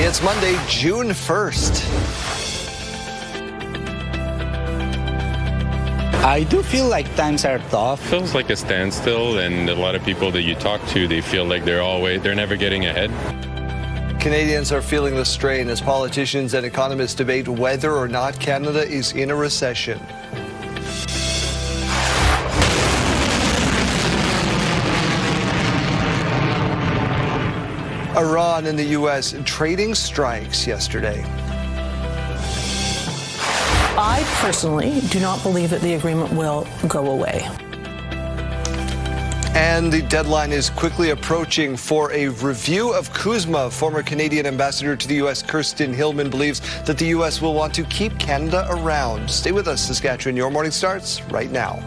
It's Monday, June 1st. I do feel like times are tough. It feels like a standstill, and a lot of people that you talk to, they feel like they're never getting ahead. Canadians are feeling the strain as politicians and economists debate whether or not Canada is in a recession. Iran and the U.S. trading strikes yesterday. I personally do not believe that the agreement will go away. And the deadline is quickly approaching for a review of CUSMA. Former Canadian ambassador to the U.S. Kirsten Hillman believes that the U.S. will want to keep Canada around. Stay with us, Saskatchewan. Your morning starts right now.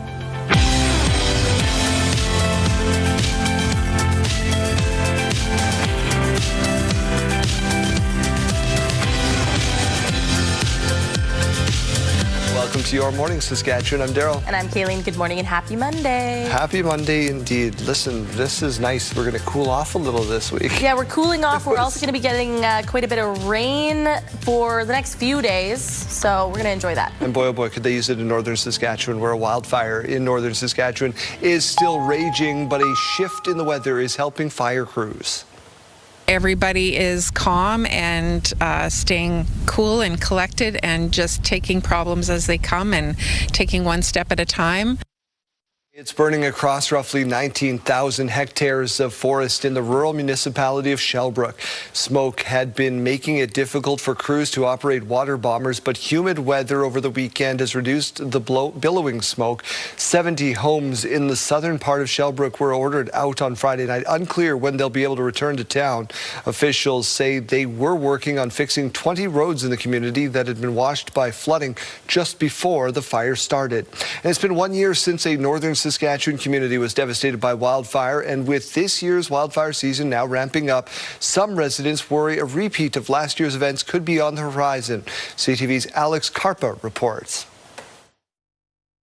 Welcome to Your Morning, Saskatchewan. I'm Daryl. And I'm Kayleen. Good morning and happy Monday. Happy Monday indeed. Listen, this is nice. We're going to cool off a little this week. Yeah, we're cooling off. We're also going to be getting quite a bit of rain for the next few days. So we're going to enjoy that. And boy, oh boy, could they use it in Northern Saskatchewan, where a wildfire in Northern Saskatchewan is still raging, but a shift in the weather is helping fire crews. Everybody is calm and staying cool and collected and just taking problems as they come and taking one step at a time. It's burning across roughly 19,000 hectares of forest in the rural municipality of Shellbrook. Smoke had been making it difficult for crews to operate water bombers, but humid weather over the weekend has reduced the billowing smoke. 70 homes in the southern part of Shellbrook were ordered out on Friday night. Unclear when they'll be able to return to town. Officials say they were working on fixing 20 roads in the community that had been washed by flooding just before the fire started. And it's been 1 year since a northern Saskatchewan community was devastated by wildfire, and with this year's wildfire season now ramping up, some residents worry a repeat of last year's events could be on the horizon. CTV's Alex Karpa reports.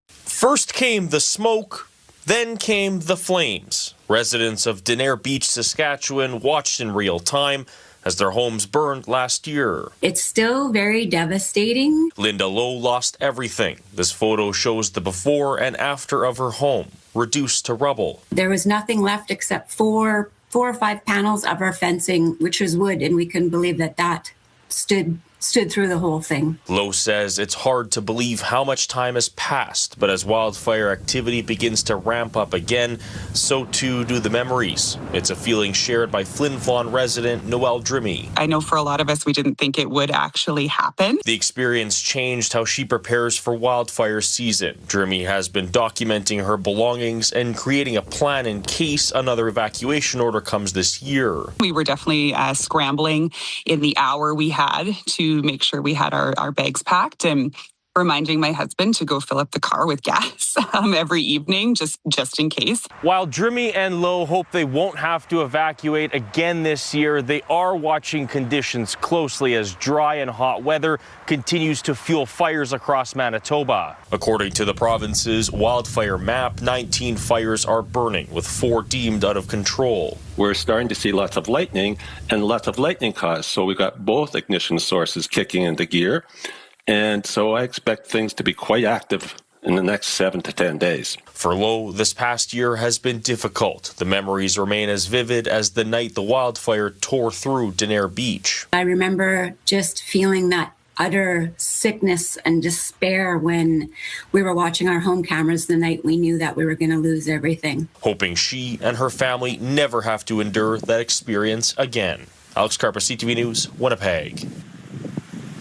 First came the smoke, then came the flames. Residents of Denair Beach, Saskatchewan watched in real time as their homes burned last year. It's still very devastating. Linda Lowe lost everything. This photo shows the before and after of her home, reduced to rubble. There was nothing left except four or five panels of our fencing, which was wood, and we couldn't believe that stood through the whole thing. Lowe says it's hard to believe how much time has passed, but as wildfire activity begins to ramp up again, so too do the memories. It's a feeling shared by Flin Flon resident Noelle Drimmy. I know for a lot of us, we didn't think it would actually happen. The experience changed how she prepares for wildfire season. Drimmy has been documenting her belongings and creating a plan in case another evacuation order comes this year. We were definitely scrambling in the hour we had to make sure we had our bags packed, and reminding my husband to go fill up the car with gas every evening, just in case. While Drimmy and Lowe hope they won't have to evacuate again this year, they are watching conditions closely as dry and hot weather continues to fuel fires across Manitoba. According to the province's wildfire map, 19 fires are burning, with 4 deemed out of control. We're starting to see lots of lightning and lots of lightning cause, so we've got both ignition sources kicking into gear. And so I expect things to be quite active in the next 7 to 10 days. For Lowe, this past year has been difficult. The memories remain as vivid as the night the wildfire tore through Denair Beach. I remember just feeling that utter sickness and despair when we were watching our home cameras the night we knew that we were going to lose everything. Hoping she and her family never have to endure that experience again. Alex Karpa, CTV News, Winnipeg.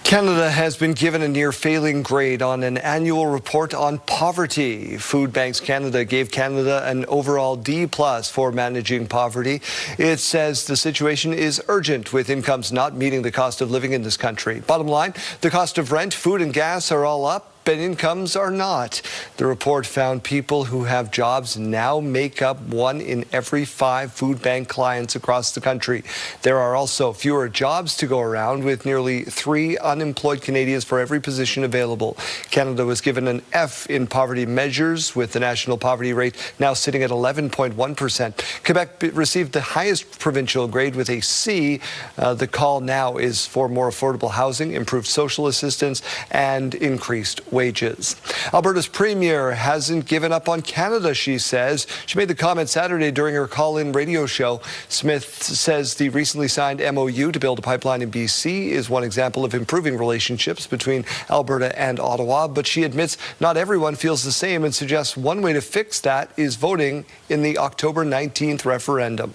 Canada has been given a near-failing grade on an annual report on poverty. Food Banks Canada gave Canada an overall D+ for managing poverty. It says the situation is urgent, with incomes not meeting the cost of living in this country. Bottom line, the cost of rent, food and gas are all up, and incomes are not. The report found people who have jobs now make up 1 in every 5 food bank clients across the country. There are also fewer jobs to go around, with nearly 3 unemployed Canadians for every position available. Canada was given an F in poverty measures, with the national poverty rate now sitting at 11.1%. Quebec received the highest provincial grade with a C. The call now is for more affordable housing, improved social assistance, and increased wages. Alberta's premier hasn't given up on Canada, she says. She made the comment Saturday during her call-in radio show. Smith says the recently signed MOU to build a pipeline in BC is one example of improving relationships between Alberta and Ottawa, but she admits not everyone feels the same and suggests one way to fix that is voting in the October 19th referendum.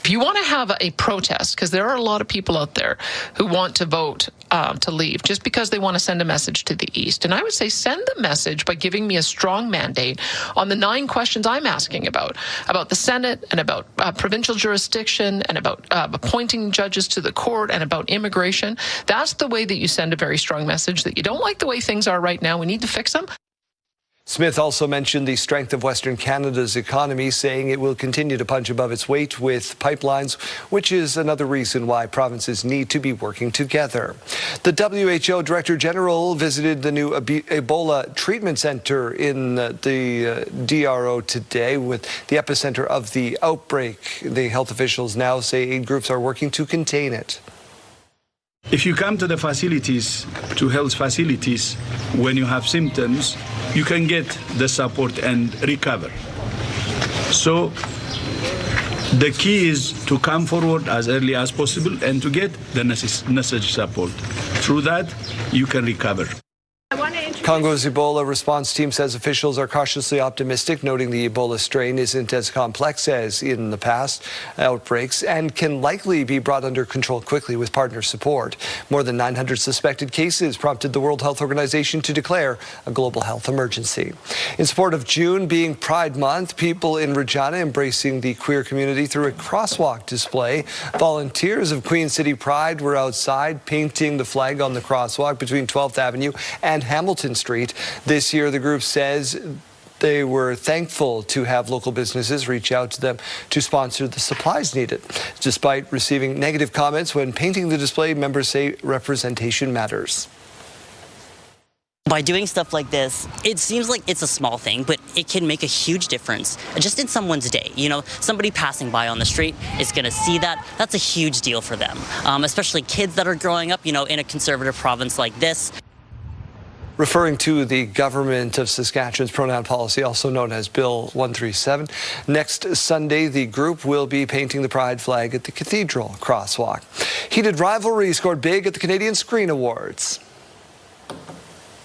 If you want to have a protest, because there are a lot of people out there who want to vote to leave just because they want to send a message to the East. And I would say send the message by giving me a strong mandate on the 9 questions I'm asking about the Senate and about provincial jurisdiction and about appointing judges to the court and about immigration. That's the way that you send a very strong message that you don't like the way things are right now. We need to fix them. Smith also mentioned the strength of Western Canada's economy, saying it will continue to punch above its weight with pipelines, which is another reason why provinces need to be working together. The WHO Director General visited the new Ebola treatment center in the DRO today, with the epicenter of the outbreak. The health officials now say aid groups are working to contain it. If you come to the facilities, to health facilities, when you have symptoms, you can get the support and recover. So the key is to come forward as early as possible and to get the necessary support. Through that, you can recover. Congo's Ebola response team says officials are cautiously optimistic, noting the Ebola strain isn't as complex as in the past outbreaks and can likely be brought under control quickly with partner support. More than 900 suspected cases prompted the World Health Organization to declare a global health emergency. In support of June being Pride Month, people in Regina embracing the queer community through a crosswalk display. Volunteers of Queen City Pride were outside painting the flag on the crosswalk between 12th Avenue and Hamilton Street. This year, the group says they were thankful to have local businesses reach out to them to sponsor the supplies needed. Despite receiving negative comments when painting the display, members say representation matters. By doing stuff like this, it seems like it's a small thing, but it can make a huge difference just in someone's day. You know, somebody passing by on the street is going to see that. That's a huge deal for them, especially kids that are growing up, you know, in a conservative province like this. Referring to the government of Saskatchewan's pronoun policy, also known as Bill 137. Next Sunday, the group will be painting the pride flag at the Cathedral crosswalk. Heated rivalry scored big at the Canadian Screen Awards.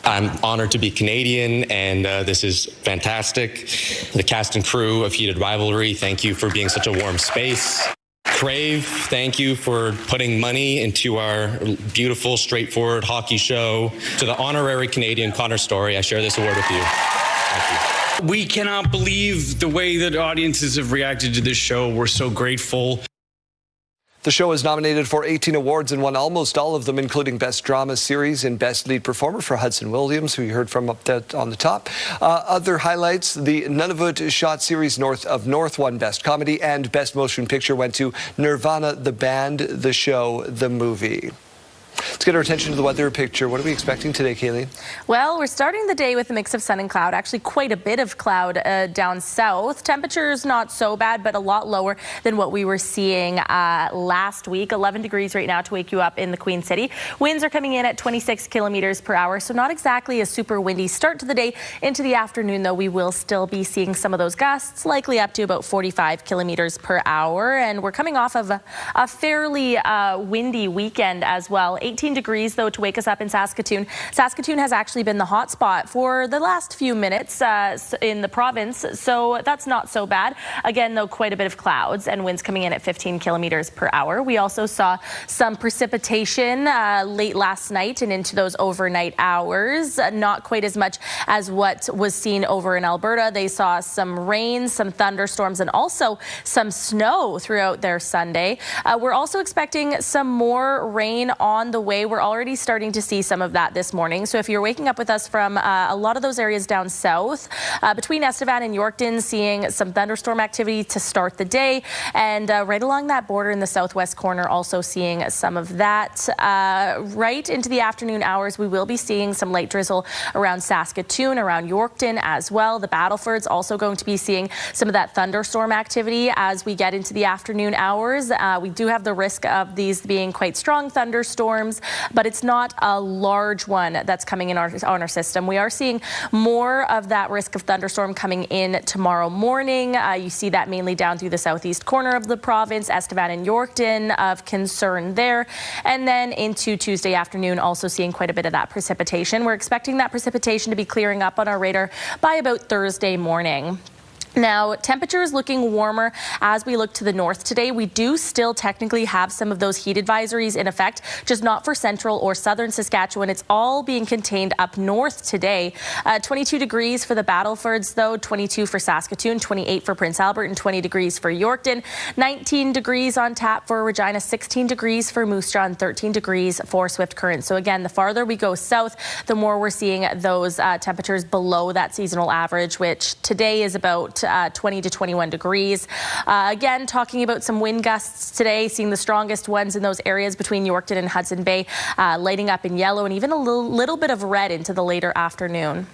I'm honored to be Canadian, and this is fantastic. The cast and crew of Heated Rivalry, thank you for being such a warm space. Crave, thank you for putting money into our beautiful, straightforward hockey show. To the honorary Canadian Connor Story, I share this award with you. Thank you. We cannot believe the way that audiences have reacted to this show. We're so grateful. The show is nominated for 18 awards and won almost all of them, including Best Drama Series and Best Lead Performer for Hudson Williams, who you heard from up there on the top. Other highlights, the Nunavut shot series North of North won Best Comedy, and Best Motion Picture went to Nirvana, the band, the show, the movie. Let's get our attention to the weather picture. What are we expecting today, Kayleen? Well, we're starting the day with a mix of sun and cloud. Actually, quite a bit of cloud down south. Temperatures not so bad, but a lot lower than what we were seeing last week. 11 degrees right now to wake you up in the Queen City. Winds are coming in at 26 kilometers per hour, so not exactly a super windy start to the day. Into the afternoon, though, we will still be seeing some of those gusts, likely up to about 45 kilometers per hour. And we're coming off of a fairly windy weekend as well. 18 degrees, though, to wake us up in Saskatoon. Saskatoon has actually been the hot spot for the last few minutes in the province, so that's not so bad. Again, though, quite a bit of clouds and winds coming in at 15 kilometers per hour. We also saw some precipitation late last night and into those overnight hours. Not quite as much as what was seen over in Alberta. They saw some rain, some thunderstorms, and also some snow throughout their Sunday. We're also expecting some more rain on the way away. We're already starting to see some of that this morning. So if you're waking up with us from a lot of those areas down south, between Estevan and Yorkton, seeing some thunderstorm activity to start the day, and right along that border in the southwest corner, also seeing some of that. Right into the afternoon hours, we will be seeing some light drizzle around Saskatoon, around Yorkton as well. The Battleford's also going to be seeing some of that thunderstorm activity as we get into the afternoon hours. We do have the risk of these being quite strong thunderstorms, but it's not a large one that's coming in on our system. We are seeing more of that risk of thunderstorm coming in tomorrow morning. You see that mainly down through the southeast corner of the province, Estevan and Yorkton, of concern there. And then into Tuesday afternoon, also seeing quite a bit of that precipitation. We're expecting that precipitation to be clearing up on our radar by about Thursday morning. Now, temperatures looking warmer as we look to the north today. We do still technically have some of those heat advisories in effect, just not for central or southern Saskatchewan. It's all being contained up north today. 22 degrees for the Battlefords, though, 22 for Saskatoon, 28 for Prince Albert, and 20 degrees for Yorkton. 19 degrees on tap for Regina, 16 degrees for Moose Jaw, and 13 degrees for Swift Current. So again, the farther we go south, the more we're seeing those temperatures below that seasonal average, which today is about 20 to 21 degrees. Again, talking about some wind gusts today, seeing the strongest ones in those areas between Yorkton and Hudson Bay, lighting up in yellow and even a little bit of red into the later afternoon.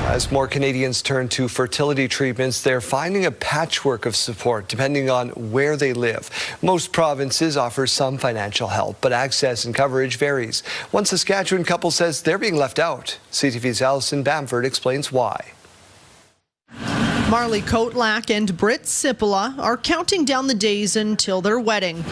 As more Canadians turn to fertility treatments, they're finding a patchwork of support depending on where they live. Most provinces offer some financial help, but access and coverage varies. One Saskatchewan couple says they're being left out. CTV's Alison Bamford explains why. Marley Kotlak and Britt Sipola are counting down the days until their wedding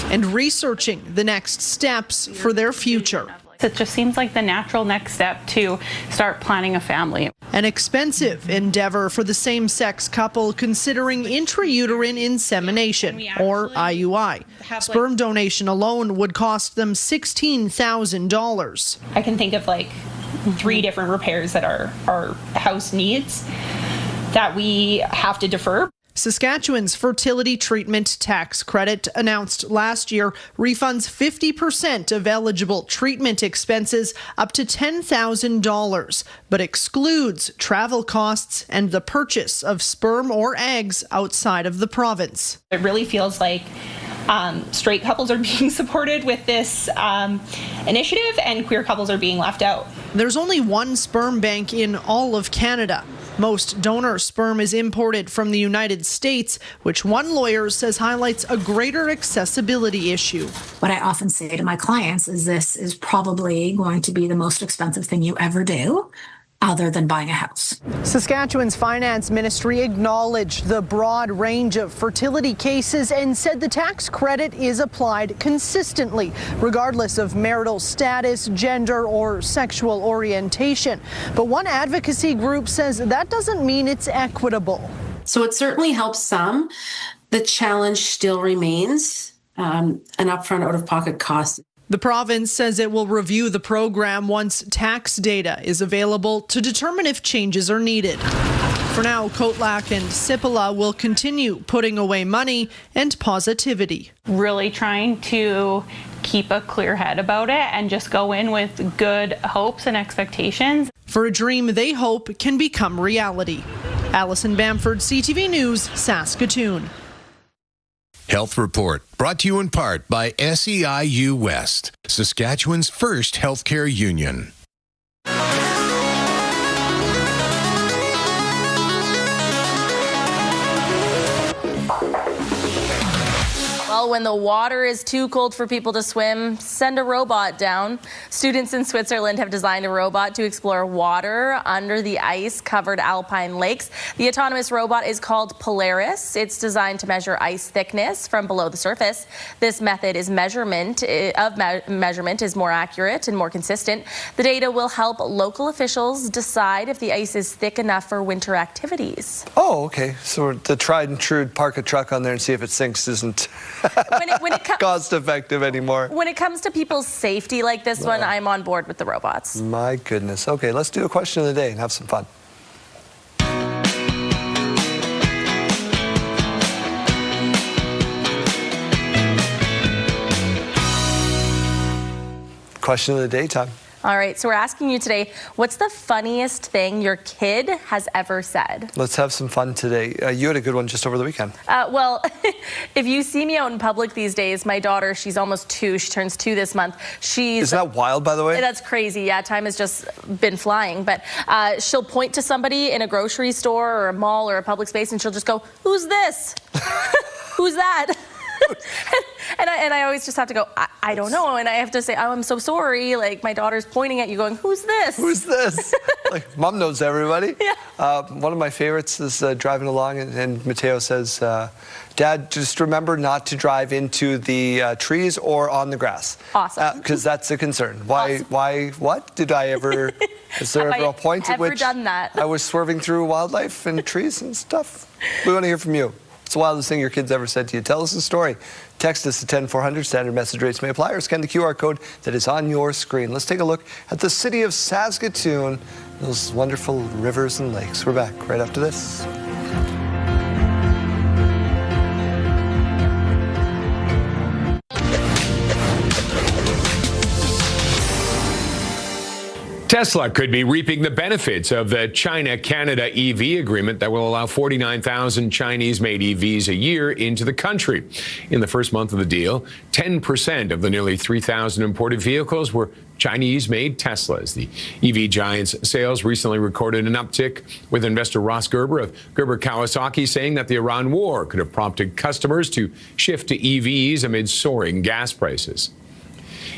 and researching the next steps for their future. It just seems like the natural next step to start planning a family. An expensive endeavor for the same-sex couple considering intrauterine insemination, or IUI. Sperm donation alone would cost them $16,000. I can think of like 3 different repairs that our house needs that we have to defer. Saskatchewan's fertility treatment tax credit announced last year refunds 50% of eligible treatment expenses up to $10,000, but excludes travel costs and the purchase of sperm or eggs outside of the province. It really feels like straight couples are being supported with this initiative and queer couples are being left out. There's only one sperm bank in all of Canada. Most donor sperm is imported from the United States, which one lawyer says highlights a greater accessibility issue. What I often say to my clients is this is probably going to be the most expensive thing you ever do, other than buying a house. Saskatchewan's finance ministry acknowledged the broad range of fertility cases and said the tax credit is applied consistently, regardless of marital status, gender, or sexual orientation. But one advocacy group says that doesn't mean it's equitable. So it certainly helps some. The challenge still remains an upfront out-of-pocket cost. The province says it will review the program once tax data is available to determine if changes are needed. For now, Kotlak and Sipola will continue putting away money and positivity. Really trying to keep a clear head about it and just go in with good hopes and expectations. For a dream they hope can become reality. Alison Bamford, CTV News, Saskatoon. Health Report, brought to you in part by SEIU West, Saskatchewan's first healthcare union. Well, when the water is too cold for people to swim, send a robot down. Students in Switzerland have designed a robot to explore water under the ice-covered alpine lakes. The autonomous robot is called Polaris. It's designed to measure ice thickness from below the surface. This method is measurement is more accurate and more consistent. The data will help local officials decide if the ice is thick enough for winter activities. Oh, okay. So the tried and true park a truck on there and see if it sinks isn't when it cost effective anymore. When it comes to people's safety like this one, I'm on board with the robots. My goodness. Okay, let's do a question of the day and have some fun. Question of the day time. All right, so we're asking you today, what's the funniest thing your kid has ever said? Let's have some fun today. You had a good one just over the weekend. Well, if you see me out in public these days, my daughter, she's almost 2. She turns 2 this month. Isn't that wild, by the way? That's crazy. Yeah, time has just been flying. But she'll point to somebody in a grocery store or a mall or a public space, and she'll just go, "Who's this? Who's that?" And I always just have to go, I don't know. And I have to say, oh, I'm so sorry. Like, my daughter's pointing at you going, "Who's this? Who's this?" Like, Mom knows everybody. Yeah. One of my favorites is driving along, and Mateo says, "Dad, just remember not to drive into the trees or on the grass." Awesome. Because that's a concern. Why? Awesome. Why? What? Did I ever? Is there ever a point at which done that? I was swerving through wildlife and trees and stuff? We want to hear from you. What's the wildest thing your kids ever said to you? Tell us a story. Text us to 10400. Standard message rates may apply, or scan the QR code that is on your screen. Let's take a look at the city of Saskatoon, those wonderful rivers and lakes. We're back right after this. Tesla could be reaping the benefits of the China-Canada EV agreement that will allow 49,000 Chinese-made EVs a year into the country. In the first month of the deal, 10% of the nearly 3,000 imported vehicles were Chinese-made Teslas. The EV giant's sales recently recorded an uptick, with investor Ross Gerber of Gerber Kawasaki saying that the Iran war could have prompted customers to shift to EVs amid soaring gas prices.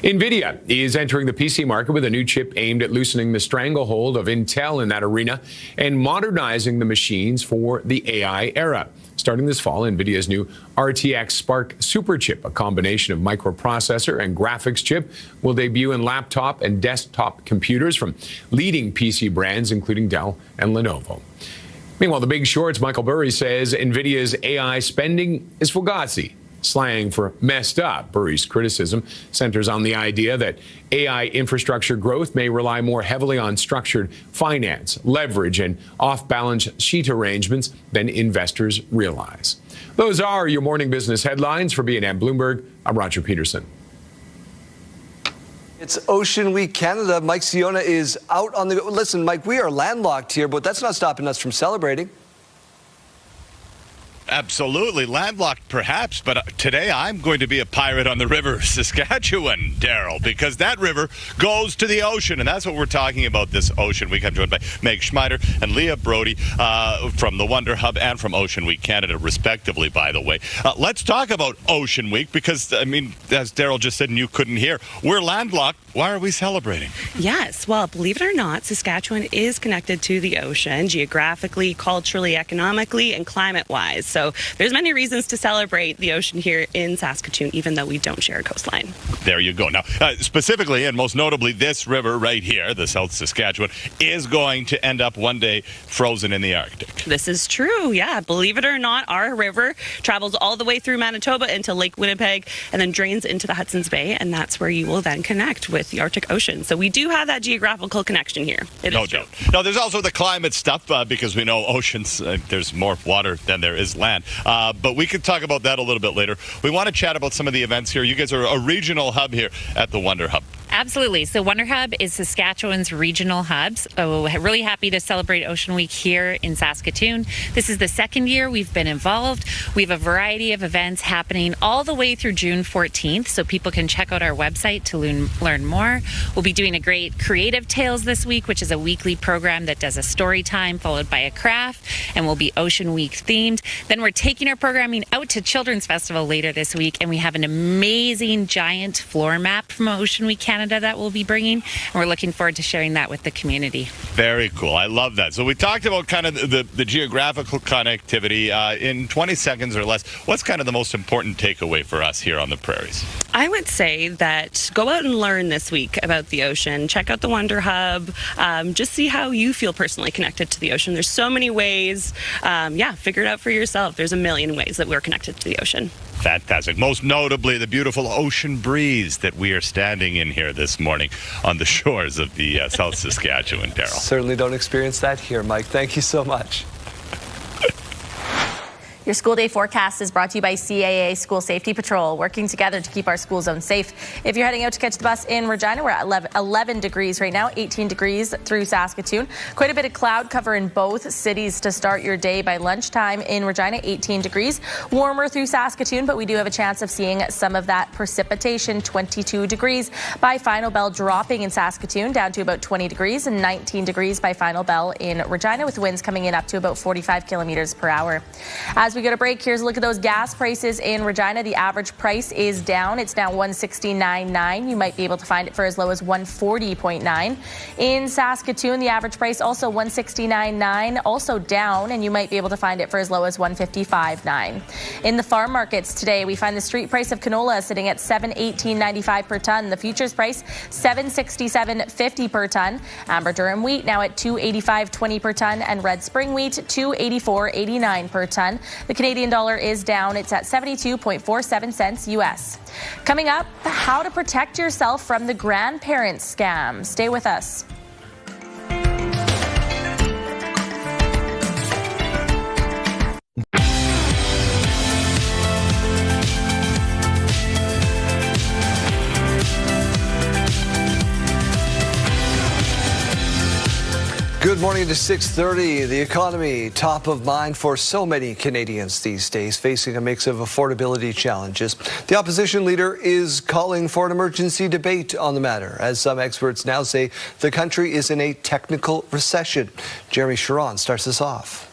NVIDIA is entering the PC market with a new chip aimed at loosening the stranglehold of Intel in that arena and modernizing the machines for the AI era. Starting this fall, NVIDIA's new RTX Spark Superchip, a combination of microprocessor and graphics chip, will debut in laptop and desktop computers from leading PC brands, including Dell and Lenovo. Meanwhile, The Big Short's Michael Burry says NVIDIA's AI spending is fugazi, slang for messed up. Burry's criticism centers on the idea that AI infrastructure growth may rely more heavily on structured finance, leverage, and off-balance sheet arrangements than investors realize. Those are your morning business headlines. For BNN Bloomberg, I'm Roger Peterson. It's Ocean Week Canada. Mike Siona is out on the go. Listen, Mike, we are landlocked here, but that's not stopping us from celebrating. Absolutely. Landlocked, perhaps, but today I'm going to be a pirate on the river Saskatchewan, Daryl, because that river goes to the ocean, and that's what we're talking about this Ocean Week. I'm joined by Meg Schmeider and Leah Brody from the Wonder Hub and from Ocean Week Canada, respectively, by the way. Let's talk about Ocean Week because, I mean, as Daryl just said and you couldn't hear, we're landlocked. Why are we celebrating? Yes. Well, believe it or not, Saskatchewan is connected to the ocean geographically, culturally, economically, and climate-wise. So there's many reasons to celebrate the ocean here in Saskatoon, even though we don't share a coastline. There you go. Now, specifically and most notably, this river right here, the South Saskatchewan, is going to end up one day frozen in the Arctic. This is true, yeah. Believe it or not, our river travels all the way through Manitoba into Lake Winnipeg and then drains into the Hudson's Bay, and that's where you will then connect with the Arctic Ocean. So we do have that geographical connection here. No doubt. Now, there's also the climate stuff because we know oceans, there's more water than there is land. But we could talk about that a little bit later. We want to chat about some of the events here. You guys are a regional hub here at the Wonder Hub. Absolutely. So Wonder Hub is Saskatchewan's regional hubs. So really happy to celebrate Ocean Week here in Saskatoon. This is the second year we've been involved. We have a variety of events happening all the way through June 14th, so people can check out our website to learn more. We'll be doing a great Creative Tales this week, which is a weekly program that does a story time followed by a craft, and will be Ocean Week themed. Then we're taking our programming out to Children's Festival later this week, and we have an amazing giant floor map from Ocean Week Canada that we'll be bringing, and we're looking forward to sharing that with the community. Very cool. I love that. So we talked about kind of the geographical connectivity. In 20 seconds or less, what's kind of the most important takeaway for us here on the prairies? I would say that go out and learn this week about the ocean. Check out the Wonder Hub. Just see how you feel personally connected to the ocean. There's so many ways. Figure it out for yourself. There's a million ways that we're connected to the ocean. Fantastic. Most notably, the beautiful ocean breeze that we are standing in here this morning on the shores of the South Saskatchewan, Daryl. Certainly don't experience that here, Mike. Thank you so much. Your school day forecast is brought to you by CAA School Safety Patrol, working together to keep our school zone safe. If you're heading out to catch the bus in Regina, we're at 11 degrees right now, 18 degrees through Saskatoon. Quite a bit of cloud cover in both cities to start your day by lunchtime in Regina, 18 degrees. Warmer through Saskatoon, but we do have a chance of seeing some of that precipitation, 22 degrees by final bell, dropping in Saskatoon down to about 20 degrees and 19 degrees by final bell in Regina, with winds coming in up to about 45 kilometers per hour. As we go to break, here's a look at those gas prices in Regina. The average price is down. It's now $169.9. You might be able to find it for as low as $140.9. In Saskatoon, the average price also $169.9, also down, and you might be able to find it for as low as $155.9. In the farm markets today, we find the street price of canola sitting at $718.95 per ton. The futures price $767.50 per ton. Amber Durum wheat now at $285.20 per ton, and red spring wheat $284.89 per ton. The Canadian dollar is down. It's at 72.47 cents US. Coming up, how to protect yourself from the grandparents scam. Stay with us. Good morning to 6:30. The economy top of mind for so many Canadians these days, facing a mix of affordability challenges. The opposition leader is calling for an emergency debate on the matter, as some experts now say the country is in a technical recession. Jeremy Sharon starts us off.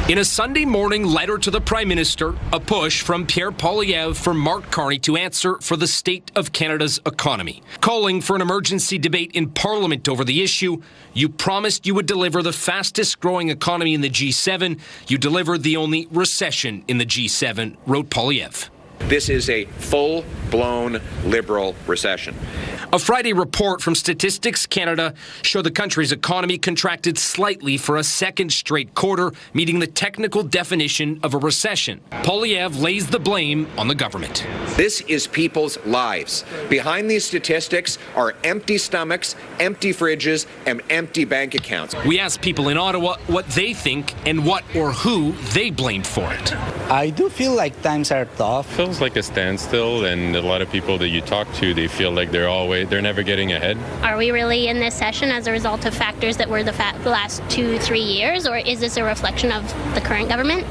In a Sunday morning letter to the Prime Minister, a push from Pierre Poilievre for Mark Carney to answer for the state of Canada's economy. Calling for an emergency debate in Parliament over the issue. You promised you would deliver the fastest growing economy in the G7. You delivered the only recession in the G7, wrote Poilievre. This is a full-blown Liberal recession. A Friday report from Statistics Canada showed the country's economy contracted slightly for a second straight quarter, meeting the technical definition of a recession. Poilievre lays the blame on the government. This is people's lives. Behind these statistics are empty stomachs, empty fridges, and empty bank accounts. We asked people in Ottawa what they think and what or who they blamed for it. I do feel like times are tough. Feels like a standstill, and a lot of people that you talk to, they feel like they're never getting ahead. Are we really in this session as a result of factors that were the last 2-3 years, or is this a reflection of the current government?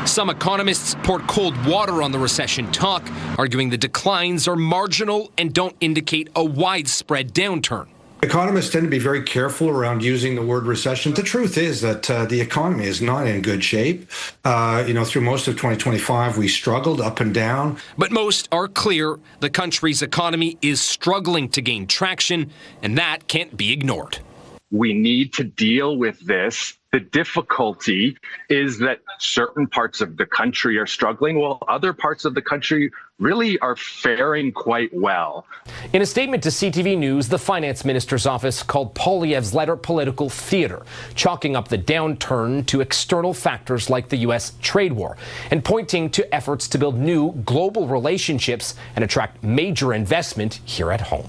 Some economists poured cold water on the recession talk, arguing the declines are marginal and don't indicate a widespread downturn. Economists tend to be very careful around using the word recession. The truth is that the economy is not in good shape. Through most of 2025, we struggled up and down. But most are clear the country's economy is struggling to gain traction, and that can't be ignored. We need to deal with this. The difficulty is that certain parts of the country are struggling while other parts of the country really are faring quite well. In a statement to CTV News, the finance minister's office called Poilievre's letter political theater, chalking up the downturn to external factors like the U.S. trade war and pointing to efforts to build new global relationships and attract major investment here at home.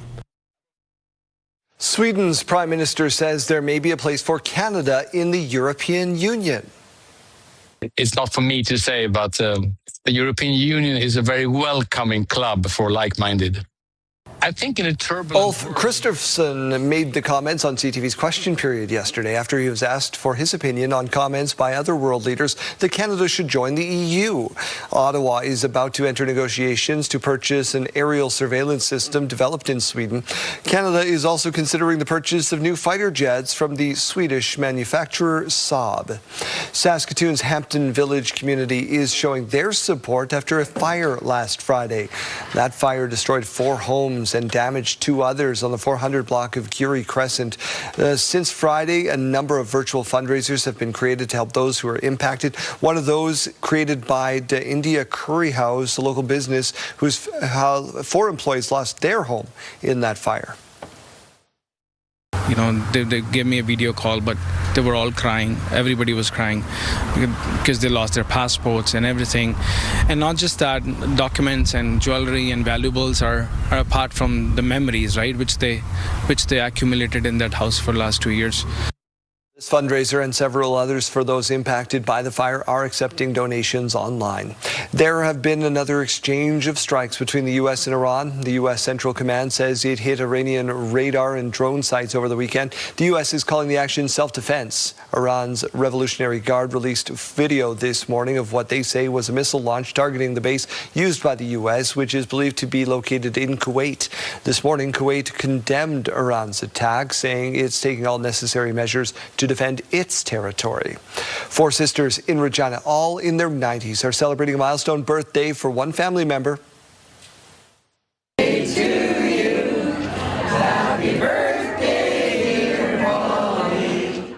Sweden's Prime Minister says there may be a place for Canada in the European Union. It's not for me to say, but the European Union is a very welcoming club for like-minded. I think in a turbulent Ulf Christopherson made the comments on CTV's question period yesterday after he was asked for his opinion on comments by other world leaders that Canada should join the EU. Ottawa is about to enter negotiations to purchase an aerial surveillance system developed in Sweden. Canada is also considering the purchase of new fighter jets from the Swedish manufacturer Saab. Saskatoon's Hampton Village community is showing their support after a fire last Friday. That fire destroyed 4 homes and damaged 2 others on the 400 block of Curie Crescent. Since Friday, a number of virtual fundraisers have been created to help those who are impacted. One of those created by the India Curry House, a local business whose 4 employees lost their home in that fire. They gave me a video call, but they were all crying. Everybody was crying because they lost their passports and everything. And not just that, documents and jewelry and valuables are apart from the memories, right, which they accumulated in that house for the last 2 years. This fundraiser and several others for those impacted by the fire are accepting donations online. There have been another exchange of strikes between the U.S. and Iran. The U.S. Central Command says it hit Iranian radar and drone sites over the weekend. The U.S. is calling the action self-defense. Iran's Revolutionary Guard released video this morning of what they say was a missile launch targeting the base used by the U.S., which is believed to be located in Kuwait. This morning, Kuwait condemned Iran's attack, saying it's taking all necessary measures to defend its territory. 4 sisters in Regina, all in their 90s, are celebrating a milestone birthday for one family member. To you, happy birthday, dear Polly.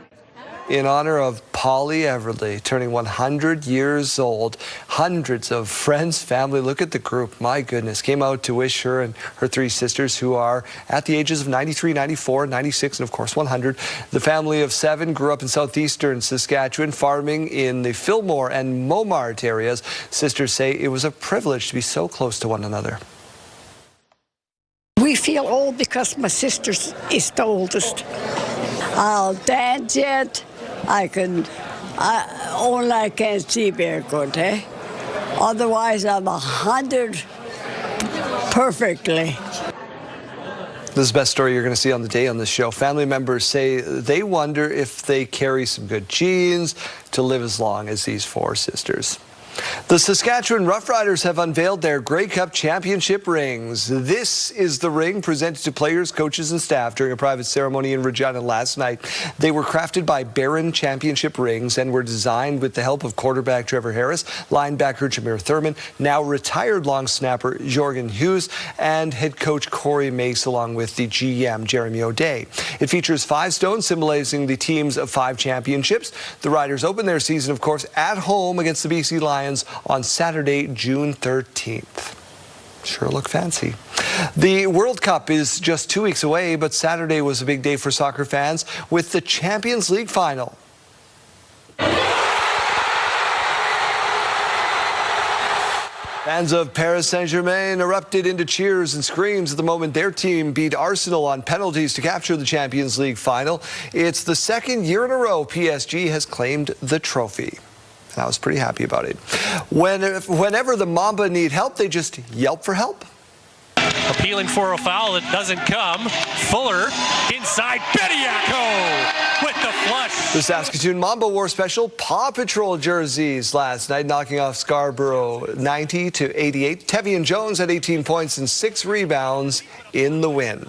In honor of Polly Everly, turning 100 years old, hundreds of friends, family, look at the group, my goodness, came out to wish her and her 3 sisters, who are at the ages of 93, 94, 96, and of course 100. The family of 7 grew up in southeastern Saskatchewan, farming in the Fillmore and Momart areas. Sisters say it was a privilege to be so close to one another. We feel old because my sister is the oldest. I'll dance yet. I can't see very good, eh? Otherwise, I'm 100 perfectly. This is the best story you're going to see on the day on this show. Family members say they wonder if they carry some good genes to live as long as these 4 sisters. The Saskatchewan Roughriders have unveiled their Grey Cup championship rings. This is the ring presented to players, coaches, and staff during a private ceremony in Regina last night. They were crafted by Barron Championship Rings and were designed with the help of quarterback Trevor Harris, linebacker Jameer Thurman, now retired long snapper Jorgen Hughes, and head coach Corey Mace, along with the GM Jeremy O'Day. It features 5 stones symbolizing the teams of 5 championships. The Riders open their season, of course, at home against the BC Lions on Saturday, June 13th. Sure look fancy. The World Cup is just 2 weeks away, but Saturday was a big day for soccer fans with the Champions League final. Fans of Paris Saint-Germain erupted into cheers and screams at the moment their team beat Arsenal on penalties to capture the Champions League final. It's the 2nd year in a row PSG has claimed the trophy. And I was pretty happy about it. Whenever the Mamba need help, they just yelp for help. Appealing for a foul that doesn't come. Fuller inside. Bediako with the flush. The Saskatoon Mamba wore special Paw Patrol jerseys last night, knocking off Scarborough 90-88. Tevian Jones had 18 points and 6 rebounds in the win.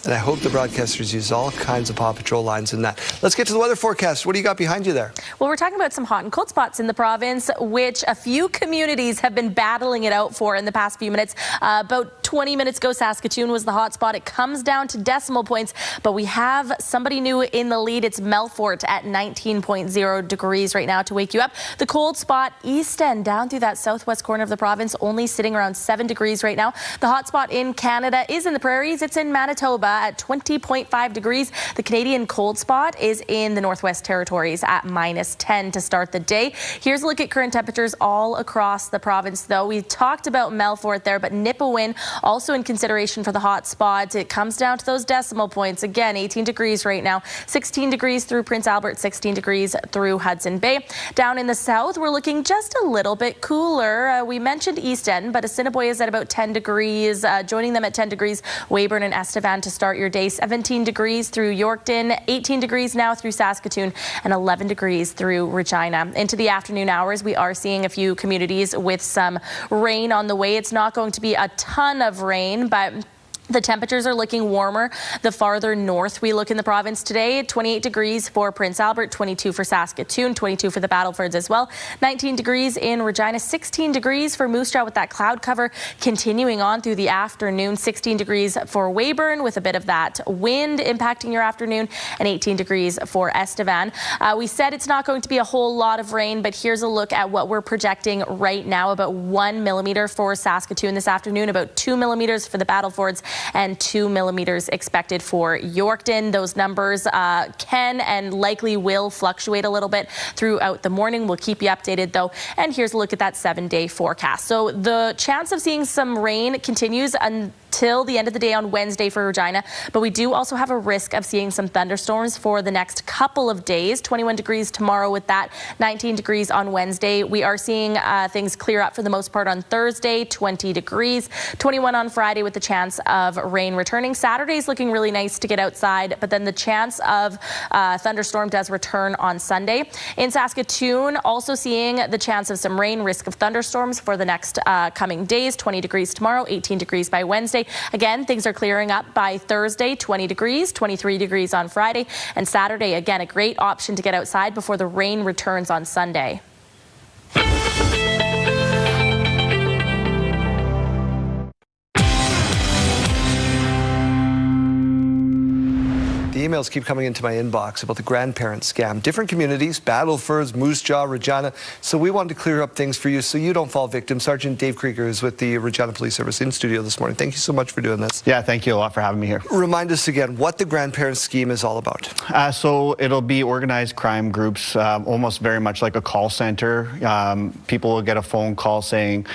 And I hope the broadcasters use all kinds of Paw Patrol lines in that. Let's get to the weather forecast. What do you got behind you there? Well, we're talking about some hot and cold spots in the province, which a few communities have been battling it out for in the past few minutes. About 20 minutes ago, Saskatoon was the hot spot. It comes down to decimal points, but we have somebody new in the lead. It's Melfort at 19.0 degrees right now to wake you up. The cold spot, East End, down through that southwest corner of the province, only sitting around 7 degrees right now. The hot spot in Canada is in the prairies. It's in Manitoba at 20.5 degrees. The Canadian cold spot is in the Northwest Territories at -10 to start the day. Here's a look at current temperatures all across the province, though. We talked about Melfort there, but Nipawin also in consideration for the hot spot. It comes down to those decimal points. Again, 18 degrees right now, 16 degrees through Prince Albert, 16 degrees through Hudson Bay. Down in the south, we're looking just a little bit cooler. We mentioned East End, but Assiniboia is at about 10 degrees. Joining them at 10 degrees, Weyburn and Estevan to start your day. 17 degrees through Yorkton, 18 degrees now through Saskatoon, and 11 degrees through Regina. Into the afternoon hours, we are seeing a few communities with some rain on the way. It's not going to be a ton of rain, but the temperatures are looking warmer the farther north we look in the province today. 28 degrees for Prince Albert, 22 for Saskatoon, 22 for the Battlefords as well. 19 degrees in Regina, 16 degrees for Moose Jaw with that cloud cover continuing on through the afternoon. 16 degrees for Weyburn with a bit of that wind impacting your afternoon, and 18 degrees for Estevan. We said it's not going to be a whole lot of rain, but here's a look at what we're projecting right now. About 1 millimeter for Saskatoon this afternoon, about 2 millimeters for the Battlefords, and 2 millimeters expected for Yorkton. Those numbers can and likely will fluctuate a little bit throughout the morning. We'll keep you updated though. And here's a look at that 7-day forecast. So the chance of seeing some rain continues until the end of the day on Wednesday for Regina, but we do also have a risk of seeing some thunderstorms for the next couple of days. 21 degrees tomorrow with that, 19 degrees on Wednesday. We are seeing things clear up for the most part on Thursday, 20 degrees, 21 on Friday with the chance of rain returning. Saturday's looking really nice to get outside, but then the chance of thunderstorm does return on Sunday. In Saskatoon, also seeing the chance of some rain, risk of thunderstorms for the next coming days. 20 degrees tomorrow, 18 degrees by Wednesday. Again, things are clearing up by Thursday, 20 degrees, 23 degrees on Friday, and Saturday, again, a great option to get outside before the rain returns on Sunday. The emails keep coming into my inbox about the grandparent scam. Different communities, Battleford, Moose Jaw, Regina. So we wanted to clear up things for you so you don't fall victim. Sergeant Dave Krieger is with the Regina Police Service in studio this morning. Thank you so much for doing this. Yeah, thank you a lot for having me here. Remind us again what the grandparent scheme is all about. So it'll be organized crime groups, almost very much like a call center. People will get a phone call saying,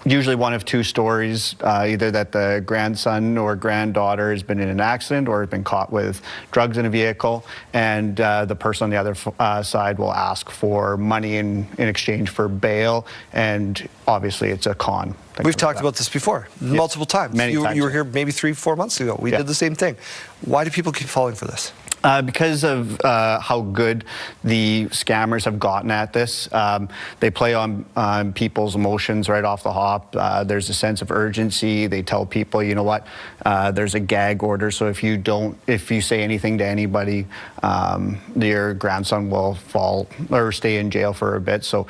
usually one of two stories, either that the grandson or granddaughter has been in an accident or has been caught with drugs in a vehicle, and the person on the other side will ask for money in exchange for bail, and obviously it's a con. We've talked about this before, multiple times. Many times. You were here maybe 3-4 months ago. We did the same thing. Why do people keep falling for this? Because of how good the scammers have gotten at this. They play on people's emotions right off the hop. There's a sense of urgency. They tell people, you know what, there's a gag order, so if you say anything to anybody, your grandson will fall or stay in jail for a bit. So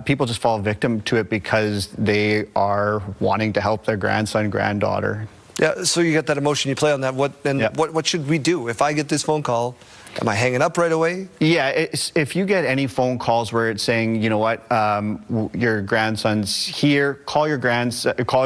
people just fall victim to it because they are wanting to help their grandson, granddaughter. Yeah, so you get that emotion, you play on that. What should we do? If I get this phone call, am I hanging up right away? Yeah, if you get any phone calls where it's saying, you know what, your grandson's here, call your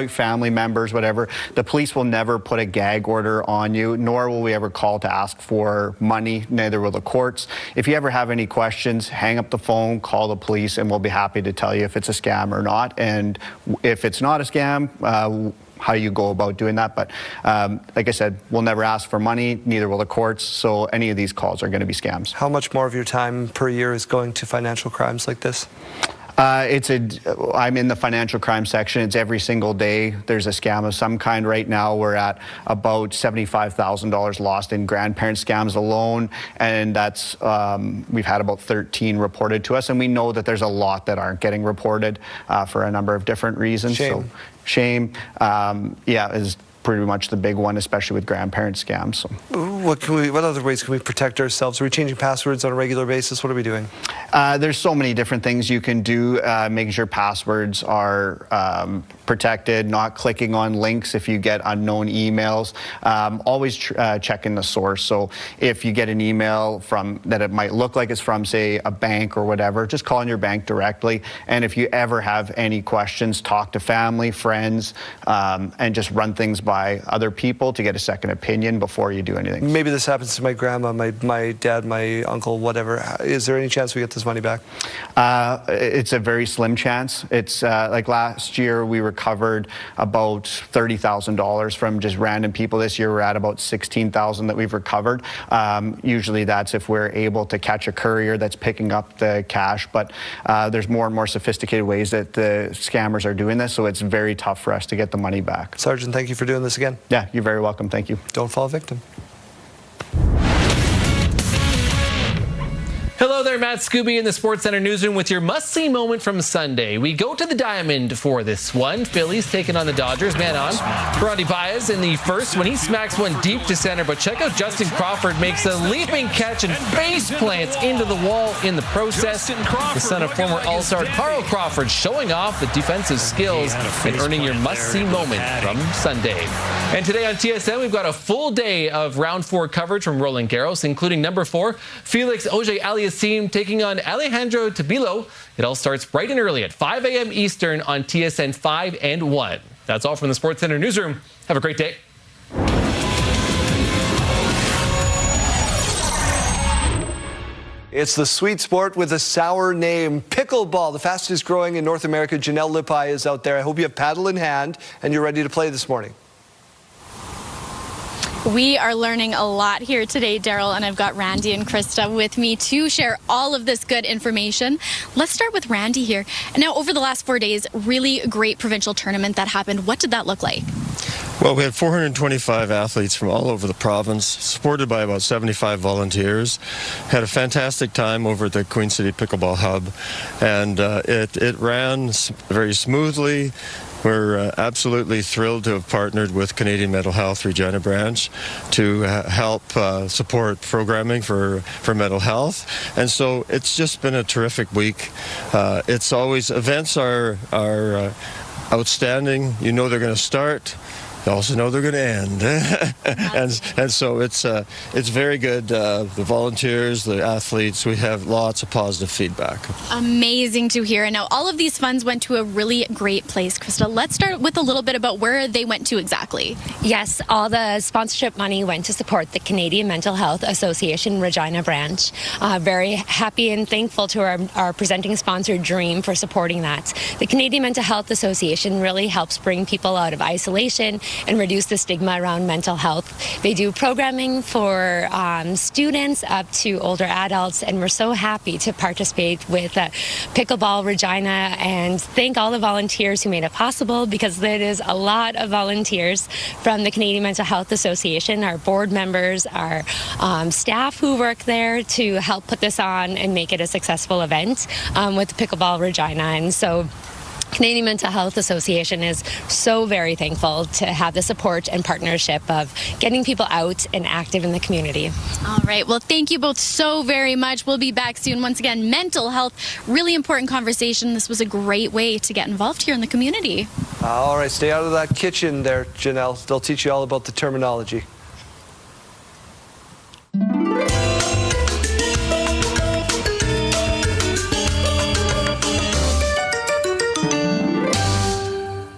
family members, whatever. The police will never put a gag order on you, nor will we ever call to ask for money, neither will the courts. If you ever have any questions, hang up the phone, call the police, and we'll be happy to tell you if it's a scam or not. And if it's not a scam, how you go about doing that. But like I said, we'll never ask for money, neither will the courts, so any of these calls are going to be scams. How much more of your time per year is going to financial crimes like this? I'm in the financial crime section. It's every single day. There's a scam of some kind. Right now we're at about $75,000 lost in grandparent scams alone, and that's we've had about 13 reported to us, and we know that there's a lot that aren't getting reported for a number of different reasons. Shame. So shame, is pretty much the big one, especially with grandparent scams. So. What other ways can we protect ourselves? Are we changing passwords on a regular basis? What are we doing? There's so many different things you can do, making sure passwords are protected, not clicking on links if you get unknown emails. Always checking the source. So if you get an email that it might look like it's from, say, a bank or whatever, just call in your bank directly. And if you ever have any questions, talk to family, friends, and just run things by other people to get a second opinion before you do anything. Maybe this happens to my grandma, my dad, my uncle, whatever. Is there any chance we get this money back? It's a very slim chance. It's like last year we recovered about $30,000 from just random people. This year we're at about $16,000 that we've recovered. Usually that's if we're able to catch a courier that's picking up the cash, but there's more and more sophisticated ways that the scammers are doing this, so it's very tough for us to get the money back. Sergeant, thank you for doing this again. Yeah, you're very welcome. Thank you. Don't fall victim. Hello there, Matt Scooby in the Sports Center newsroom with your must-see moment from Sunday. We go to the Diamond for this one. Phillies taking on the Dodgers. Man on. Brody Baez in the first when he smacks one deep to center. But check out Justin Crawford makes a leaping catch and face plants into the wall in the process. The son of former All-Star Carl Crawford showing off the defensive skills and earning your must-see moment from Sunday. And today on TSN, we've got a full day of Round 4 coverage from Roland Garros, including number 4, Felix Auger-Aliassime taking on Alejandro Tabilo. It all starts bright and early at 5 a.m. Eastern on TSN 5 and 1. That's all from the Sports Center newsroom. Have a great day. It's the sweet sport with a sour name, pickleball, the fastest growing in North America. Janelle Lipai is out there. I hope you have paddle in hand and you're ready to play this morning. We are learning a lot here today, Daryl, and I've got Randy and Krista with me to share all of this good information. Let's start with Randy here. Now, over the last 4 days, really great provincial tournament that happened. What did that look like? Well, we had 425 athletes from all over the province, supported by about 75 volunteers. Had a fantastic time over at the Queen City Pickleball Hub, and it ran very smoothly. We're absolutely thrilled to have partnered with Canadian Mental Health Regina Branch to help support programming for mental health. And so it's just been a terrific week. It's always, events are outstanding. You know they're going to start. You also know they're going to end. and so it's very good. The volunteers, the athletes, we have lots of positive feedback. Amazing to hear. And now all of these funds went to a really great place. Krista, let's start with a little bit about where they went to exactly. Yes, all the sponsorship money went to support the Canadian Mental Health Association Regina Branch. Very happy and thankful to our presenting sponsor, Dream, for supporting that. The Canadian Mental Health Association really helps bring people out of isolation and reduce the stigma around mental health. They do programming for students up to older adults, and we're so happy to participate with Pickleball Regina and thank all the volunteers who made it possible, because it is a lot of volunteers from the Canadian Mental Health Association, our board members, our staff who work there to help put this on and make it a successful event with Pickleball Regina. And so Canadian Mental Health Association is so very thankful to have the support and partnership of getting people out and active in the community. All right. Well, thank you both so very much. We'll be back soon. Once again, mental health, really important conversation. This was a great way to get involved here in the community. All right. Stay out of that kitchen there, Janelle. They'll teach you all about the terminology.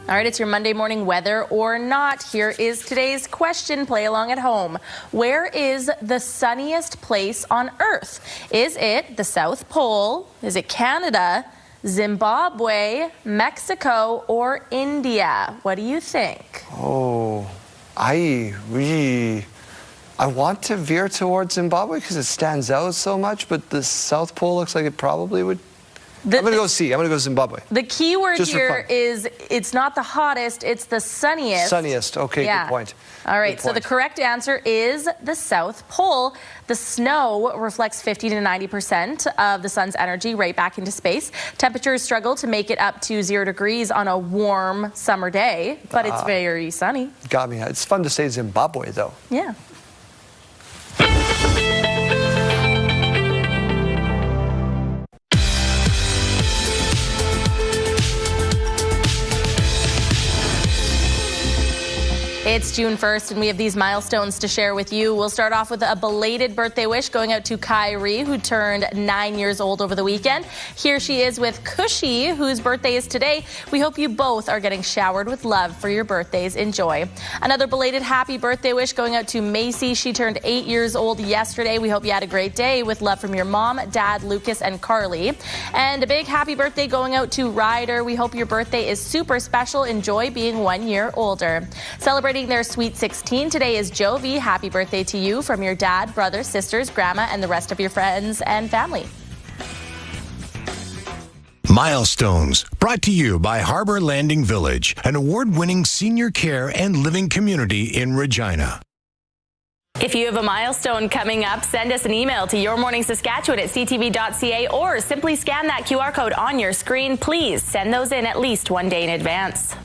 All right, it's your Monday morning weather or not. Here is today's question. Play along at home. Where is the sunniest place on Earth? Is it the South Pole? Is it Canada, Zimbabwe, Mexico, or India? What do you think? Oh, I want to veer towards Zimbabwe because it stands out so much, but the South Pole looks like it probably would. I'm going to go C. I'm going to go Zimbabwe. The key word here is it's not the hottest, it's the sunniest. Sunniest. Okay, yeah. Good point. All right, so the correct answer is the South Pole. The snow reflects 50 to 90% of the sun's energy right back into space. Temperatures struggle to make it up to 0 degrees on a warm summer day, but it's very sunny. Got me. It's fun to say Zimbabwe, though. Yeah. It's June 1st, and we have these milestones to share with you. We'll start off with a belated birthday wish going out to Kyrie, who turned 9 years old over the weekend. Here she is with Cushy, whose birthday is today. We hope you both are getting showered with love for your birthdays. Enjoy. Another belated happy birthday wish going out to Macy. She turned 8 years old yesterday. We hope you had a great day with love from your mom, dad, Lucas, and Carly. And a big happy birthday going out to Ryder. We hope your birthday is super special. Enjoy being 1 year older. Celebrating their sweet 16 today is Jovi. Happy birthday to you from your dad, brothers, sisters, grandma, and the rest of your friends and family. Milestones, brought to you by Harbor Landing Village, an award-winning senior care and living community in Regina. If you have a milestone coming up, send us an email to yourmorningsaskatchewan@ctv.ca or simply scan that QR code on your screen. Please send those in at least 1 day in advance.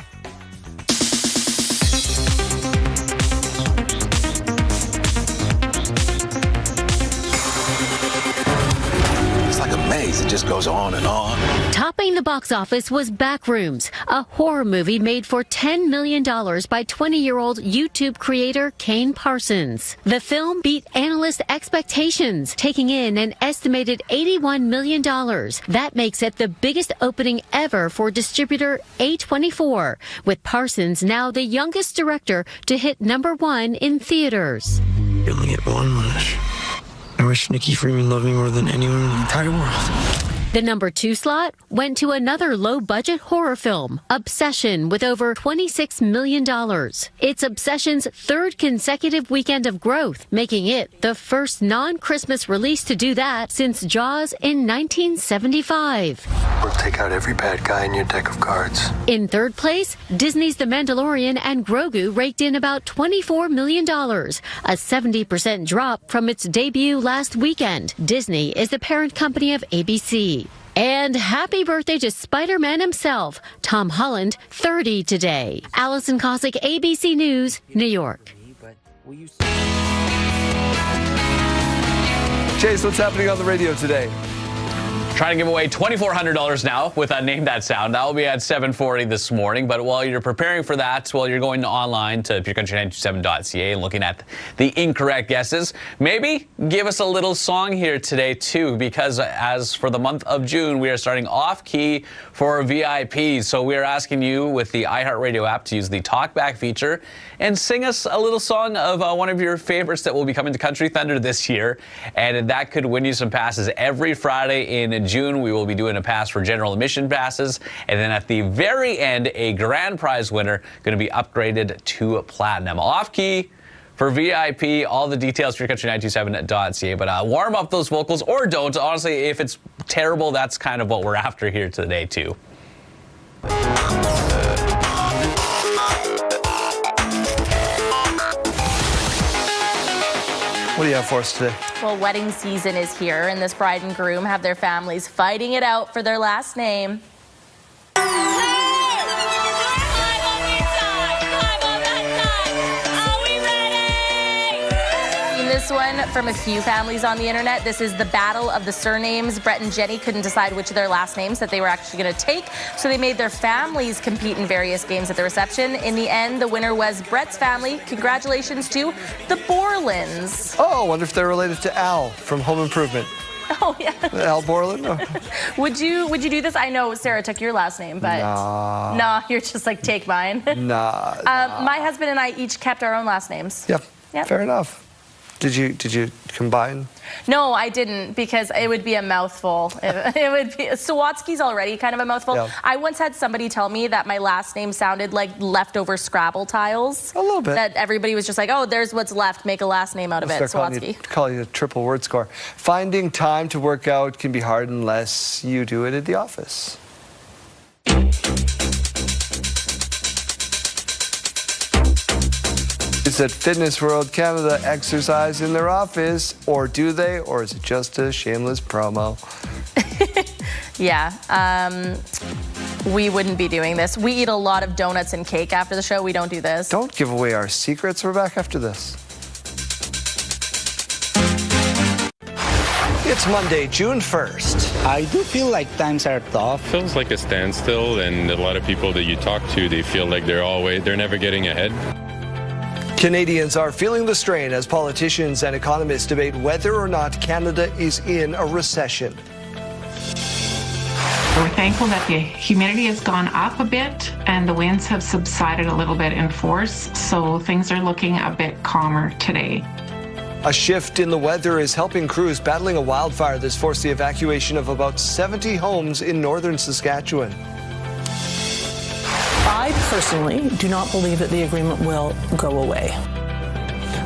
It just goes on and on. Topping the box office was Backrooms, a horror movie made for $10 million by 20-year-old YouTube creator Kane Parsons. The film beat analyst expectations, taking in an estimated $81 million. That makes it the biggest opening ever for distributor A24, with Parsons now the youngest director to hit #1 in theaters. You only get one wish. I wish Nikki Freeman loved me more than anyone in the entire world. The number 2 slot went to another low-budget horror film, Obsession, with over $26 million. It's Obsession's 3rd consecutive weekend of growth, making it the first non-Christmas release to do that since Jaws in 1975. We'll take out every bad guy in your deck of cards. In 3rd place, Disney's The Mandalorian and Grogu raked in about $24 million, a 70% drop from its debut last weekend. Disney is the parent company of ABC. And happy birthday to Spider-Man himself, Tom Holland, 30 today. Allison Cossack, ABC News, New York. Chase, what's happening on the radio today? Trying to give away $2,400 now with a Name That Sound. That will be at 7:40 this morning. But while you're preparing for that, while you're going online to purecountry927.ca and looking at the incorrect guesses, maybe give us a little song here today, too, because as for the month of June, we are starting off-key for VIPs. So we are asking you with the iHeartRadio app to use the talkback feature and sing us a little song of one of your favorites that will be coming to Country Thunder this year. And that could win you some passes every Friday in June. We will be doing a pass for general admission passes, and then at the very end, a grand prize winner going to be upgraded to platinum. Off key for VIP. All the details for country927.ca. But warm up those vocals, or don't. Honestly, if it's terrible, that's kind of what we're after here today too. What do you have for us today? Well, wedding season is here, and this bride and groom have their families fighting it out for their last name. This one from a few families on the internet. This is the battle of the surnames. Brett and Jenny couldn't decide which of their last names that they were actually going to take, so they made their families compete in various games at the reception. In the end, the winner was Brett's family. Congratulations to the Borlands. Oh, I wonder if they're related to Al from Home Improvement. Oh, yeah. Al Borland? Would you do this? I know Sarah took your last name, but no, you're just like, take mine. Nah. My husband and I each kept our own last names. Yep. Fair enough. Did you combine? No, I didn't, because it would be a mouthful. It would be. Sawatsky's already kind of a mouthful. Yeah. I once had somebody tell me that my last name sounded like leftover Scrabble tiles. A little bit. That everybody was just like, oh, there's what's left. Make a last name out of it. Sawatsky. Call you a triple word score. Finding time to work out can be hard unless you do it at the office. Is that Fitness World Canada exercise in their office, or do they, or is it just a shameless promo? Yeah, we wouldn't be doing this. We eat a lot of donuts and cake after the show. We don't do this. Don't give away our secrets. We're back after this. It's Monday, June 1st. I do feel like times are tough. Feels like a standstill, and a lot of people that you talk to, they feel like they're never getting ahead. Canadians are feeling the strain as politicians and economists debate whether or not Canada is in a recession. We're thankful that the humidity has gone up a bit and the winds have subsided a little bit in force, so things are looking a bit calmer today. A shift in the weather is helping crews battling a wildfire that's forced the evacuation of about 70 homes in northern Saskatchewan. I personally do not believe that the agreement will go away.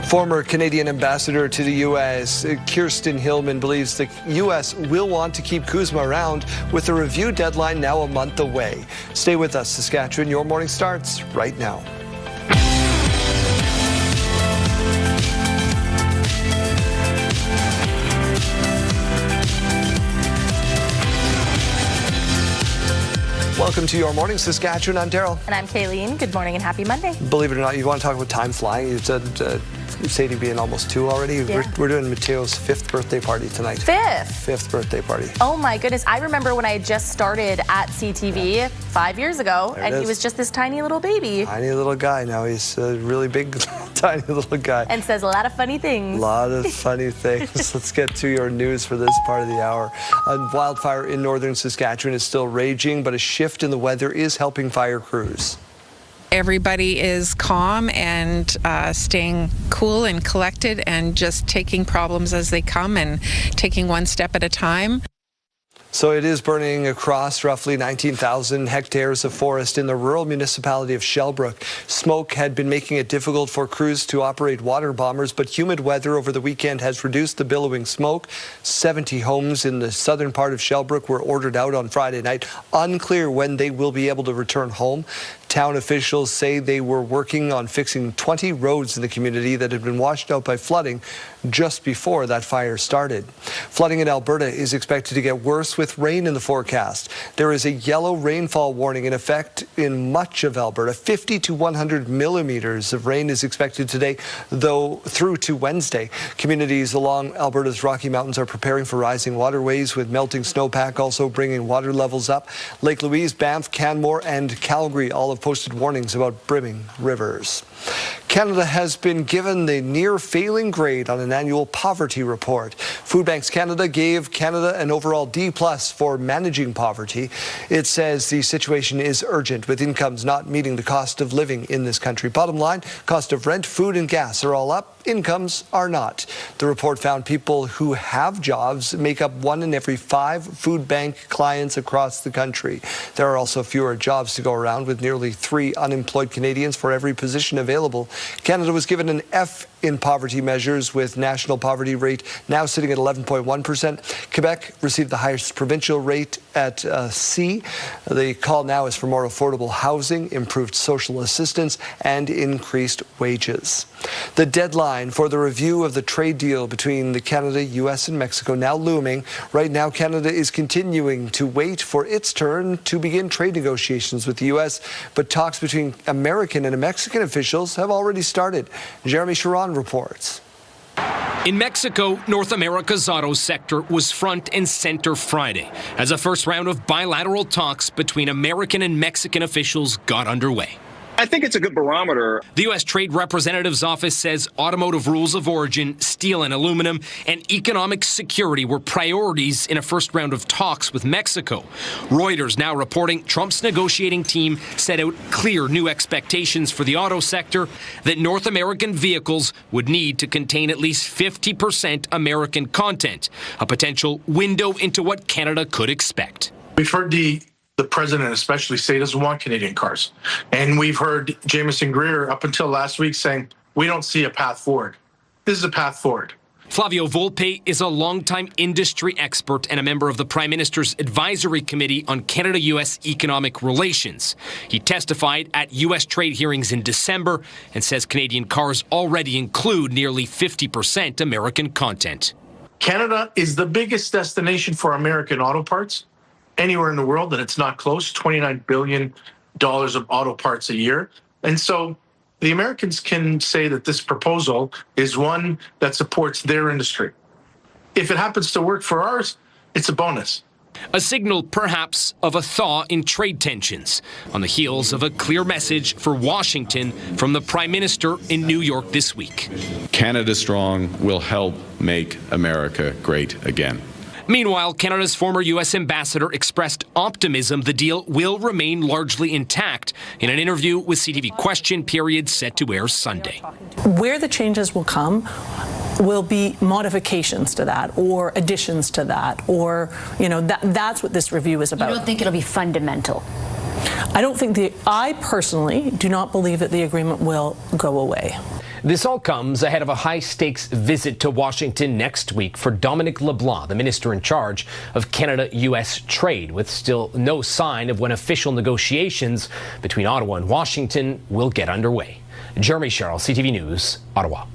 Former Canadian ambassador to the U.S., Kirsten Hillman, believes the U.S. will want to keep Kuzma around with the review deadline now a month away. Stay with us, Saskatchewan. Your morning starts right now. Welcome to Your Morning Saskatchewan. I'm Daryl. And I'm Kayleen. Good morning and happy Monday. Believe it or not, you want to talk about time flying. You said Sadie being almost 2 already. Yeah. We're doing Mateo's 5th birthday party tonight. 5th birthday party. Oh my goodness. I remember when I just started at CTV 5 years ago, and he was just this tiny little baby. Tiny little guy. Now he's a really big, tiny little guy. And says a lot of funny things. A lot of funny things. Let's get to your news for this part of the hour. A wildfire in northern Saskatchewan is still raging, but a shift in the weather is helping fire crews. everybody is calm and staying cool and collected and just taking problems as they come and taking one step at a time. So it is burning across roughly 19,000 hectares of forest in the rural municipality of Shellbrook. Smoke had been making it difficult for crews to operate water bombers, but humid weather over the weekend has reduced the billowing smoke. 70 homes in the southern part of Shellbrook were ordered out on Friday night. Unclear when they will be able to return home. Town officials say they were working on fixing 20 roads in the community that had been washed out by flooding just before that fire started. Flooding in Alberta is expected to get worse with rain in the forecast. There is a yellow rainfall warning in effect in much of Alberta. 50 to 100 millimeters of rain is expected today, though through to Wednesday. Communities along Alberta's Rocky Mountains are preparing for rising waterways, with melting snowpack also bringing water levels up. Lake Louise, Banff, Canmore and Calgary all have posted warnings about brimming rivers. Canada has been given the near failing grade on an annual poverty report. Food Banks Canada gave Canada an overall D+ for managing poverty. It says the situation is urgent, with incomes not meeting the cost of living in this country. Bottom line, cost of rent, food and gas are all up. Incomes are not. The report found people who have jobs make up 1 in every 5 food bank clients across the country. There are also fewer jobs to go around, with nearly 3 unemployed Canadians for every position available. Canada was given an F in poverty measures, with national poverty rate now sitting at 11.1%. Quebec received the highest provincial rate at C. The call now is for more affordable housing, improved social assistance, and increased wages. The deadline for the review of the trade deal between Canada, U.S. and Mexico now looming. Right now, Canada is continuing to wait for its turn to begin trade negotiations with the U.S., but talks between American and Mexican officials have already started. Jeremy Sharon reports. In Mexico, North America's auto sector was front and center Friday as a first round of bilateral talks between American and Mexican officials got underway. I think it's a good barometer. The U.S. Trade Representative's office says automotive rules of origin, steel and aluminum, and economic security were priorities in a first round of talks with Mexico. Reuters now reporting Trump's negotiating team set out clear new expectations for the auto sector, that North American vehicles would need to contain at least 50% American content, a potential window into what Canada could expect. We've heard the president especially say he doesn't want Canadian cars. And we've heard Jamieson Greer up until last week saying, we don't see a path forward. This is a path forward. Flavio Volpe is a longtime industry expert and a member of the Prime Minister's Advisory Committee on Canada-U.S. Economic Relations. He testified at U.S. trade hearings in December and says Canadian cars already include nearly 50% American content. Canada is the biggest destination for American auto parts anywhere in the world, and it's not close. $29 billion of auto parts a year. And so the Americans can say that this proposal is one that supports their industry. If it happens to work for ours, it's a bonus. A signal, perhaps, of a thaw in trade tensions on the heels of a clear message for Washington from the Prime Minister in New York this week. Canada Strong will help make America great again. Meanwhile, Canada's former U.S. ambassador expressed optimism the deal will remain largely intact in an interview with CTV Question Period set to air Sunday. Where the changes will come will be modifications to that or additions to that, or, that's what this review is about. You don't think it'll be fundamental? I personally do not believe that the agreement will go away. This all comes ahead of a high-stakes visit to Washington next week for Dominic LeBlanc, the minister in charge of Canada-U.S. trade, with still no sign of when official negotiations between Ottawa and Washington will get underway. Jeremy Sherrill, CTV News, Ottawa.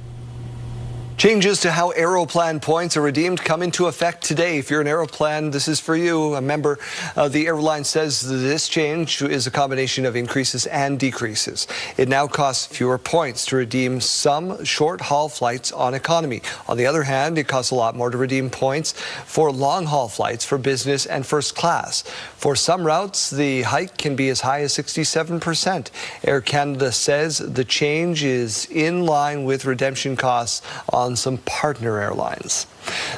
Changes to how Aeroplan points are redeemed come into effect today. If you're an Aeroplan, this is for you. A member of the airline says this change is a combination of increases and decreases. It now costs fewer points to redeem some short-haul flights on economy. On the other hand, it costs a lot more to redeem points for long-haul flights for business and first class. For some routes, the hike can be as high as 67%. Air Canada says the change is in line with redemption costs on some partner airlines.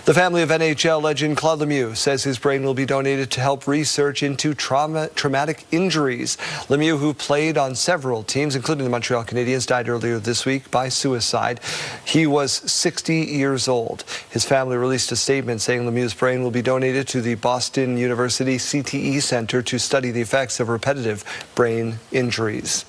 The family of NHL legend Claude Lemieux says his brain will be donated to help research into traumatic injuries. Lemieux, who played on several teams, including the Montreal Canadiens, died earlier this week by suicide. He was 60 years old. His family released a statement saying Lemieux's brain will be donated to the Boston University CTV Center to study the effects of repetitive brain injuries.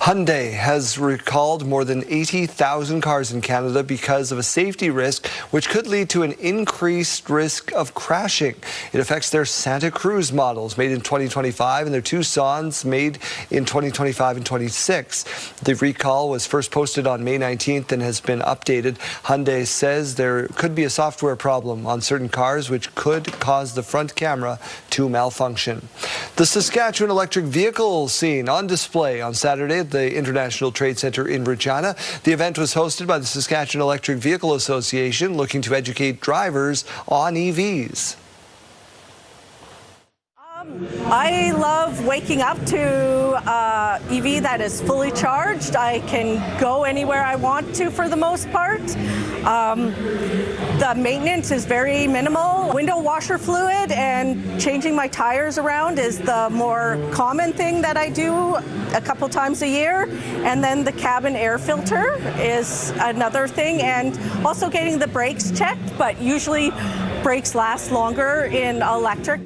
Hyundai has recalled more than 80,000 cars in Canada because of a safety risk, which could lead to an increased risk of crashing. It affects their Santa Cruz models made in 2025 and their Tucsons made in 2025 and 26. The recall was first posted on May 19th and has been updated. Hyundai says there could be a software problem on certain cars which could cause the front camera to malfunction. The Saskatchewan electric vehicle scene on display on Saturday at the International Trade Center in Regina. The event was hosted by the Saskatchewan Electric Vehicle Association, looking to educate drivers on EVs. I love waking up to EV that is fully charged. I can go anywhere I want to for the most part. The maintenance is very minimal. Window washer fluid and changing my tires around is the more common thing that I do a couple times a year. And then the cabin air filter is another thing, and also getting the brakes checked, but usually brakes last longer in electric.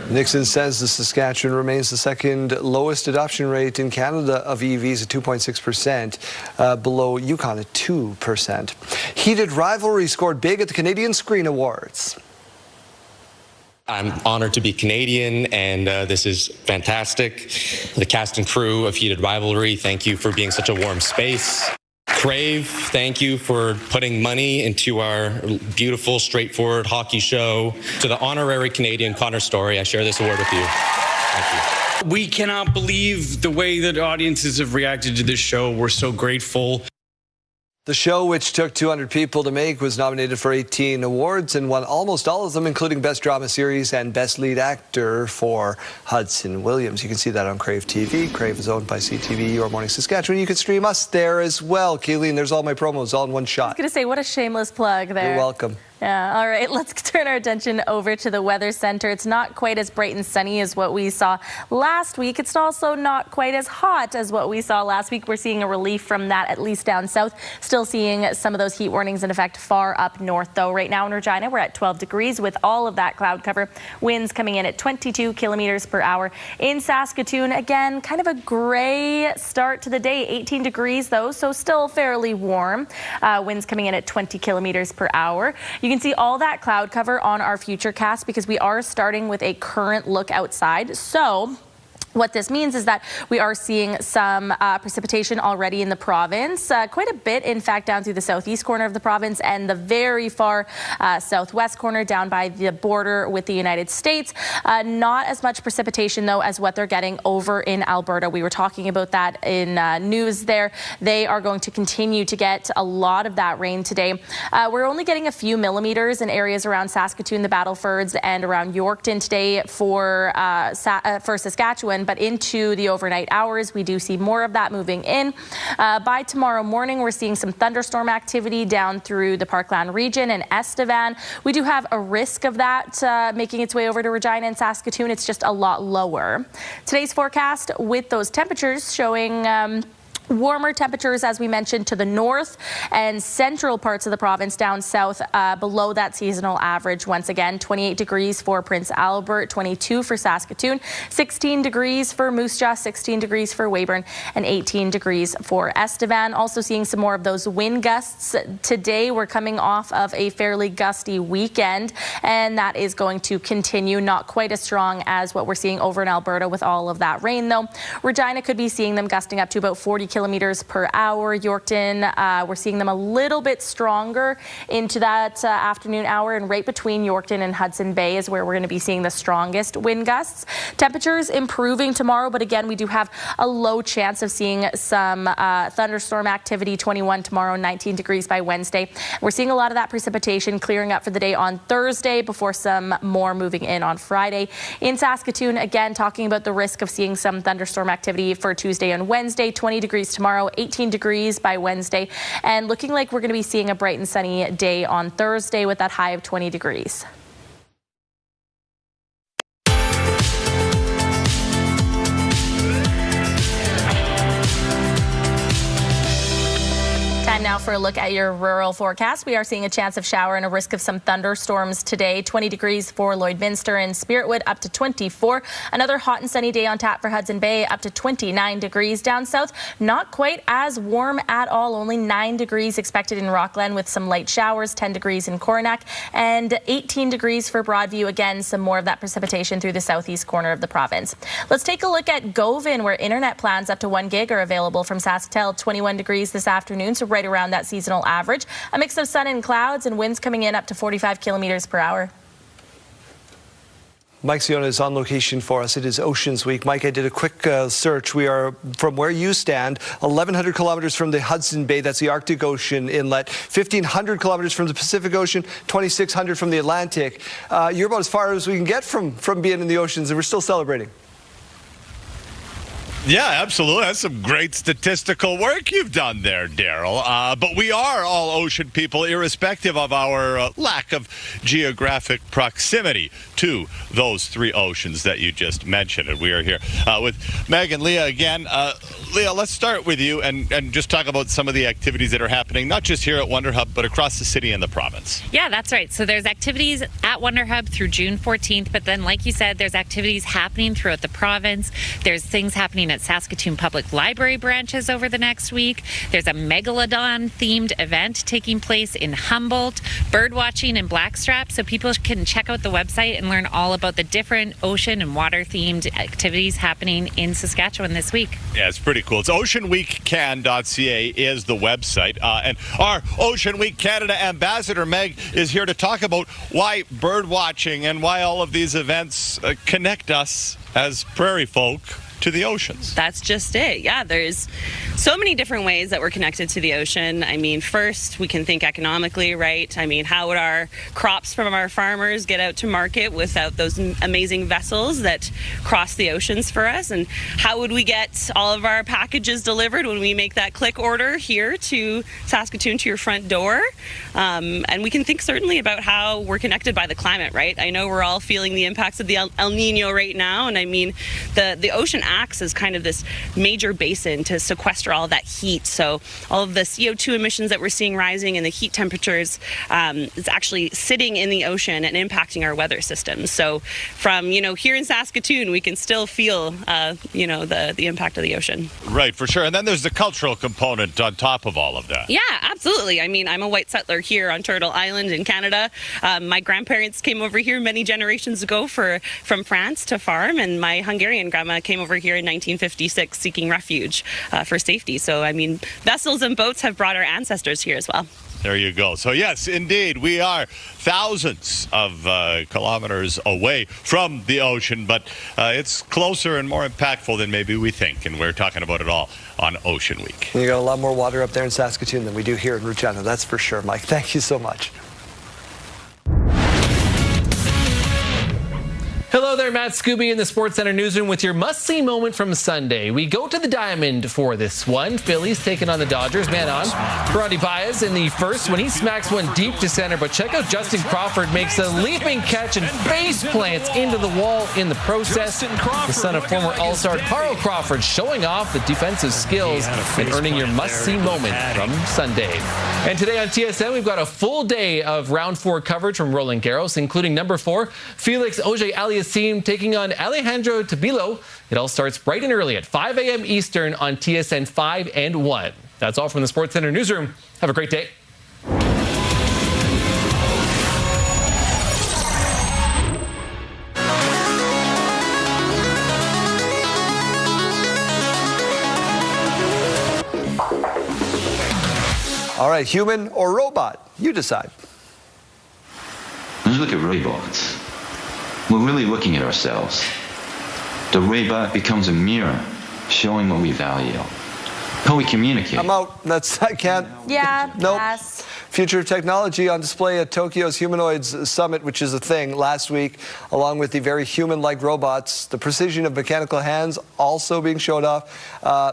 Nixon says the Saskatchewan remains the second lowest adoption rate in Canada of EVs at 2.6%, below Yukon at 2%. Heated rivalry scored big at the Canadian Screen Awards. I'm honored to be Canadian, and this is fantastic. The cast and crew of Heated Rivalry, thank you for being such a warm space. Crave, thank you for putting money into our beautiful, straightforward hockey show. To the honorary Canadian Connor Story, I share this award with you. Thank you. We cannot believe the way that audiences have reacted to this show. We're so grateful. The show, which took 200 people to make, was nominated for 18 awards and won almost all of them, including Best Drama Series and Best Lead Actor for Hudson Williams. You can see that on Crave TV. Crave is owned by CTV, Your Morning Saskatchewan. You can stream us there as well. Kayleen, there's all my promos all in one shot. I was going to say, what a shameless plug there. You're welcome. Yeah, all right, let's turn our attention over to the weather center. It's not quite as bright and sunny as what we saw last week. It's also not quite as hot as what we saw last week. We're seeing a relief from that, at least down south. Still seeing some of those heat warnings in effect far up north, though. Right now in Regina, we're at 12 degrees with all of that cloud cover. Winds coming in at 22 kilometers per hour. In Saskatoon, again, kind of a gray start to the day. 18 degrees, though, so still fairly warm. Winds coming in at 20 kilometers per hour. You can see all that cloud cover on our futurecast because we are starting with a current look outside. So what this means is that we are seeing some precipitation already in the province, quite a bit, in fact, down through the southeast corner of the province and the very far southwest corner down by the border with the United States. Not as much precipitation, though, as what they're getting over in Alberta. We were talking about that in news there. They are going to continue to get a lot of that rain today. We're only getting a few millimeters in areas around Saskatoon, the Battlefords, and around Yorkton today for Saskatchewan. But into the overnight hours, we do see more of that moving in. By tomorrow morning, we're seeing some thunderstorm activity down through the Parkland region and Estevan. We do have a risk of that making its way over to Regina and Saskatoon. It's just a lot lower. Today's forecast with those temperatures showing warmer temperatures, as we mentioned, to the north and central parts of the province down south, below that seasonal average. Once again, 28 degrees for Prince Albert, 22 for Saskatoon, 16 degrees for Moose Jaw, 16 degrees for Weyburn, and 18 degrees for Estevan. Also seeing some more of those wind gusts today. We're coming off of a fairly gusty weekend, and that is going to continue. Not quite as strong as what we're seeing over in Alberta with all of that rain, though. Regina could be seeing them gusting up to about 40 kilometers per hour. Yorkton, we're seeing them a little bit stronger into that afternoon hour, and right between Yorkton and Hudson Bay is where we're going to be seeing the strongest wind gusts. Temperatures improving tomorrow, but again, we do have a low chance of seeing some thunderstorm activity. 21 tomorrow, 19 degrees by Wednesday. We're seeing a lot of that precipitation clearing up for the day on Thursday before some more moving in on Friday. In Saskatoon, again, talking about the risk of seeing some thunderstorm activity for Tuesday and Wednesday. 20 degrees degrees tomorrow, 18 degrees by Wednesday, and looking like we're going to be seeing a bright and sunny day on Thursday with that high of 20 degrees. Time now for a look at your rural forecast. We are seeing a chance of shower and a risk of some thunderstorms today. 20 degrees for Lloydminster and Spiritwood, up to 24. Another hot and sunny day on tap for Hudson Bay, up to 29 degrees. Down south, not quite as warm at all. Only 9 degrees expected in Rockland with some light showers, 10 degrees in Coronach, and 18 degrees for Broadview. Again, some more of that precipitation through the southeast corner of the province. Let's take a look at Govan, where internet plans up to 1 gig are available from SaskTel. 21 degrees this afternoon, so right around that seasonal average. A mix of sun and clouds, and winds coming in up to 45 kilometers per hour. Mike Siona is on location for us. It is Oceans Week. Mike, I did a quick search. We are, from where you stand, 1,100 kilometers from the Hudson Bay. That's the Arctic Ocean inlet. 1,500 kilometers from the Pacific Ocean. 2,600 from the Atlantic. You're about as far as we can get from being in the oceans, and we're still celebrating. Yeah, absolutely. That's some great statistical work you've done there, Daryl. But we are all ocean people, irrespective of our lack of geographic proximity to those three oceans that you just mentioned. And we are here with Meg and Leah again. Leah, let's start with you and just talk about some of the activities that are happening, not just here at Wonder Hub, but across the city and the province. Yeah, that's right. So there's activities at Wonder Hub through June 14th, but then, like you said, there's activities happening throughout the province. There's things happening at Saskatoon Public Library branches over the next week. There's a Megalodon-themed event taking place in Humboldt, bird watching in Blackstrap, so people can check out the website and learn all about the different ocean and water-themed activities happening in Saskatchewan this week. Yeah, it's pretty cool. It's oceanweekcan.ca is the website. And our Ocean Week Canada ambassador, Meg, is here to talk about why bird watching and why all of these events connect us as prairie folk to the oceans. That's just it. Yeah, there's so many different ways that we're connected to the ocean. I mean, first, we can think economically, right? I mean, how would our crops from our farmers get out to market without those amazing vessels that cross the oceans for us? And how would we get all of our packages delivered when we make that click order here to Saskatoon, to your front door? And we can think certainly about how we're connected by the climate, right? I know we're all feeling the impacts of the El Nino right now, and I mean, the ocean acts as kind of this major basin to sequester all that heat. So all of the CO2 emissions that we're seeing rising and the heat temperatures is actually sitting in the ocean and impacting our weather systems. So from, here in Saskatoon, we can still feel, the impact of the ocean. Right, for sure. And then there's the cultural component on top of all of that. Yeah, absolutely. I mean, I'm a white settler here on Turtle Island in Canada. My grandparents came over here many generations ago from France to farm, and my Hungarian grandma came over here in 1956 seeking refuge for safety. So, I mean, vessels and boats have brought our ancestors here as well. There you go. So, yes, indeed, we are thousands of kilometers away from the ocean, but it's closer and more impactful than maybe we think, and we're talking about it all on Ocean Week. You got a lot more water up there in Saskatoon than we do here in Regina, that's for sure, Mike. Thank you so much. Hello there, Matt Scooby in the Sports Center newsroom with your must-see moment from Sunday. We go to the Diamond for this one. Phillies taking on the Dodgers. Man on. Brody Baez in the first when he smacks one deep to center. But check out Justin Crawford makes a leaping catch and face plants into the wall in the process. The son of former All-Star Carl Crawford showing off the defensive skills and earning your must-see moment from Sunday. And today on TSN, we've got a full day of Round 4 coverage from Roland Garros, including number 4, Felix Auger-Aliassime team taking on Alejandro Tabilo. It all starts bright and early at 5 a.m. Eastern on TSN 5 and 1. That's all from the Sports Center newsroom. Have a great day. All right, human or robot? You decide. When you look at robots, we're really looking at ourselves. The robot becomes a mirror showing what we value, how we communicate. I'm out. I can't. Yeah, nope. pass. Future of technology on display at Tokyo's Humanoids Summit, which is a thing, last week, along with the very human-like robots. The precision of mechanical hands also being showed off.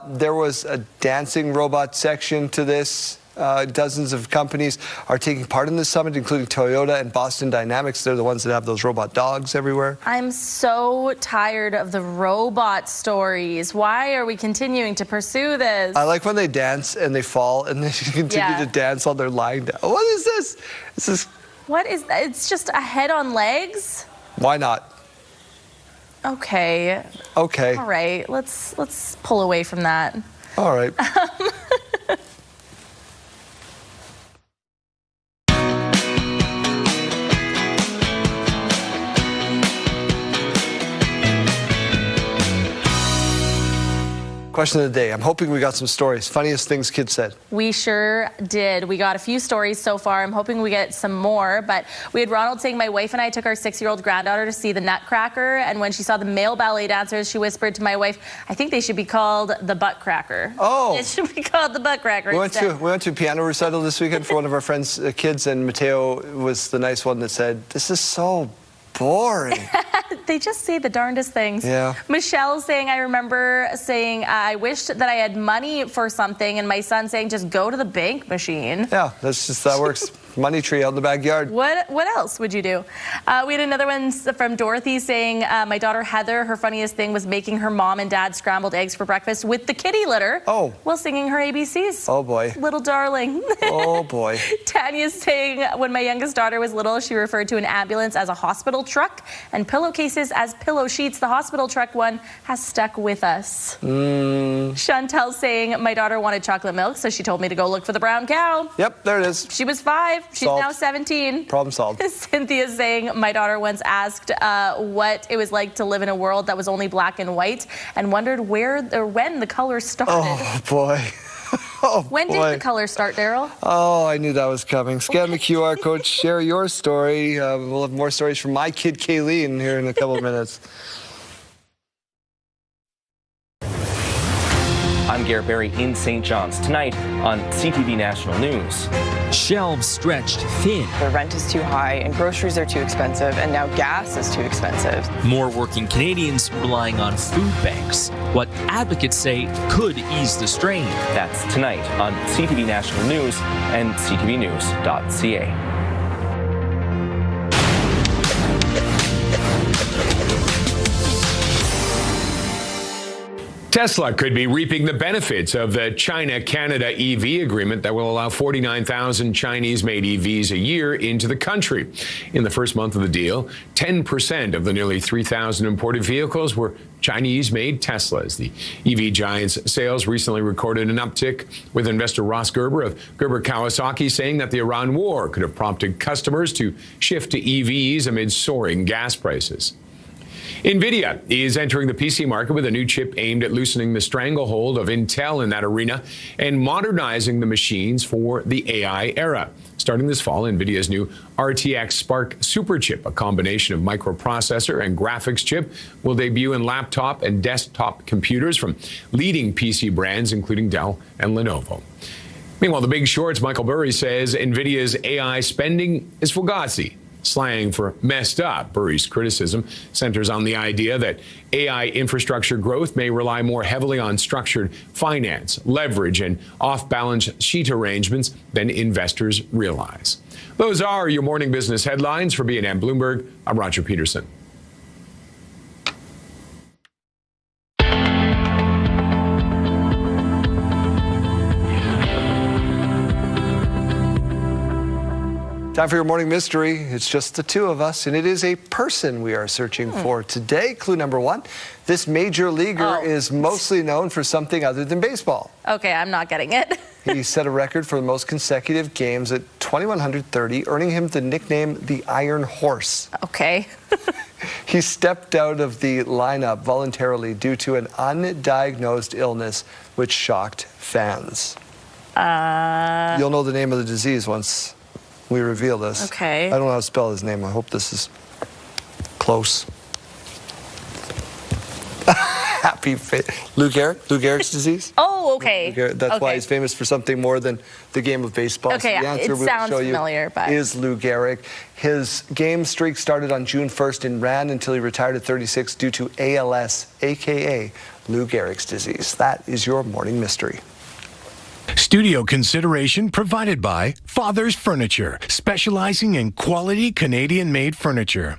There was a dancing robot section to this. Dozens of companies are taking part in this summit, including Toyota and Boston Dynamics. They're the ones that have those robot dogs everywhere. I'm so tired of the robot stories. Why are we continuing to pursue this? I like when they dance and they fall and they continue to dance while they're lying down. What is this? This is... What is that? It's just a head on legs? Why not? Okay. Okay. All right. Let's pull away from that. All right. Question of the day. I'm hoping we got some stories. Funniest things kids said. We sure did. We got a few stories so far. I'm hoping we get some more. But we had Ronald saying, my wife and I took our 6-year-old granddaughter to see the Nutcracker. And when she saw the male ballet dancers, she whispered to my wife, I think they should be called the Butt Cracker. Oh. It should be called the Butt Cracker. We went to a piano recital this weekend for one of our friends' kids. And Mateo was the nice one that said, this is so boring. They just say the darndest things. Yeah. Michelle saying, I remember saying, I wished that I had money for something, and my son saying, just go to the bank machine. Yeah, that's just, that works. Money tree out in the backyard. What else would you do? We had another one from Dorothy saying, my daughter Heather, her funniest thing was making her mom and dad scrambled eggs for breakfast with the kitty litter while singing her ABCs. Oh, boy. Little darling. Oh, boy. Tanya's saying, when my youngest daughter was little, she referred to an ambulance as a hospital truck and pillowcases as pillow sheets. The hospital truck one has stuck with us. Chantel saying, my daughter wanted chocolate milk, so she told me to go look for the brown cow. Yep, there it is. She was 5. She's now 17. Problem solved. Cynthia saying, my daughter once asked what it was like to live in a world that was only black and white and wondered where or when the color started. Oh, boy. Oh, when did the color start, Daryl? Oh, I knew that was coming. Scan the QR code, share your story. We'll have more stories from my kid, Kayleen, here in a couple of minutes. I'm Garrett Berry in St. John's tonight on CTV National News. Shelves stretched thin. The rent is too high and groceries are too expensive, and now gas is too expensive. More working Canadians relying on food banks. What advocates say could ease the strain. That's tonight on CTV National News and ctvnews.ca. Tesla could be reaping the benefits of the China-Canada EV agreement that will allow 49,000 Chinese-made EVs a year into the country. In the first month of the deal, 10% of the nearly 3,000 imported vehicles were Chinese-made Teslas. The EV giant's sales recently recorded an uptick, with investor Ross Gerber of Gerber Kawasaki saying that the Iran war could have prompted customers to shift to EVs amid soaring gas prices. NVIDIA is entering the PC market with a new chip aimed at loosening the stranglehold of Intel in that arena and modernizing the machines for the AI era. Starting this fall, NVIDIA's new RTX Spark Superchip, a combination of microprocessor and graphics chip, will debut in laptop and desktop computers from leading PC brands, including Dell and Lenovo. Meanwhile, The Big Short's Michael Burry says NVIDIA's AI spending is fugazi, slang for messed up. Burry's criticism centers on the idea that AI infrastructure growth may rely more heavily on structured finance, leverage, and off-balance sheet arrangements than investors realize. Those are your morning business headlines. For B&M Bloomberg, I'm Roger Peterson. Time for your morning mystery. It's just the two of us, and it is a person we are searching for today. Clue number 1. This major leaguer is mostly known for something other than baseball. Okay, I'm not getting it. He set a record for the most consecutive games at 2,130, earning him the nickname the Iron Horse. Okay. He stepped out of the lineup voluntarily due to an undiagnosed illness, which shocked fans. You'll know the name of the disease once we reveal this. Okay. I don't know how to spell his name. I hope this is close. Happy Lou Gehrig's disease? Oh, Oh, okay. That's why he's famous for something more than the game of baseball. Okay, so the answer it sounds familiar, but is Lou Gehrig. His game streak started on June 1st and ran until he retired at 36 due to ALS, a.k.a. Lou Gehrig's disease. That is your morning mystery. Studio consideration provided by Father's Furniture, specializing in quality Canadian-made furniture.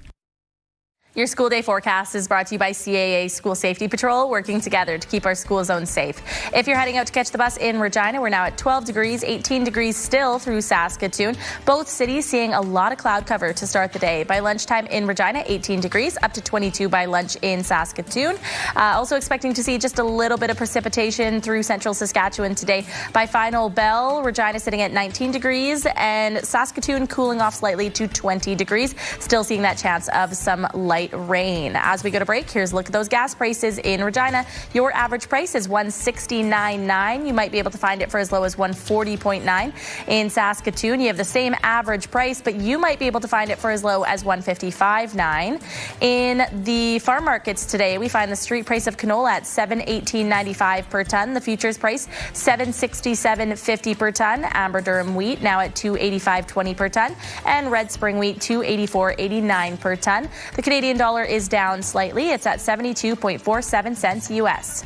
Your school day forecast is brought to you by CAA School Safety Patrol, working together to keep our school zones safe. If you're heading out to catch the bus in Regina, we're now at 12 degrees, 18 degrees still through Saskatoon. Both cities seeing a lot of cloud cover to start the day. By lunchtime in Regina, 18 degrees, up to 22 by lunch in Saskatoon. Also expecting to see just a little bit of precipitation through central Saskatchewan today. By final bell, Regina sitting at 19 degrees and Saskatoon cooling off slightly to 20 degrees. Still seeing that chance of some light rain. As we go to break, here's a look at those gas prices in Regina. Your average price is $169.9. You might be able to find it for as low as $140.9. In Saskatoon, you have the same average price, but you might be able to find it for as low as $155.9. In the farm markets today, we find the street price of canola at $718.95 per ton. The futures price $767.50 per ton. Amber Durum wheat now at $285.20 per ton, and red spring wheat $284.89 per ton. The Canadian dollar is down slightly. It's at 72.47 cents US.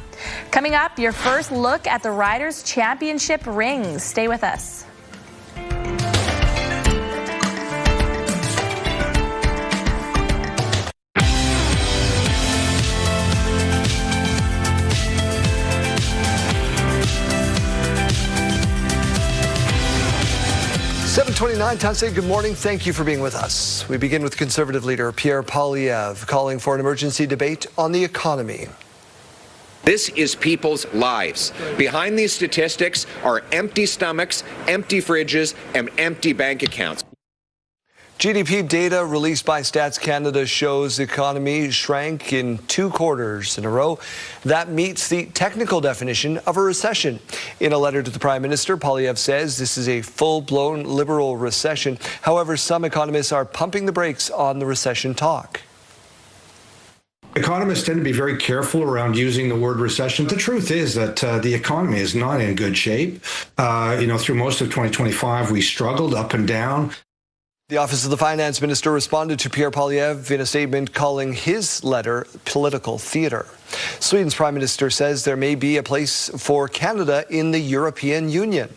Coming up, your first look at the Riders' Championship rings. Stay with us. .29, time to say good morning. Thank you for being with us. We begin with Conservative leader Pierre Poilievre calling for an emergency debate on the economy. This is people's lives. Behind these statistics are empty stomachs, empty fridges, and empty bank accounts. GDP data released by Stats Canada shows the economy shrank in 2 quarters in a row. That meets the technical definition of a recession. In a letter to the Prime Minister, Poilievre says this is a full-blown liberal recession. However, some economists are pumping the brakes on the recession talk. Economists tend to be very careful around using the word recession. The truth is that the economy is not in good shape. Through most of 2025, we struggled up and down. The Office of the Finance Minister responded to Pierre Poilievre in a statement calling his letter political theatre. Sweden's Prime Minister says there may be a place for Canada in the European Union.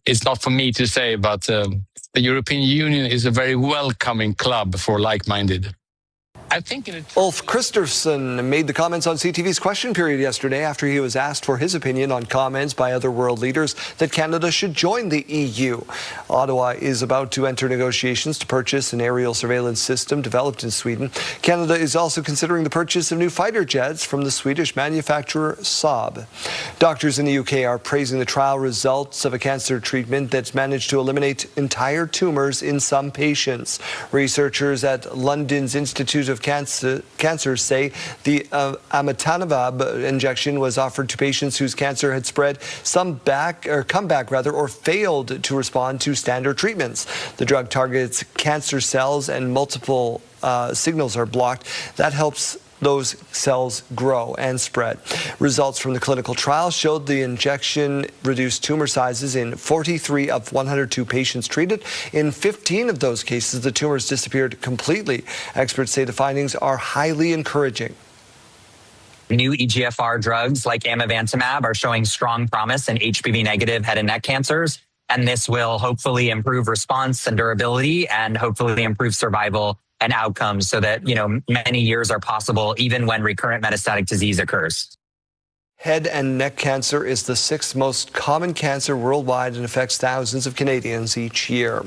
It's not for me to say, but the European Union is a very welcoming club for like-minded. I think Ulf Kristersson made the comments on CTV's question period yesterday after he was asked for his opinion on comments by other world leaders that Canada should join the EU. Ottawa is about to enter negotiations to purchase an aerial surveillance system developed in Sweden. Canada is also considering the purchase of new fighter jets from the Swedish manufacturer Saab. Doctors in the UK are praising the trial results of a cancer treatment that's managed to eliminate entire tumors in some patients. Researchers at London's Institute of Cancer say the amitanavir injection was offered to patients whose cancer had spread come back or failed to respond to standard treatments. The drug targets cancer cells and multiple signals are blocked. That helps those cells grow and spread. Results from the clinical trial showed the injection reduced tumor sizes in 43 of 102 patients treated. In 15 of those cases, the tumors disappeared completely. Experts say the findings are highly encouraging. New EGFR drugs like amivantamab are showing strong promise in HPV-negative head and neck cancers, and this will hopefully improve response and durability and hopefully improve survival and outcomes so that, many years are possible even when recurrent metastatic disease occurs. Head and neck cancer is the 6th most common cancer worldwide and affects thousands of Canadians each year.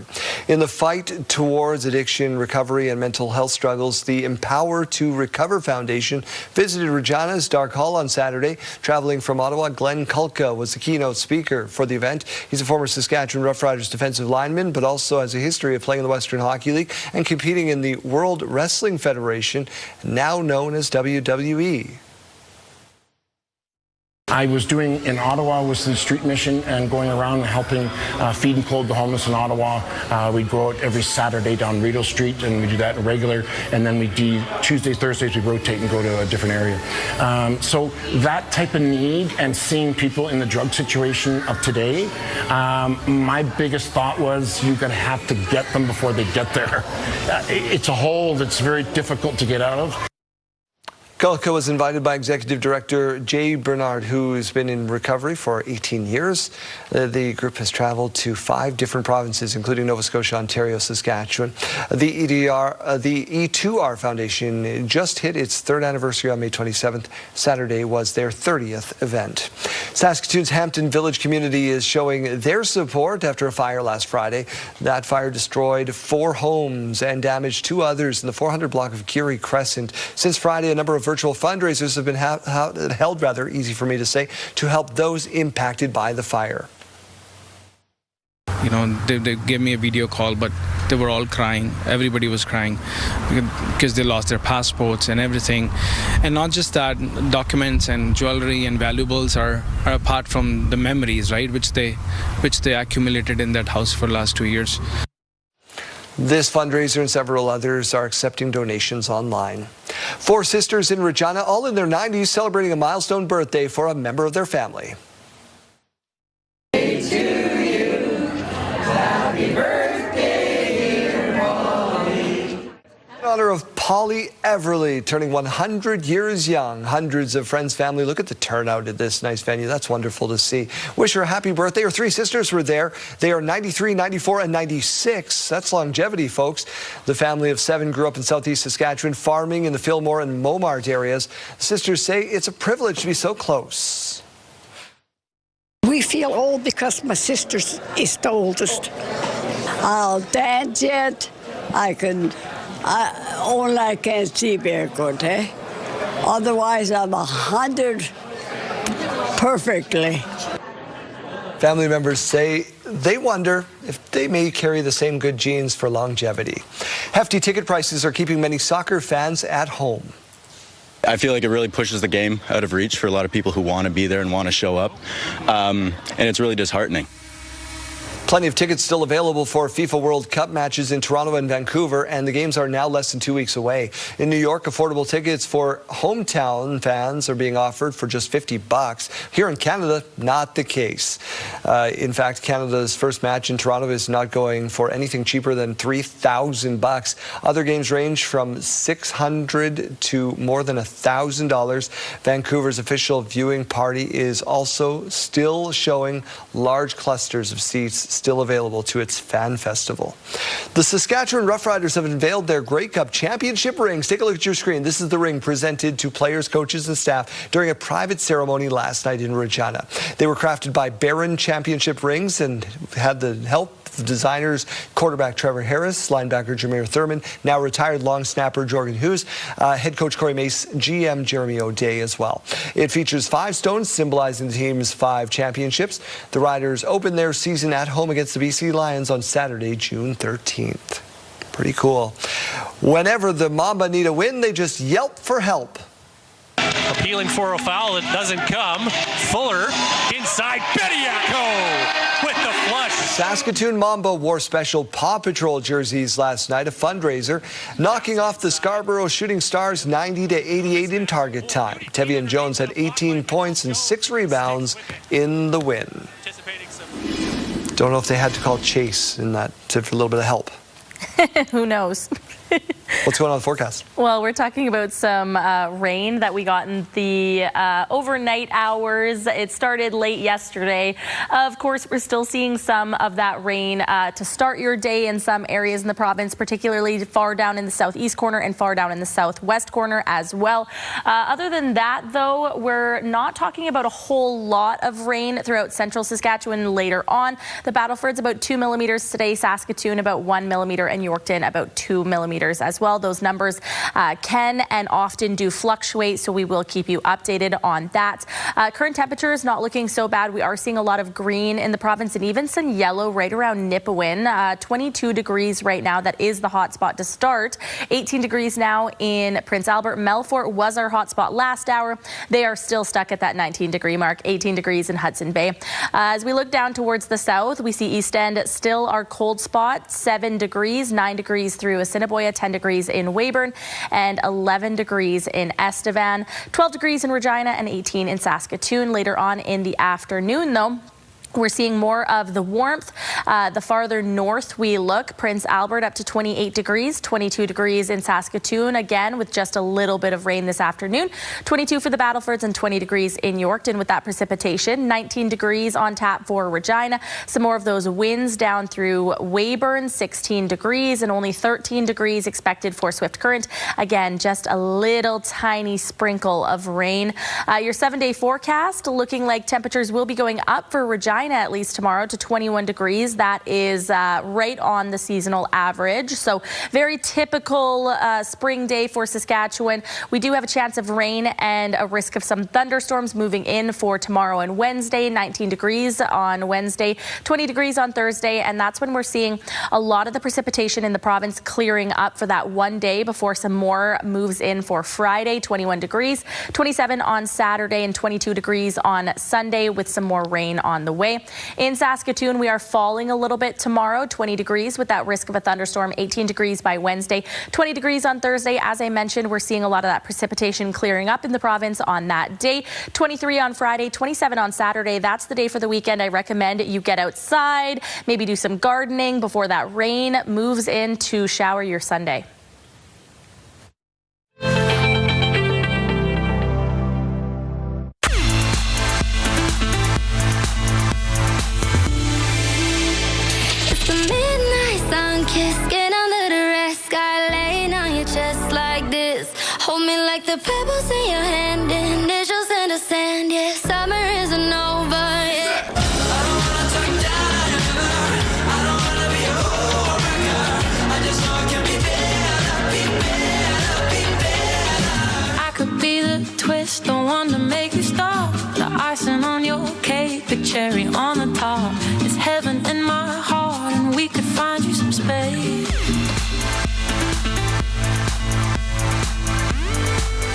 In the fight towards addiction, recovery, and mental health struggles, the Empower to Recover Foundation visited Regina's Dark Hall on Saturday. Traveling from Ottawa, Glenn Kulka was the keynote speaker for the event. He's a former Saskatchewan Roughriders defensive lineman, but also has a history of playing in the Western Hockey League and competing in the World Wrestling Federation, now known as WWE. I was doing in Ottawa was the street mission and going around helping feed and clothe the homeless in Ottawa. We'd go out every Saturday down Rideau Street, and we do that regular. And then we do Tuesdays, Thursdays, we rotate and go to a different area. So that type of need and seeing people in the drug situation of today, my biggest thought was you're going to have to get them before they get there. It's a hole that's very difficult to get out of. Gulka was invited by Executive Director Jay Bernard, who's been in recovery for 18 years. The group has traveled to 5 different provinces, including Nova Scotia, Ontario, Saskatchewan. The E2R Foundation just hit its 3rd anniversary on May 27th. Saturday was their 30th event. Saskatoon's Hampton Village community is showing their support after a fire last Friday. That fire destroyed 4 homes and damaged 2 others in the 400 block of Curie Crescent. Since Friday, a number of virtual fundraisers have been held, rather easy for me to say, to help those impacted by the fire. You know, they gave me a video call, but they were all crying. Everybody was crying because they lost their passports and everything. And not just that, documents and jewelry and valuables are apart from the memories, right, which they accumulated in that house for the last 2 years. This fundraiser and several others are accepting donations online. 4 sisters in Regina, all in their 90s, celebrating a milestone birthday for a member of their family. To you, happy birthday, dear Molly. In honor of Polly Everly, turning 100 years young. Hundreds of friends, family. Look at the turnout at this nice venue. That's wonderful to see. Wish her a happy birthday. Her 3 sisters were there. They are 93, 94, and 96. That's longevity, folks. The family of 7 grew up in southeast Saskatchewan, farming in the Fillmore and Momart areas. The sisters say it's a privilege to be so close. We feel old because my sister is the oldest. I'll dance yet. Only I can't see very good, eh? Otherwise, I'm 100 perfectly. Family members say they wonder if they may carry the same good genes for longevity. Hefty ticket prices are keeping many soccer fans at home. I feel like it really pushes the game out of reach for a lot of people who want to be there and want to show up, and it's really disheartening. Plenty of tickets still available for FIFA World Cup matches in Toronto and Vancouver, and the games are now less than 2 weeks away. In New York, affordable tickets for hometown fans are being offered for just $50. Here in Canada, not the case. In fact, Canada's first match in Toronto is not going for anything cheaper than $3,000. Other games range from $600 to more than $1,000. Vancouver's official viewing party is also still showing large clusters of seats still available to its fan festival. The Saskatchewan Roughriders have unveiled their Grey Cup championship rings. Take a look at your screen. This is the ring presented to players, coaches, and staff during a private ceremony last night in Regina. They were crafted by Barron Championship Rings and had the help of designers quarterback Trevor Harris, linebacker Jameer Thurman, now retired long snapper Jorgen Hughes, head coach Corey Mace, GM Jeremy O'Day as well. It features 5 stones symbolizing the team's 5 championships. The Riders open their season at home against the BC Lions on Saturday, June 13th. Pretty cool. Whenever the Mamba need a win, they just yelp for help. Appealing for a foul, it doesn't come. Fuller inside, Bediako with the flush. Saskatoon Mamba wore special Paw Patrol jerseys last night, a fundraiser, knocking off the Scarborough Shooting Stars 90-88 in target time. Tevian Jones had 18 points and 6 rebounds in the win. Don't know if they had to call Chase in that for a little bit of help. Who knows? What's going on in the forecast? Well, we're talking about some rain that we got in the overnight hours. It started late yesterday. Of course, we're still seeing some of that rain to start your day in some areas in the province, particularly far down in the southeast corner and far down in the southwest corner as well. Other than that, though, we're not talking about a whole lot of rain throughout central Saskatchewan later on. The Battleford's about 2 millimeters today, Saskatoon about 1 millimeter, and Yorkton about 2 millimeters. millimeters as well. Those numbers can and often do fluctuate, so we will keep you updated on that. Current temperatures not looking so bad. We are seeing a lot of green in the province and even some yellow right around Nipawin. 22 degrees right now. That is the hot spot to start. 18 degrees now in Prince Albert. Melfort was our hot spot last hour. They are still stuck at that 19-degree mark. 18 degrees in Hudson Bay. As we look down towards the south, we see East End still our cold spot. 7 degrees, 9 degrees through Assiniboia, 10 degrees in Weyburn, and 11 degrees in Estevan, 12 degrees in Regina, and 18 in Saskatoon. Later on in the afternoon, though, we're seeing more of the warmth. The farther north we look, Prince Albert up to 28 degrees, 22 degrees in Saskatoon, again with just a little bit of rain this afternoon. 22 for the Battlefords and 20 degrees in Yorkton with that precipitation. 19 degrees on tap for Regina. Some more of those winds down through Weyburn, 16 degrees, and only 13 degrees expected for Swift Current. Again, just a little tiny sprinkle of rain. Your 7-day forecast looking like temperatures will be going up for Regina at least tomorrow to 21 degrees. That is right on the seasonal average. So very typical spring day for Saskatchewan. We do have a chance of rain and a risk of some thunderstorms moving in for tomorrow and Wednesday. 19 degrees on Wednesday, 20 degrees on Thursday. And that's when we're seeing a lot of the precipitation in the province clearing up for that one day before some more moves in for Friday. 21 degrees, 27 on Saturday, and 22 degrees on Sunday with some more rain on the way. In Saskatoon, we are falling a little bit tomorrow, 20 degrees with that risk of a thunderstorm, 18 degrees by Wednesday, 20 degrees on Thursday. As I mentioned, we're seeing a lot of that precipitation clearing up in the province on that day. 23 on Friday, 27 on Saturday. That's the day for the weekend. I recommend you get outside, maybe do some gardening before that rain moves in to shower your Sunday. Kiss, get under the rest, sky laying on your chest like this. Hold me like the pebbles in your hand, initials in the sand. Yeah, summer isn't over yet. I don't wanna turn down ever. I don't wanna be a homewrecker. I just know I can be better. I could be the twist, the one to make you stop. The icing on your cake, the cherry on the top. It's heaven in my heart, and we could find you some space.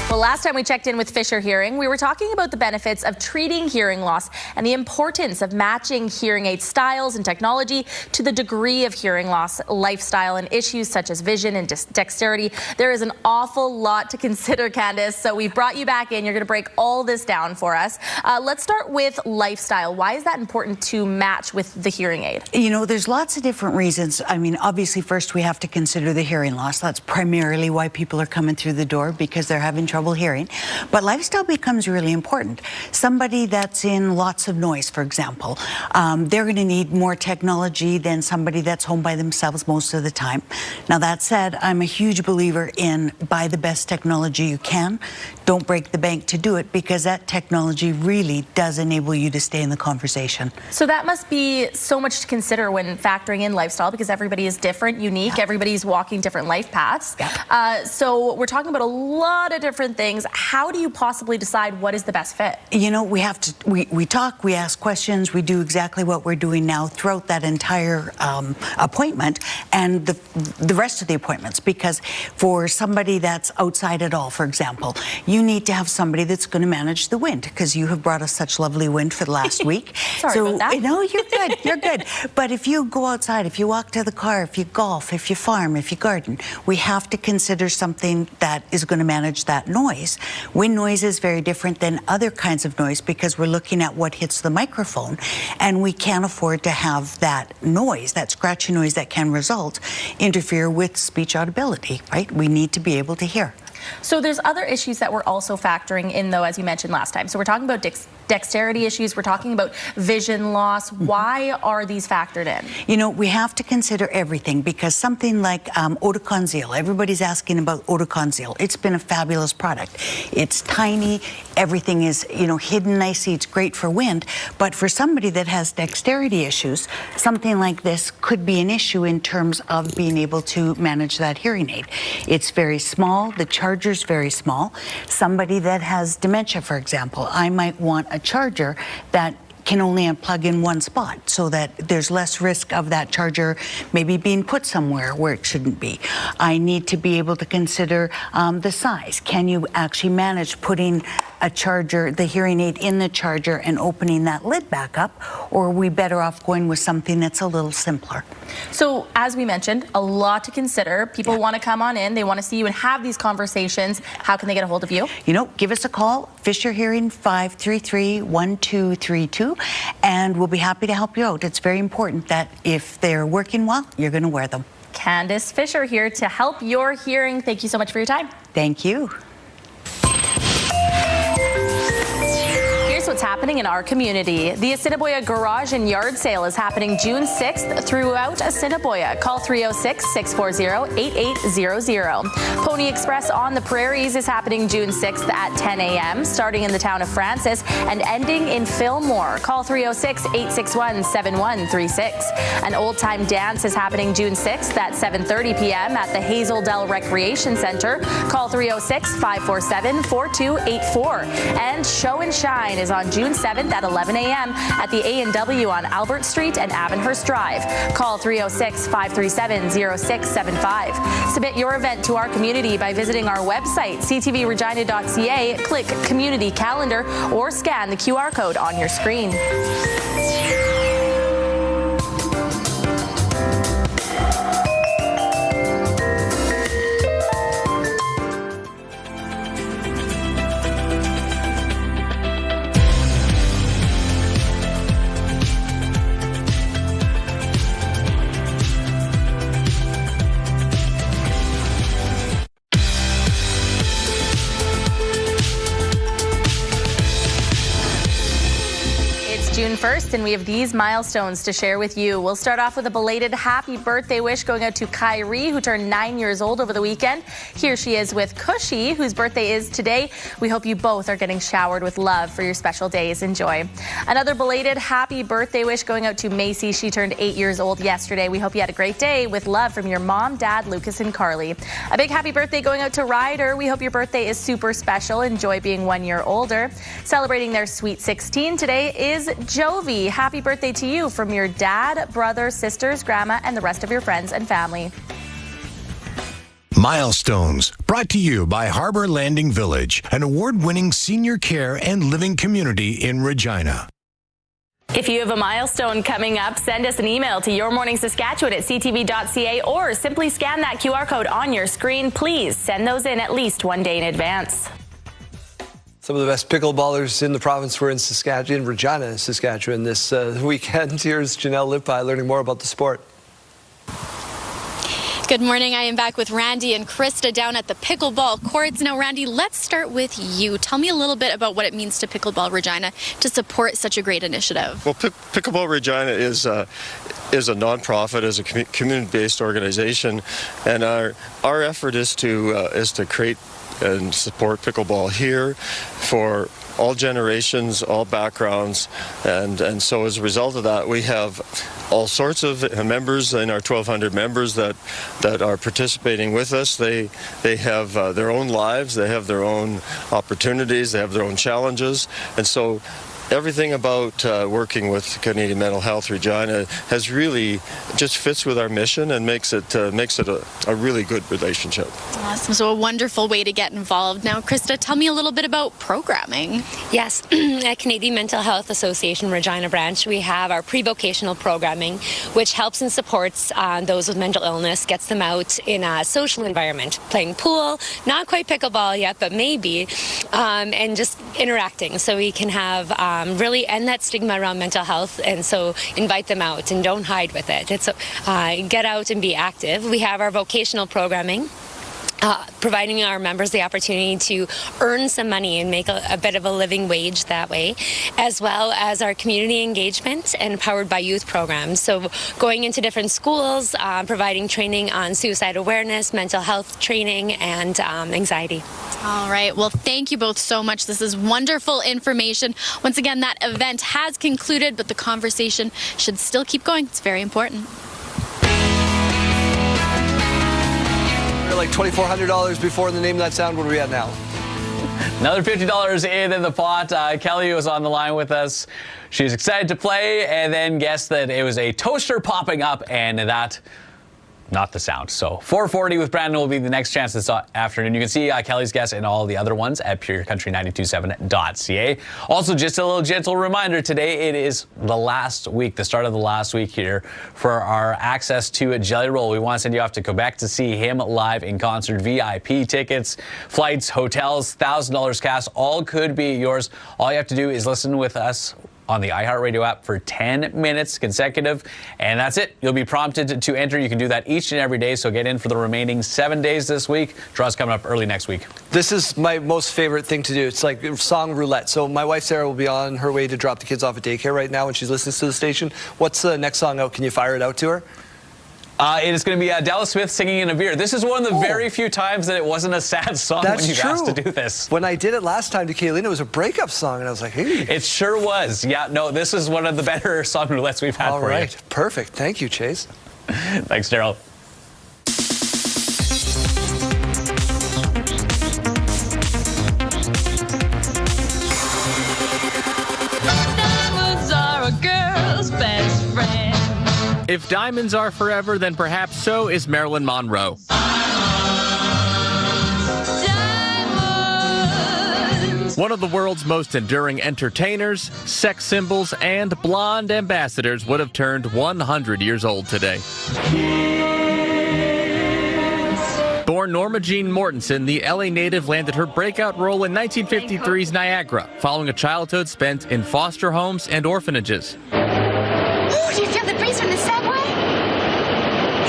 Well, last time we checked in with Fisher Hearing, we were talking about the benefits of treating hearing loss and the importance of matching hearing aid styles and technology to the degree of hearing loss, lifestyle, and issues such as vision and dexterity. There is an awful lot to consider, Candace, so we've brought you back in. You're going to break all this down for us. Let's start with lifestyle. Why is that important to match with the hearing aid? You know, there's lots of different reasons. I mean, obviously, first we have to consider the hearing loss. That's primarily why people are coming through the door, because they're having trouble hearing. But lifestyle becomes really important. Somebody that's in lots of noise, for example, they're going to need more technology than somebody that's home by themselves most of the time. Now, that said, I'm a huge believer in buy the best technology you can. Don't break the bank to do it, because that technology really does enable you to stay in the conversation. So that must be so much to consider when factoring in lifestyle, because everybody is different, unique. Everybody's walking different life paths. So we're talking about a lot of different things. How do you possibly decide what is the best fit? You know, we have to, we talk, we ask questions, we do exactly what we're doing now throughout that entire appointment and the rest of the appointments, because for somebody that's outside at all, for example, you need to have somebody that's going to manage the wind, because you have brought us such lovely wind for the last week. Sorry about that. No, you're good, you're good. But if you go outside, if you walk to the car, if you golf, if you farm, if you garden, we have to consider something that is going to manage that noise. Wind noise is very different than other kinds of noise, because we're looking at what hits the microphone, and we can't afford to have that noise, that scratchy noise that can result, interfere with speech audibility, right? We need to be able to hear. So there's other issues that we're also factoring in, though, as you mentioned last time. So we're talking about dexterity issues. We're talking about vision loss. Why are these factored in? You know, we have to consider everything, because something like Otoconzeal, everybody's asking about Otoconzeal. It's been a fabulous product. It's tiny. Everything is, you know, hidden nicely. It's great for wind. But for somebody that has dexterity issues, something like this could be an issue in terms of being able to manage that hearing aid. It's very small. The charger's very small. Somebody that has dementia, for example, I might want a charger that can only unplug in one spot, so that there's less risk of that charger maybe being put somewhere where it shouldn't be. I need to be able to consider the size. Can you actually manage putting a charger, the hearing aid in the charger and opening that lid back up, or are we better off going with something that's a little simpler? So as we mentioned, a lot to consider. People want to come on in, they want to see you and have these conversations. How can they get a hold of you? You know, give us a call, Fisher Hearing 533-1232, and we'll be happy to help you out. It's very important that if they're working well, you're going to wear them. Candace Fisher here to help your hearing. Thank you so much for your time. Thank you. What's happening in our community. The Assiniboia Garage and Yard Sale is happening June 6th throughout Assiniboia. Call 306-640-8800. Pony Express on the Prairies is happening June 6th at 10 a.m., starting in the town of Francis and ending in Fillmore. Call 306-861-7136. An Old Time Dance is happening June 6th at 7:30 p.m. at the Hazeldale Recreation Center. Call 306-547-4284. And Show and Shine is on June 7th at 11 a.m. at the A&W on Albert Street and Avonhurst Drive. Call 306-537-0675. Submit your event to our community by visiting our website, ctvregina.ca, click Community Calendar, or scan the QR code on your screen. June 1st, and we have these milestones to share with you. We'll start off with a belated happy birthday wish going out to Kyrie, who turned 9 years old over the weekend. Here she is with Cushy, whose birthday is today. We hope you both are getting showered with love for your special days. Enjoy. Another belated happy birthday wish going out to Macy. She turned 8 years old yesterday. We hope you had a great day with love from your mom, dad, Lucas, and Carly. A big happy birthday going out to Ryder. We hope your birthday is super special. Enjoy being 1 year older. Celebrating their sweet 16 today is Jovi. Happy birthday to you from your dad, brother, sisters, grandma, and the rest of your friends and family. Milestones, brought to you by Harbor Landing Village, an award-winning senior care and living community in Regina. If you have a milestone coming up, send us an email to yourmorningsaskatchewan@ctv.ca or simply scan that QR code on your screen. Please send those in at least 1 day in advance. Some of the best pickleballers in the province were in Saskatchewan, Regina, Saskatchewan this weekend. Here's Janelle Lipai learning more about the sport. Good morning. I am back with Randy and Krista down at the pickleball courts. Now, Randy, let's start with you. Tell me a little bit about what it means to Pickleball Regina to support such a great initiative. Well, Pickleball Regina is a nonprofit, is a community-based organization, and our effort is to create and support pickleball here for all generations, all backgrounds, and so as a result of that, we have all sorts of members in our 1,200 members that are participating with us. They have their own lives, they have their own opportunities, they have their own challenges, and so everything about working with Canadian Mental Health Regina has really just fits with our mission and makes it a really good relationship. Awesome. So a wonderful way to get involved. Now, Krista, tell me a little bit about programming. Yes, at Canadian Mental Health Association Regina branch, we have our pre-vocational programming, which helps and supports those with mental illness, gets them out in a social environment, playing pool, not quite pickleball yet, but maybe, and just interacting so we can have really end that stigma around mental health, and so invite them out and don't hide with it. It's get out and be active. We have our vocational programming. providing our members the opportunity to earn some money and make a bit of a living wage that way, as well as our community engagement and Powered by Youth programs. So going into different schools, providing training on suicide awareness, mental health training, and anxiety. All right. Well, thank you both so much. This is wonderful information. Once again, that event has concluded, but the conversation should still keep going. It's very important. We're like $2,400 before the name that sound. What are we at now? Another $50 in the pot. Kelly was on the line with us. She's excited to play and then guessed that it was a toaster popping up, and that not the sound. So 4:40 with Brandon will be the next chance this afternoon. You can see Kelly's guess and all the other ones at pureyourcountry927.ca. Also, just a little gentle reminder, today it is the last week, the start of the last week here for our access to a Jelly Roll. We want to send you off to Quebec to see him live in concert. VIP tickets, flights, hotels, $1,000 cash, all could be yours. All you have to do is listen with us on the iHeartRadio app for 10 minutes consecutive, and that's it. You'll be prompted to enter. You can do that each and every day, so get in for the remaining 7 days this week. Draw's coming up early next week. This is my most favorite thing to do. It's like song roulette. So my wife Sarah will be on her way to drop the kids off at daycare right now, and she's listening to the station. What's the next song out? Can you fire it out to her? It is going to be Dallas Smith singing in a beer. This is one of the very few times that it wasn't a sad song when you asked to do this. When I did it last time to Kayleen, it was a breakup song, and I was like, hey. It sure was. Yeah, no, this is one of the better song roulettes we've had for you. All right, perfect. Thank you, Chase. Thanks, Daryl. Diamonds are a girl's best friend. If diamonds are forever, then perhaps so is Marilyn Monroe. Diamonds. One of the world's most enduring entertainers, sex symbols, and blonde ambassadors would have turned 100 years old today. Born Norma Jean Mortensen, the LA native landed her breakout role in 1953's Niagara, following a childhood spent in foster homes and orphanages. Oh, do you feel the breeze from the subway?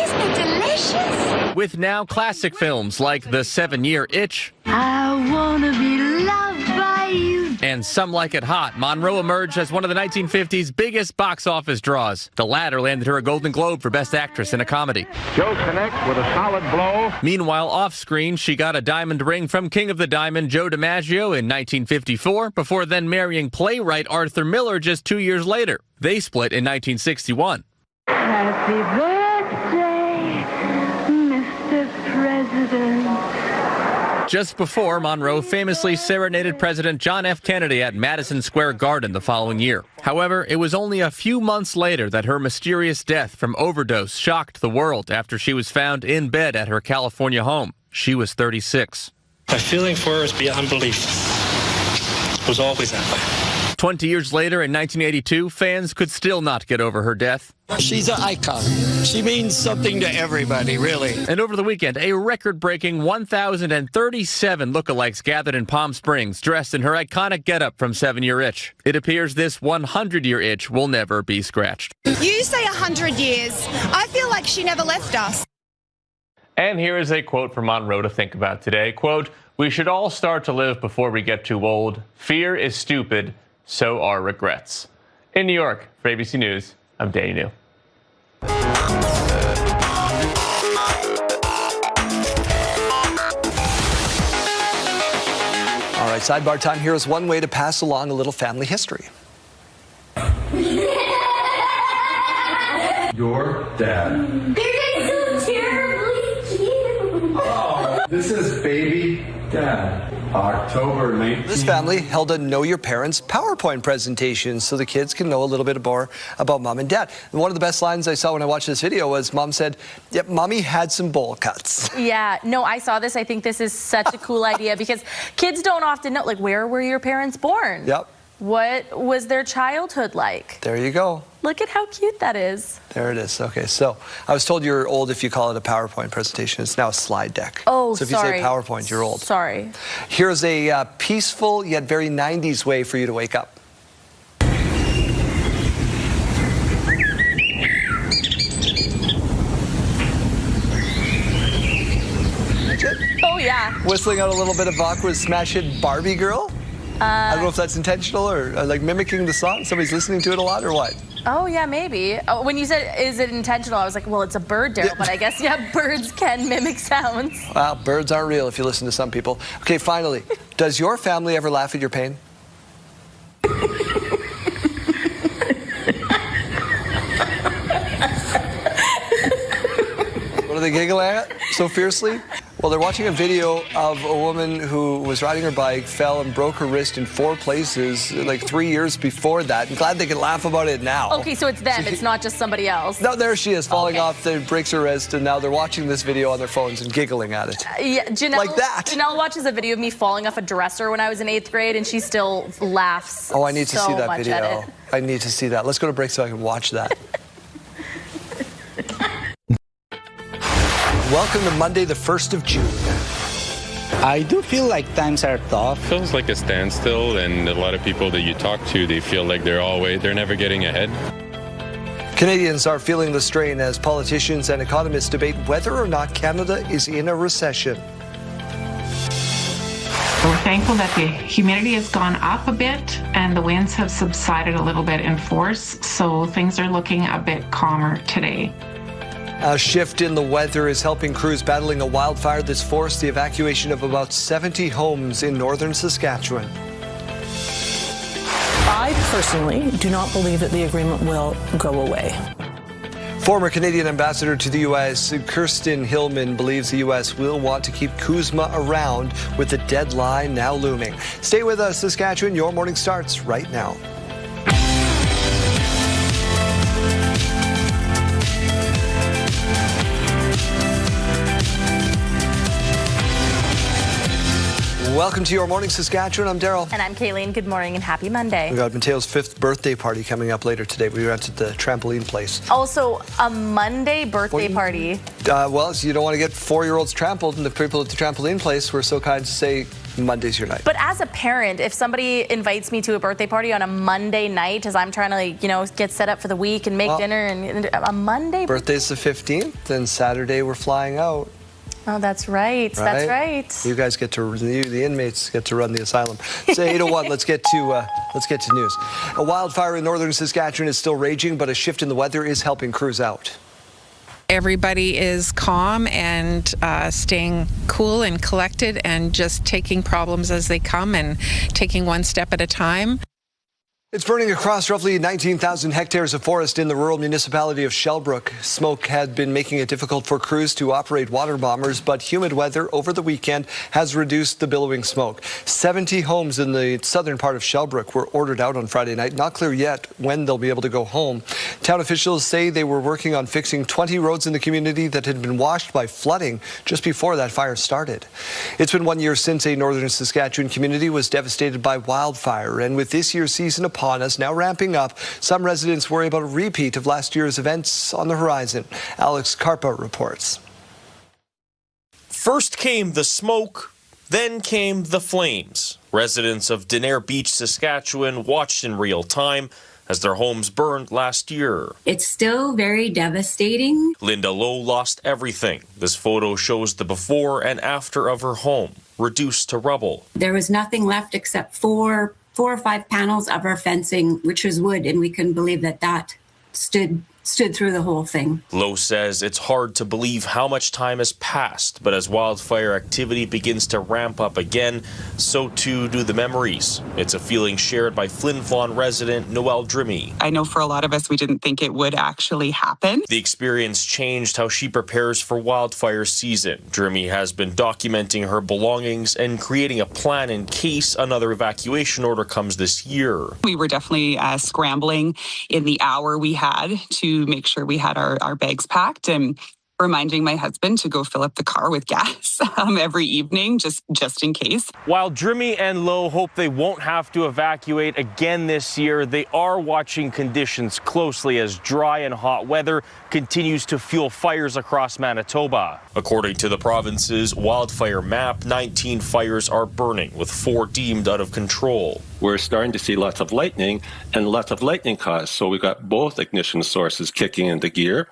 Isn't it delicious? With now classic films like The 7-Year Itch, I wanna be loved by you. and Some Like It Hot, Monroe emerged as one of the 1950s biggest box office draws. The latter landed her a Golden Globe for Best Actress in a Comedy. Joe connects with a solid blow. Meanwhile, off-screen, she got a diamond ring from King of the Diamond Joe DiMaggio in 1954, before then marrying playwright Arthur Miller just 2 years later. They split in 1961. Happy birthday, Mr. President. Just before, Monroe famously serenaded President John F. Kennedy at Madison Square Garden the following year. However, it was only a few months later that her mysterious death from overdose shocked the world after she was found in bed at her California home. She was 36. My feeling for her is beyond belief. It was always that way. 20 years later, in 1982, fans could still not get over her death. She's an icon. She means something to everybody, really. And over the weekend, a record-breaking 1,037 lookalikes gathered in Palm Springs, dressed in her iconic getup from 7-Year Itch. It appears this 100-year itch will never be scratched. You say 100 years. I feel like she never left us. And here is a quote from Monroe to think about today. Quote, "We should all start to live before we get too old. Fear is stupid. So are regrets." In New York, for ABC News, I'm Danny New. All right, sidebar time. Here is one way to pass along a little family history. Your dad. They're so terribly cute. Oh, this is baby dad. October 19th. This family held a Know Your Parents PowerPoint presentation so the kids can know a little bit more about mom and dad. And one of the best lines I saw when I watched this video was mom said, "Yep, mommy had some bowl cuts." Yeah, no, I saw this. I think this is such a cool idea because kids don't often know, like, where were your parents born? Yep. What was their childhood like? There you go. Look at how cute that is. There it is. Okay, so I was told you're old if you call it a PowerPoint presentation. It's now a slide deck. Oh, so if sorry. you say PowerPoint, you're old. Sorry. Here's a peaceful yet very 90s way for you to wake up. Oh whistling out a little bit of Bach was smash hit Barbie Girl. I don't know if that's intentional or like mimicking the song. Somebody's listening to it a lot or what? Oh, yeah, maybe. Oh, when you said, is it intentional, I was like, well, it's a bird, Daryl, but I guess, yeah, birds can mimic sounds. Well, birds aren't real if you listen to some people. Okay, finally, does your family ever laugh at your pain? What are they giggling at so fiercely? Well, they're watching a video of a woman who was riding her bike, fell and broke her wrist in 4 places like 3 years before that. I'm glad they can laugh about it now. Okay, so it's them. It's not just somebody else. No, there she is, falling off, breaks her wrist, and now they're watching this video on their phones and giggling at it. Yeah, Janelle, like that. Janelle watches a video of me falling off a dresser when I was in 8th grade, and she still laughs. Oh, I need to see that much video. at it. I need to see that. Let's go to break so I can watch that. Welcome to Monday, the 1st of June. I do feel like times are tough. It feels like a standstill, and a lot of people that you talk to, they feel like they're never getting ahead. Canadians are feeling the strain as politicians and economists debate whether or not Canada is in a recession. We're thankful that the humidity has gone up a bit and the winds have subsided a little bit in force, so things are looking a bit calmer today. A shift in the weather is helping crews battling a wildfire that's forced the evacuation of about 70 homes in northern Saskatchewan. I personally do not believe that the agreement will go away. Former Canadian ambassador to the U.S., Kirsten Hillman, believes the U.S. will want to keep CUSMA around with the deadline now looming. Stay with us, Saskatchewan. Your morning starts right now. Welcome to Your Morning Saskatchewan. I'm Daryl. And I'm Kayleen. Good morning and happy Monday. We got Mateo's 5th birthday party coming up later today. We rented the trampoline place. Also, a Monday birthday party. Well, so you don't want to get 4-year-olds trampled, and the people at the trampoline place were so kind to say Monday's your night. But as a parent, if somebody invites me to a birthday party on a Monday night, as I'm trying to, get set up for the week and make dinner, and a Monday. Birthday's the 15th, then Saturday we're flying out. Oh, that's right. That's right. You guys get to, the inmates get to run the asylum. It's 8:01. Let's get to news. A wildfire in northern Saskatchewan is still raging, but a shift in the weather is helping crews out. Everybody is calm and staying cool and collected and just taking problems as they come and taking one step at a time. It's burning across roughly 19,000 hectares of forest in the rural municipality of Shellbrook. Smoke had been making it difficult for crews to operate water bombers, but humid weather over the weekend has reduced the billowing smoke. 70 homes in the southern part of Shellbrook were ordered out on Friday night. Not clear yet when they'll be able to go home. Town officials say they were working on fixing 20 roads in the community that had been washed by flooding just before that fire started. It's been 1 year since a northern Saskatchewan community was devastated by wildfire, and with this year's season upon us, now ramping up, some residents worry about a repeat of last year's events on the horizon. Alex Karpa reports. First came the smoke, then came the flames. Residents of Denair Beach, Saskatchewan watched in real time as their homes burned last year. It's still very devastating. Linda Lowe lost everything. This photo shows the before and after of her home, reduced to rubble. There was nothing left except four or five panels of our fencing, which was wood, and we couldn't believe that stood through the whole thing. Lowe says it's hard to believe how much time has passed, but as wildfire activity begins to ramp up again, so too do the memories. It's a feeling shared by Flin Flon resident Noelle Drimmy. I know for a lot of us, we didn't think it would actually happen. The experience changed how she prepares for wildfire season. Drimmy has been documenting her belongings and creating a plan in case another evacuation order comes this year. We were definitely scrambling in the hour we had to make sure we had our bags packed, and reminding my husband to go fill up the car with gas every evening, just in case. While Drimmy and Lowe hope they won't have to evacuate again this year, they are watching conditions closely as dry and hot weather continues to fuel fires across Manitoba. According to the province's wildfire map, 19 fires are burning, with 4 deemed out of control. We're starting to see lots of lightning and lots of lightning cause, so we've got both ignition sources kicking into gear.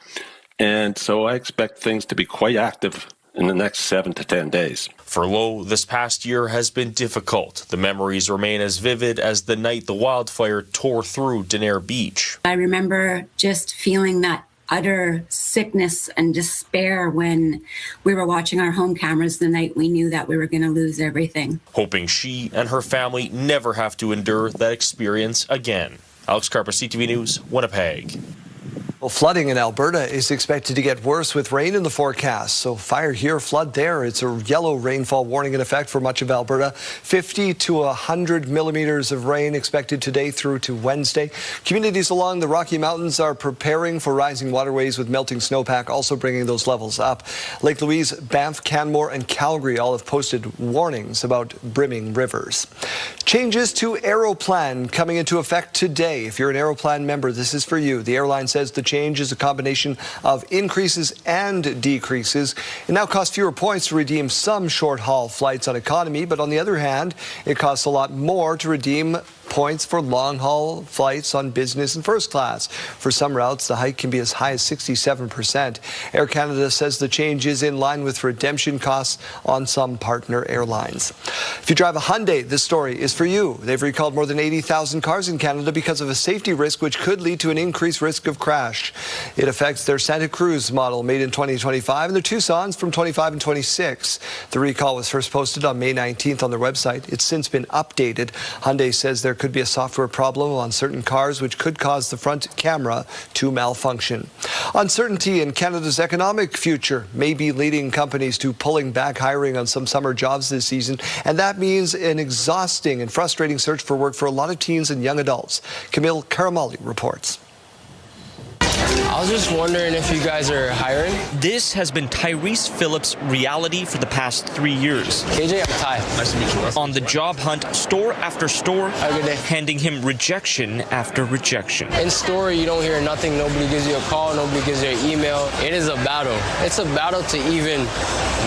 And so I expect things to be quite active in the next 7 to 10 days. For Lowe, this past year has been difficult. The memories remain as vivid as the night the wildfire tore through Denair Beach. I remember just feeling that utter sickness and despair when we were watching our home cameras the night we knew that we were going to lose everything. Hoping she and her family never have to endure that experience again. Alex Carper, CTV News, Winnipeg. Well, flooding in Alberta is expected to get worse with rain in the forecast. So fire here, flood there. It's a yellow rainfall warning in effect for much of Alberta. 50 to 100 millimeters of rain expected today through to Wednesday. Communities along the Rocky Mountains are preparing for rising waterways with melting snowpack also bringing those levels up. Lake Louise, Banff, Canmore and Calgary all have posted warnings about brimming rivers. Changes to Aeroplan coming into effect today. If you're an Aeroplan member, this is for you. The airline says the change is a combination of increases and decreases. It now costs fewer points to redeem some short-haul flights on economy, but on the other hand, it costs a lot more to redeem points for long-haul flights on business and first class. For some routes, the hike can be as high as 67%. Air Canada says the change is in line with redemption costs on some partner airlines. If you drive a Hyundai, this story is for you. They've recalled more than 80,000 cars in Canada because of a safety risk which could lead to an increased risk of crash. It affects their Santa Cruz model made in 2025 and their Tucsons from 25 and 26. The recall was first posted on May 19th on their website. It's since been updated. Hyundai says there could be a software problem on certain cars which could cause the front camera to malfunction. Uncertainty in Canada's economic future may be leading companies to pulling back hiring on some summer jobs this season, and that means an exhausting and frustrating search for work for a lot of teens and young adults. Camille Karamali reports. I was just wondering if you guys are hiring. This has been Tyrese Phillips' reality for the past 3 years. KJ, I'm Ty. Nice to meet you. On the job hunt, store after store, handing him rejection after rejection. In store, you don't hear nothing. Nobody gives you a call. Nobody gives you an email. It is a battle. It's a battle to even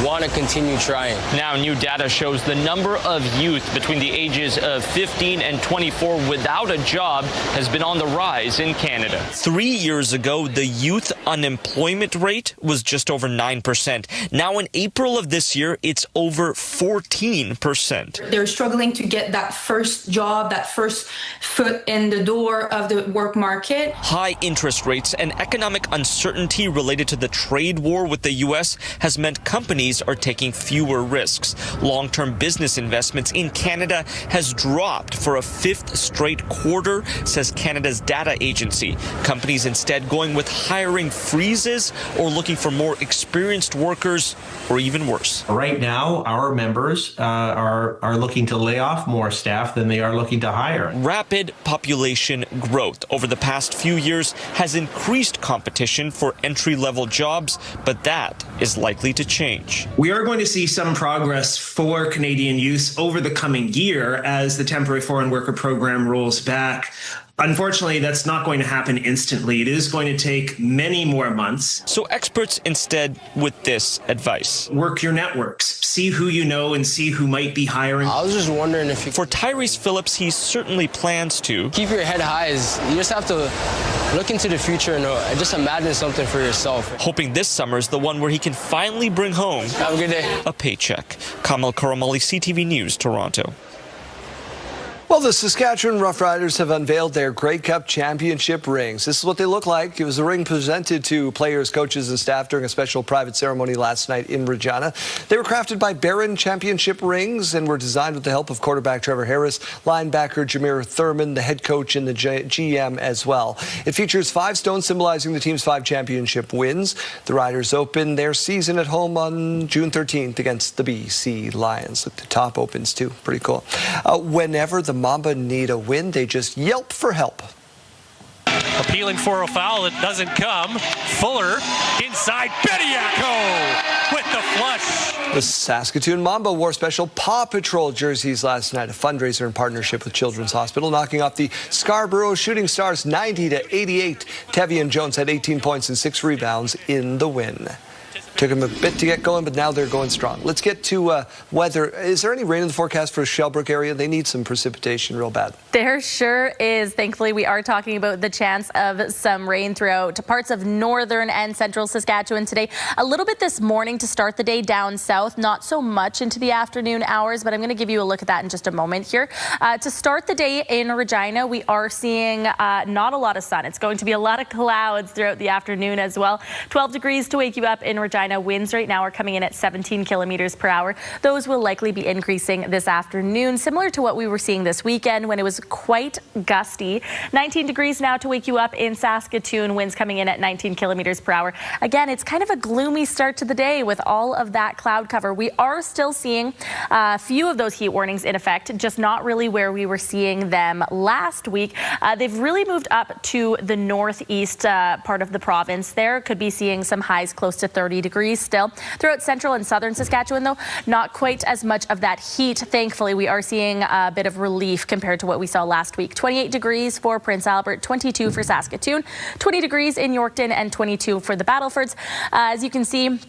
want to continue trying. Now, new data shows the number of youth between the ages of 15 and 24 without a job has been on the rise in Canada. 3 years ago, the youth unemployment rate was just over 9%. Now in April of this year, it's over 14%. They're struggling to get that first job, that first foot in the door of the work market. High interest rates and economic uncertainty related to the trade war with the U.S. has meant companies are taking fewer risks. Long-term business investments in Canada has dropped for a 5th straight quarter, says Canada's data agency. Companies instead going with hiring freezes or looking for more experienced workers, or even worse. Right now, our members are looking to lay off more staff than they are looking to hire. Rapid population growth over the past few years has increased competition for entry-level jobs, but that is likely to change. We are going to see some progress for Canadian youth over the coming year as the temporary foreign worker program rolls back. Unfortunately, that's not going to happen instantly. It is going to take many more months. So experts instead with this advice. Work your networks. See who you know and see who might be hiring. I was just wondering if For Tyrese Phillips, he certainly plans to. Keep your head high. You just have to look into the future and just imagine something for yourself. Hoping this summer is the one where he can finally bring home Have a good day. A paycheck. Kamal Karamali, CTV News, Toronto. Well, the Saskatchewan Roughriders have unveiled their Grey Cup championship rings. This is what they look like. It was a ring presented to players, coaches, and staff during a special private ceremony last night in Regina. They were crafted by Barron Championship Rings and were designed with the help of quarterback Trevor Harris, linebacker Jameer Thurman, the head coach, and the GM as well. It features 5 stones symbolizing the team's 5 championship wins. The Riders open their season at home on June 13th against the BC Lions. Look, the top opens too. Pretty cool. Whenever the Mamba need a win, they just yelp for help. Appealing for a foul that doesn't come. Fuller inside. Bediako with the flush. The Saskatoon Mamba wore special Paw Patrol jerseys last night, a fundraiser in partnership with Children's Hospital, knocking off the Scarborough Shooting Stars 90-88. Tevian Jones had 18 points and 6 rebounds in the win. Took them a bit to get going, but now they're going strong. Let's get to weather. Is there any rain in the forecast for the Shellbrook area? They need some precipitation real bad. There sure is. Thankfully, we are talking about the chance of some rain throughout parts of northern and central Saskatchewan today. A little bit this morning to start the day down south, not so much into the afternoon hours, but I'm going to give you a look at that in just a moment here. To start the day in Regina, we are seeing not a lot of sun. It's going to be a lot of clouds throughout the afternoon as well. 12 degrees to wake you up in Regina. Winds right now are coming in at 17 kilometers per hour. Those will likely be increasing this afternoon, similar to what we were seeing this weekend when it was quite gusty. 19 degrees now to wake you up in Saskatoon. Winds coming in at 19 kilometers per hour. Again, it's kind of a gloomy start to the day with all of that cloud cover. We are still seeing a few of those heat warnings in effect, just not really where we were seeing them last week. They've really moved up to the northeast part of the province there. Could be seeing some highs close to 30 degrees still. Throughout central and southern Saskatchewan, though, not quite as much of that heat. Thankfully, we are seeing a bit of relief compared to what we saw last week. 28 degrees for Prince Albert, 22 for Saskatoon, 20 degrees in Yorkton, and 22 for the Battlefords. As you can see,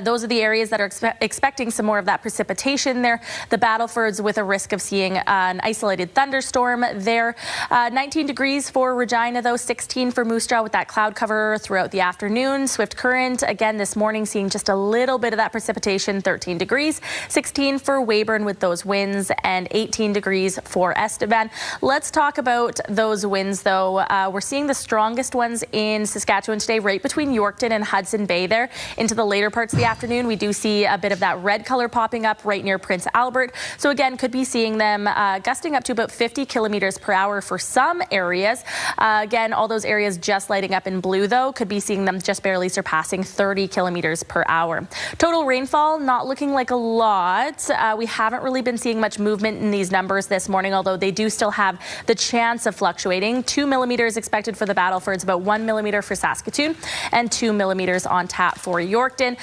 those are the areas that are expecting some more of that precipitation there. The Battlefords with a risk of seeing an isolated thunderstorm there. 19 degrees for Regina, though, 16 for Moose Jaw with that cloud cover throughout the afternoon. Swift Current, again, this morning seeing just a little bit of that precipitation, 13 degrees. 16 for Weyburn with those winds, and 18 degrees for Estevan. Let's talk about those winds, though. We're seeing the strongest ones in Saskatchewan today, right between Yorkton and Hudson Bay there. Into the later parts of the afternoon, we do see a bit of that red color popping up right near Prince Albert. So again, could be seeing them gusting up to about 50 kilometers per hour for some areas. Again, all those areas just lighting up in blue, though, could be seeing them just barely surpassing 30 kilometers per hour. Total rainfall not looking like a lot. We haven't really been seeing much movement in these numbers this morning, although they do still have the chance of fluctuating. 2 millimeters expected for the Battlefords, about 1 millimeter for Saskatoon, and 2 millimeters on tap for Yorkton.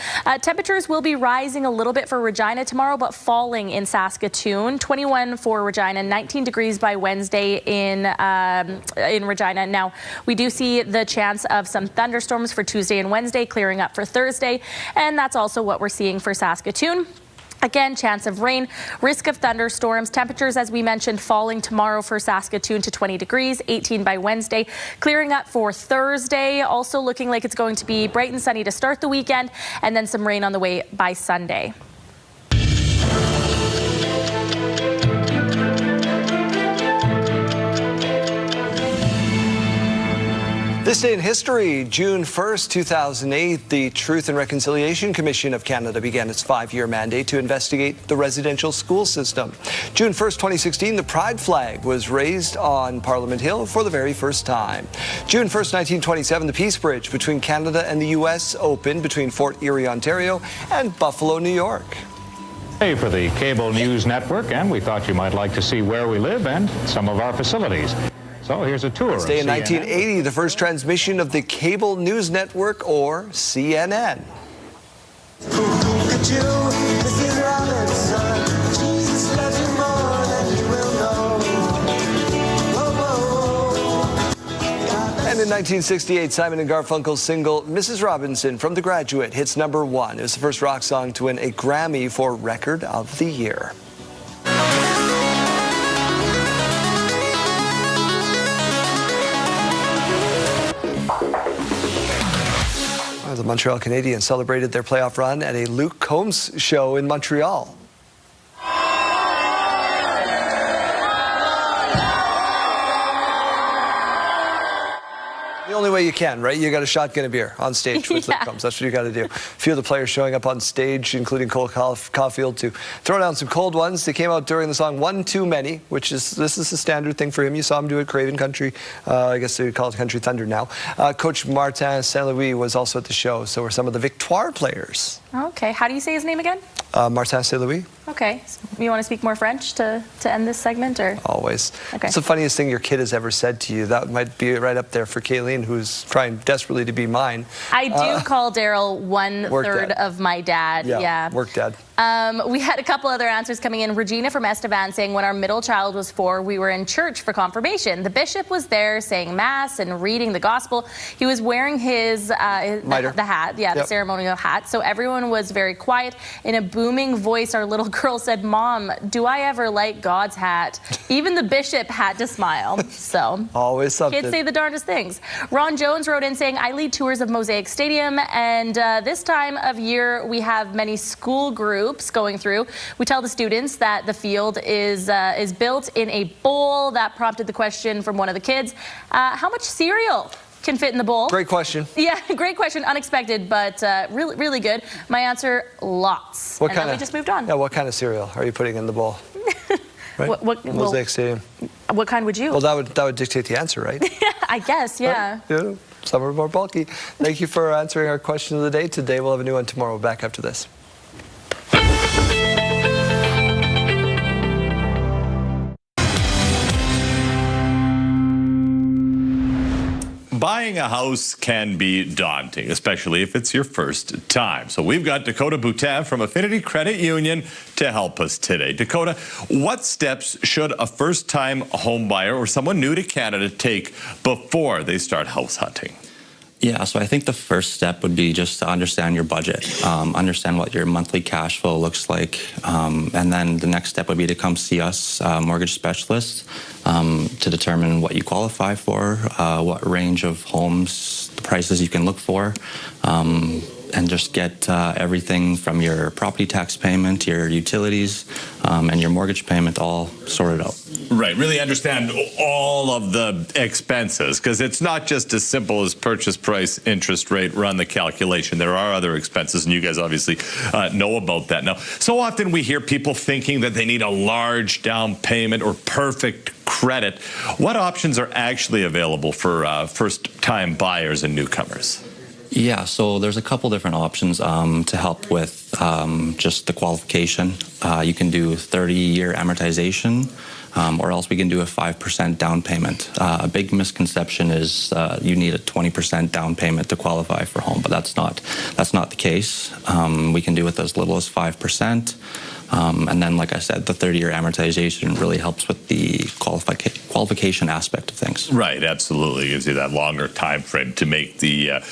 Temperatures will be rising a little bit for Regina tomorrow, but falling in Saskatoon. 21 for Regina, 19 degrees by Wednesday in Regina. Now, we do see the chance of some thunderstorms for Tuesday and Wednesday, clearing up for Thursday, and that's also what we're seeing for Saskatoon. Again, chance of rain, risk of thunderstorms. Temperatures, as we mentioned, falling tomorrow for Saskatoon to 20 degrees, 18 by Wednesday. Clearing up for Thursday. Also looking like it's going to be bright and sunny to start the weekend, and then some rain on the way by Sunday. This day in history, June 1st, 2008, the Truth and Reconciliation Commission of Canada began its 5-year mandate to investigate the residential school system. June 1st, 2016, the Pride flag was raised on Parliament Hill for the very first time. June 1st, 1927, the Peace Bridge between Canada and the U.S. opened between Fort Erie, Ontario and Buffalo, New York. Hey, for the Cable News Network, and we thought you might like to see where we live and some of our facilities. So here's a tour. This day in 1980, the first transmission of the Cable News Network, or CNN. And in 1968, Simon & Garfunkel's single Mrs. Robinson from The Graduate hits #1. It was the first rock song to win a Grammy for Record of the Year. The Montreal Canadiens celebrated their playoff run at a Luke Combs show in Montreal. The only way you can, right? You got a shotgun a beer on stage with Luke Combs. That's what you got to do. A few of the players showing up on stage, including Cole Caulfield, to throw down some cold ones. They came out during the song One Too Many, which is, this is a standard thing for him. You saw him do it Craven Country. I guess they would call it Country Thunder now. Coach Martin Saint-Louis was also at the show. So were some of the Victoire players. Okay. How do you say his name again? Martin Saint-Louis. Okay. You want to speak more French to end this segment, or? Always. Okay. It's the funniest thing your kid has ever said to you. That might be right up there for Kayleen, who's trying desperately to be mine. I do call Daryl 1/3 of my dad. Yeah. Work dad. We had a couple other answers coming in. Regina from Estevan saying, when our middle child was 4, we were in church for confirmation. The bishop was there saying mass and reading the gospel. He was wearing his the hat, the ceremonial hat. So everyone was very quiet. In a booming voice, our little girl said, "Mom, do I ever like God's hat?" Even the bishop had to smile. So always something. Kids say the darndest things. Ron Jones wrote in saying, I lead tours of Mosaic Stadium, and this time of year we have many school groups going through. We tell the students that the field is built in a bowl. That prompted the question from one of the kids, how much cereal can fit in the bowl? Great question. Yeah, great question. Unexpected, but really, really good. My answer, lots. What and kind then we just moved on. Yeah, what kind of cereal are you putting in the bowl? Right? Mosaic Stadium. What kind would you? Well, that would dictate the answer, right? I guess, yeah. Right? Yeah. Some are more bulky. Thank you for answering our question of the day today. We'll have a new one tomorrow. We'll be back after this. Buying a house can be daunting, especially if it's your first time. So we've got Dakota Boutin from Affinity Credit Union to help us today. Dakota, what steps should a first-time home buyer or someone new to Canada take before they start house hunting? Yeah, so I think the first step would be just to understand your budget, understand what your monthly cash flow looks like, and then the next step would be to come see us, mortgage specialists, to determine what you qualify for, what range of homes, the prices you can look for, and just get everything from your property tax payment, your utilities, and your mortgage payment all sorted out. Right, really understand all of the expenses, because it's not just as simple as purchase price, interest rate, run the calculation. There are other expenses, and you guys obviously know about that. Now, so often we hear people thinking that they need a large down payment or perfect credit. What options are actually available for first-time buyers and newcomers? Yeah, so there's a couple different options to help with just the qualification. You can do 30-year amortization, or else we can do a 5% down payment. A big misconception is you need a 20% down payment to qualify for home, but that's not the case. We can do it as little as 5%. And then, like I said, the 30-year amortization really helps with the qualification aspect of things. Right, absolutely. It gives you that longer time frame to make the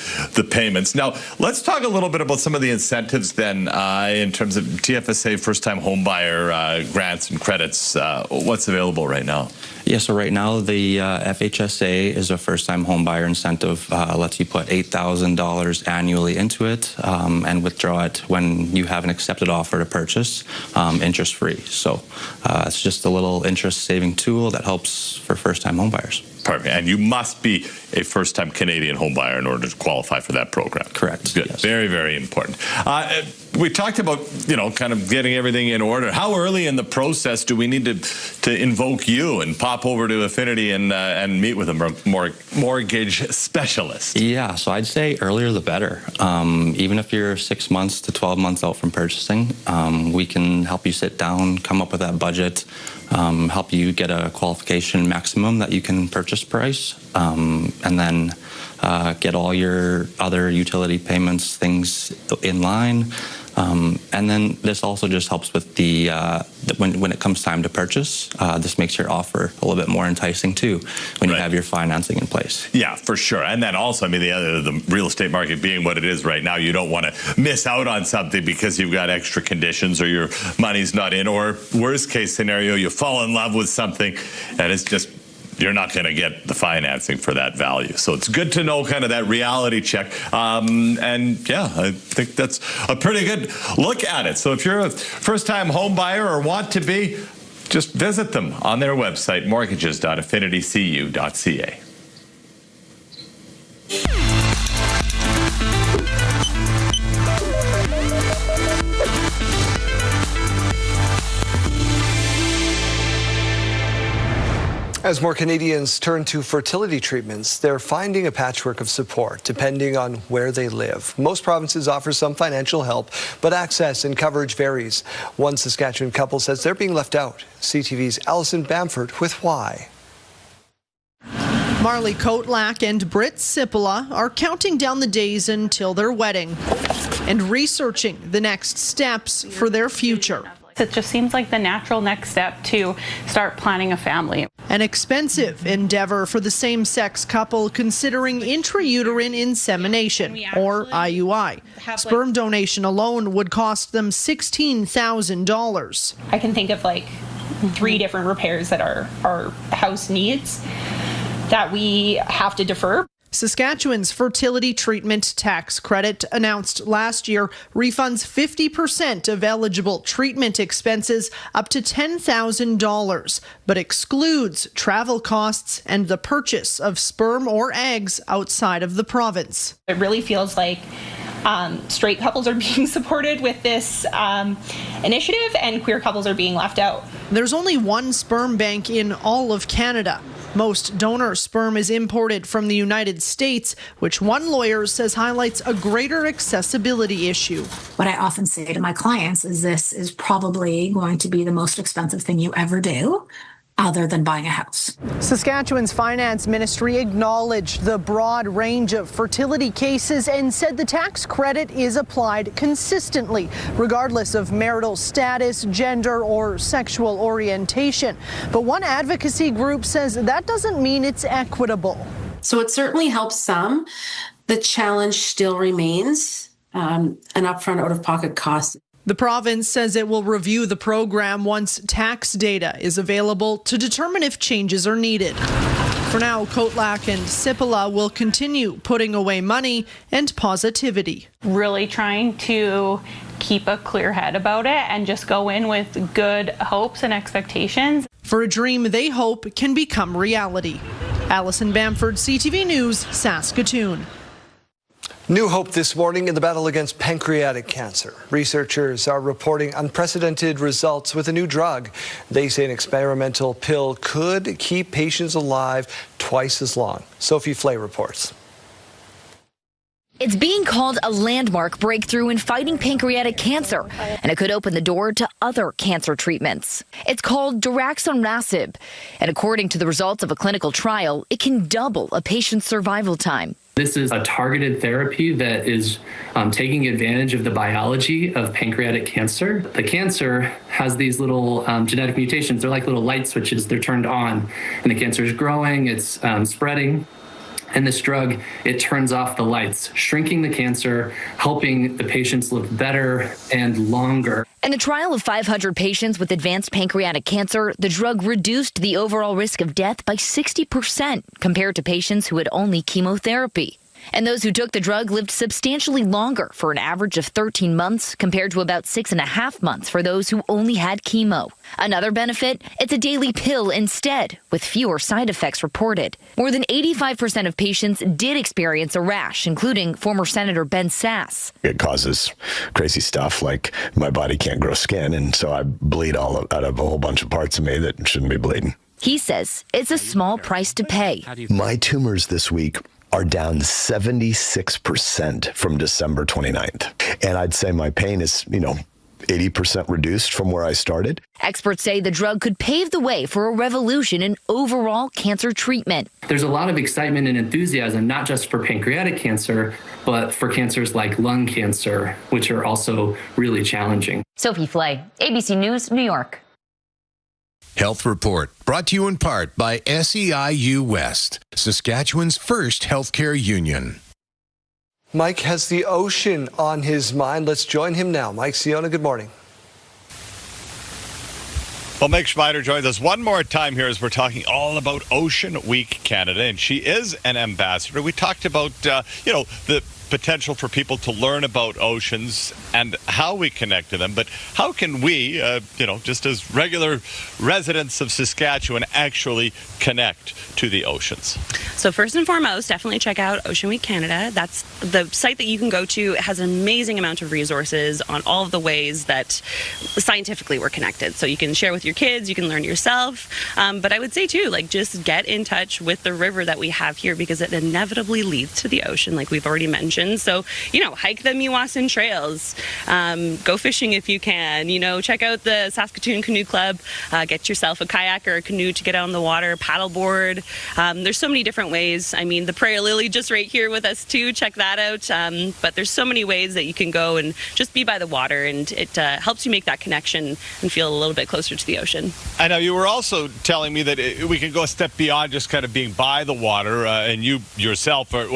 payments. Now, let's talk a little bit about some of the incentives then in terms of TFSA first-time home buyer grants and credits. What's available right now? Yeah, so right now the FHSA is a first-time home buyer incentive. Lets you put $8,000 annually into it and withdraw it when you have an accepted offer to purchase, interest-free. So it's just a little interest-saving tool that helps for first-time home buyers. Perfect. And you must be a first-time Canadian home buyer in order to qualify for that program. Correct. Good. Yes. Very, very important. We talked about, kind of getting everything in order. How early in the process do we need to invoke you and pop over to Affinity and meet with a mortgage specialist? Yeah, so I'd say earlier the better. Even if you're 6 months to 12 months out from purchasing, we can help you sit down, come up with that budget, help you get a qualification maximum that you can purchase price, and then get all your other utility payments, things in line. And then this also just helps with the when it comes time to purchase, this makes your offer a little bit more enticing too when you have your financing in place. Yeah, for sure. And then also, I mean, the real estate market being what it is right now, you don't want to miss out on something because you've got extra conditions or your money's not in, or worst case scenario, you fall in love with something and it's just you're not going to get the financing for that value. So it's good to know kind of that reality check. And yeah, I think that's a pretty good look at it. So if you're a first-time home buyer or want to be, just visit them on their website, mortgages.affinitycu.ca. As more Canadians turn to fertility treatments, they're finding a patchwork of support depending on where they live. Most provinces offer some financial help, but access and coverage varies. One Saskatchewan couple says they're being left out. CTV's Alison Bamford with why. Marley Kotlack and Britt Sipola are counting down the days until their wedding. and researching the next steps for their future. It just seems like the natural next step to start planning a family. An expensive endeavor for the same-sex couple considering intrauterine insemination, or IUI. Sperm donation alone would cost them $16,000. I can think of like 3 different repairs that our house needs that we have to defer. Saskatchewan's fertility treatment tax credit announced last year refunds 50% of eligible treatment expenses up to $10,000, but excludes travel costs and the purchase of sperm or eggs outside of the province. It really feels like straight couples are being supported with this initiative and queer couples are being left out. There's only one sperm bank in all of Canada. Most donor sperm is imported from the United States, which one lawyer says highlights a greater accessibility issue. What I often say to my clients is this is probably going to be the most expensive thing you ever do, other than buying a house. Saskatchewan's finance ministry acknowledged the broad range of fertility cases and said the tax credit is applied consistently, regardless of marital status, gender, or sexual orientation. But one advocacy group says that doesn't mean it's equitable. So it certainly helps some. The challenge still remains an upfront out-of-pocket cost. The province says it will review the program once tax data is available to determine if changes are needed. For now, Coatlack and Sipala will continue putting away money and positivity. Really trying to keep a clear head about it and just go in with good hopes and expectations. For a dream they hope can become reality. Alison Bamford, CTV News, Saskatoon. New hope this morning in the battle against pancreatic cancer. Researchers are reporting unprecedented results with a new drug. They say an experimental pill could keep patients alive twice as long. Sophie Flay reports. It's being called a landmark breakthrough in fighting pancreatic cancer, and it could open the door to other cancer treatments. It's called daraxonrasib, and according to the results of a clinical trial, it can double a patient's survival time. This is a targeted therapy that is taking advantage of the biology of pancreatic cancer. The cancer has these little genetic mutations. They're like little light switches. They're turned on, and the cancer is growing. It's spreading. And this drug, it turns off the lights, shrinking the cancer, helping the patients live better and longer. In a trial of 500 patients with advanced pancreatic cancer, the drug reduced the overall risk of death by 60% compared to patients who had only chemotherapy. And those who took the drug lived substantially longer for an average of 13 months compared to about 6.5 months for those who only had chemo. Another benefit, it's a daily pill instead, with fewer side effects reported. More than 85% of patients did experience a rash, including former Senator Ben Sass. It causes crazy stuff like my body can't grow skin, and so I bleed all out of a whole bunch of parts of me that shouldn't be bleeding. He says it's a small price to pay. My tumors this week are down 76% from December 29th. And I'd say my pain is, 80% reduced from where I started. Experts say the drug could pave the way for a revolution in overall cancer treatment. There's a lot of excitement and enthusiasm, not just for pancreatic cancer, but for cancers like lung cancer, which are also really challenging. Sophie Flay, ABC News, New York. Health Report, brought to you in part by SEIU West, Saskatchewan's first healthcare union. Mike has the ocean on his mind. Let's join him now. Mike Siona, good morning. Well, Meg Schmider joins us one more time here as we're talking all about Ocean Week Canada, and she is an ambassador. We talked about, the potential for people to learn about oceans and how we connect to them, but how can we, just as regular residents of Saskatchewan, actually connect to the oceans? So first and foremost, definitely check out Ocean Week Canada. That's the site that you can go to. It has an amazing amount of resources on all of the ways that scientifically we're connected. So you can share with your kids, you can learn yourself. But I would say too, just get in touch with the river that we have here, because it inevitably leads to the ocean, like we've already mentioned. ocean. So, hike the Meewasin trails, go fishing if you can, check out the Saskatoon Canoe Club, get yourself a kayak or a canoe to get out on the water, paddleboard. There's so many different ways. I mean, the Prayer Lily just right here with us too, check that out. But there's so many ways that you can go and just be by the water, and it helps you make that connection and feel a little bit closer to the ocean. I know you were also telling me that we can go a step beyond just kind of being by the water, and you yourself are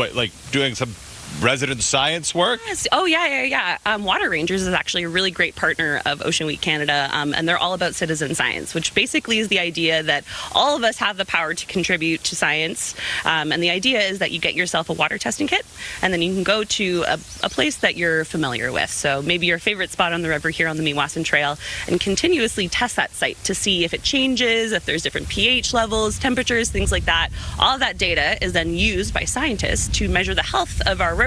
doing some resident science work? Yes. Oh, yeah. Water Rangers is actually a really great partner of Ocean Week Canada, and they're all about citizen science, which basically is the idea that all of us have the power to contribute to science. And the idea is that you get yourself a water testing kit, and then you can go to a place that you're familiar with. So maybe your favorite spot on the river here on the Meewasin Trail, and continuously test that site to see if it changes, if there's different pH levels, temperatures, things like that. All of that data is then used by scientists to measure the health of our river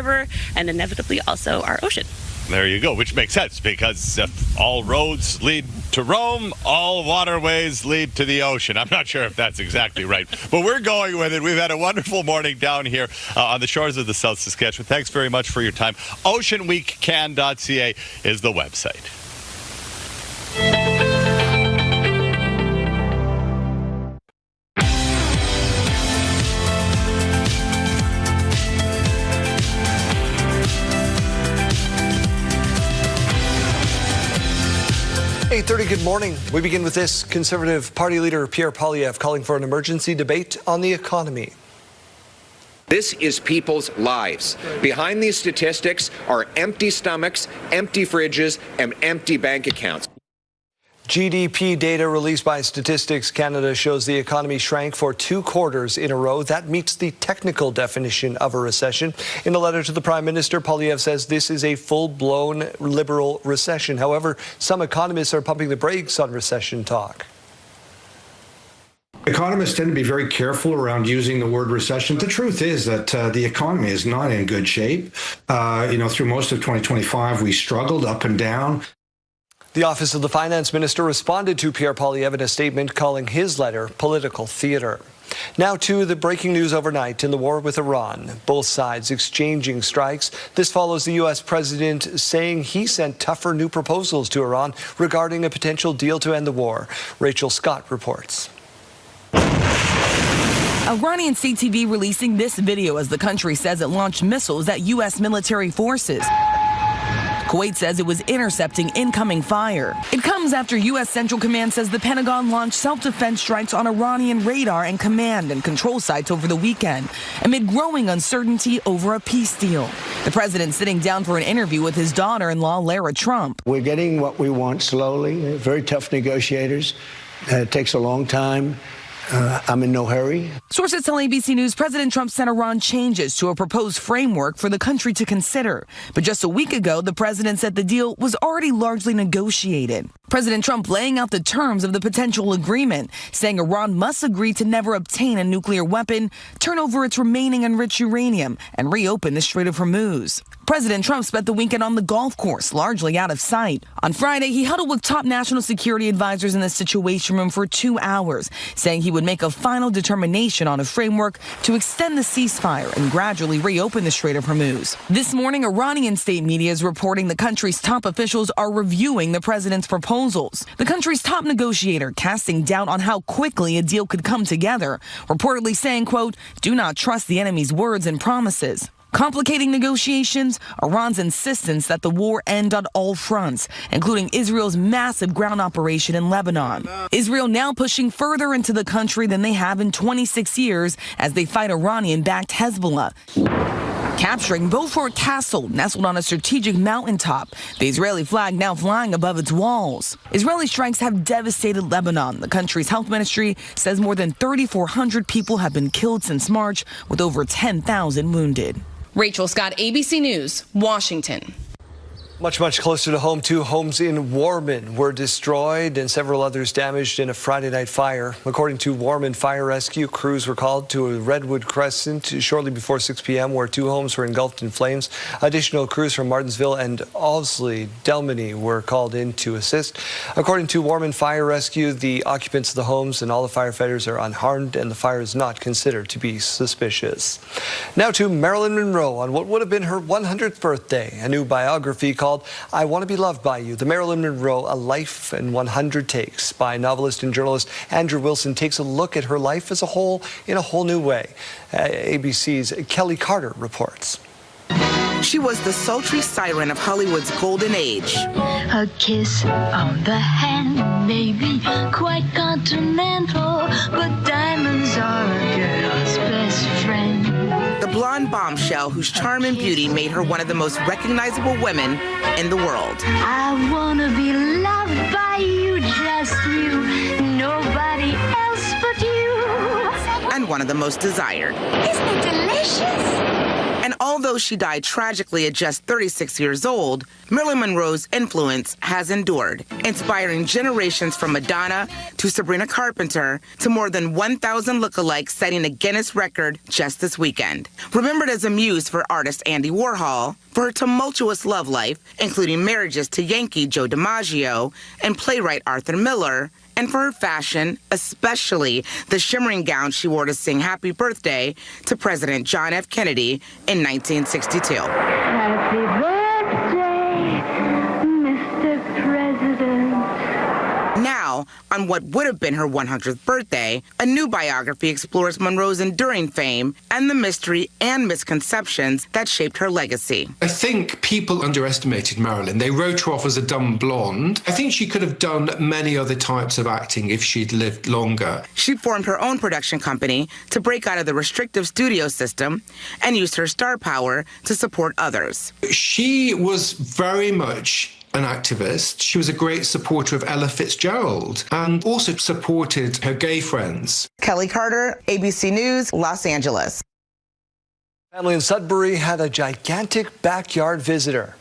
and inevitably also our ocean. There you go, which makes sense, because if all roads lead to Rome, all waterways lead to the ocean. I'm not sure if that's exactly right, but we're going with it. We've had a wonderful morning down here on the shores of the South Saskatchewan. Thanks very much for your time. OceanWeekCan.ca is the website. 8:30, good morning. We begin with this. Conservative Party leader Pierre Poilievre calling for an emergency debate on the economy. This is people's lives. Behind these statistics are empty stomachs, empty fridges, and empty bank accounts. GDP data released by Statistics Canada shows the economy shrank for 2 quarters in a row. That meets the technical definition of a recession. In a letter to the Prime Minister, Poilievre says this is a full-blown liberal recession. However, some economists are pumping the brakes on recession talk. Economists tend to be very careful around using the word recession. The truth is that the economy is not in good shape. Through most of 2025, we struggled up and down. The Office of the Finance Minister responded to Pierre Poilievre in a statement calling his letter political theater. Now to the breaking news overnight in the war with Iran. Both sides exchanging strikes. This follows the U.S. president saying he sent tougher new proposals to Iran regarding a potential deal to end the war. Rachel Scott reports. Iranian CTV releasing this video as the country says it launched missiles at U.S. military forces. Kuwait says it was intercepting incoming fire. It comes after U.S. Central Command says the Pentagon launched self-defense strikes on Iranian radar and command and control sites over the weekend, amid growing uncertainty over a peace deal. The president sitting down for an interview with his daughter-in-law, Lara Trump. We're getting what we want slowly. Very tough negotiators. It takes a long time. I'm in no hurry. Sources tell ABC News President Trump sent Iran changes to a proposed framework for the country to consider. But just a week ago, the president said the deal was already largely negotiated. President Trump laying out the terms of the potential agreement, saying Iran must agree to never obtain a nuclear weapon, turn over its remaining enriched uranium, and reopen the Strait of Hormuz. President Trump spent the weekend on the golf course, largely out of sight. On Friday, he huddled with top national security advisors in the Situation Room for 2 hours, saying he would make a final determination on a framework to extend the ceasefire and gradually reopen the Strait of Hormuz. This morning, Iranian state media is reporting the country's top officials are reviewing the president's proposals. The country's top negotiator casting doubt on how quickly a deal could come together, reportedly saying, quote, "Do not trust the enemy's words and promises." Complicating negotiations, Iran's insistence that the war end on all fronts, including Israel's massive ground operation in Lebanon. Israel now pushing further into the country than they have in 26 years as they fight Iranian-backed Hezbollah. Capturing Beaufort Castle, nestled on a strategic mountaintop, the Israeli flag now flying above its walls. Israeli strikes have devastated Lebanon. The country's health ministry says more than 3,400 people have been killed since March, with over 10,000 wounded. Rachel Scott, ABC News, Washington. Much closer to home, 2 homes in Warman were destroyed and several others damaged in a Friday night fire. According to Warman Fire Rescue, crews were called to a Redwood Crescent shortly before 6 p.m. where 2 homes were engulfed in flames. Additional crews from Martinsville and Owsley, Delmany were called in to assist. According to Warman Fire Rescue, the occupants of the homes and all the firefighters are unharmed and the fire is not considered to be suspicious. Now to Marilyn Monroe on what would have been her 100th birthday. A new biography called I Want to Be Loved by You. The Marilyn Monroe, A Life in 100 Takes by novelist and journalist Andrew Wilson takes a look at her life as a whole in a whole new way. ABC's Kelly Carter reports. She was the sultry siren of Hollywood's golden age. A kiss on the hand may be quite continental, but diamonds are a girl's best friend. The blonde bombshell whose charm and beauty made her one of the most recognizable women in the world. I want to be loved by you, just you, nobody else but you. And one of the most desired. Isn't it delicious? And although she died tragically at just 36 years old, Marilyn Monroe's influence has endured, inspiring generations from Madonna to Sabrina Carpenter to more than 1,000 lookalikes, setting a Guinness record just this weekend. Remembered as a muse for artist Andy Warhol, for her tumultuous love life, including marriages to Yankee Joe DiMaggio and playwright Arthur Miller, and for her fashion, especially the shimmering gown she wore to sing Happy Birthday to President John F. Kennedy in 1962. Happy birthday, Mr. President. Now, on what would have been her 100th birthday, a new biography explores Monroe's enduring fame and the mystery and misconceptions that shaped her legacy. I think people underestimated Marilyn. They wrote her off as a dumb blonde. I think she could have done many other types of acting if she'd lived longer. She formed her own production company to break out of the restrictive studio system and used her star power to support others. She was very much an activist. She was a great supporter of Ella Fitzgerald and also supported her gay friends. Kelly Carter, ABC News, Los Angeles. Family in Sudbury had a gigantic backyard visitor.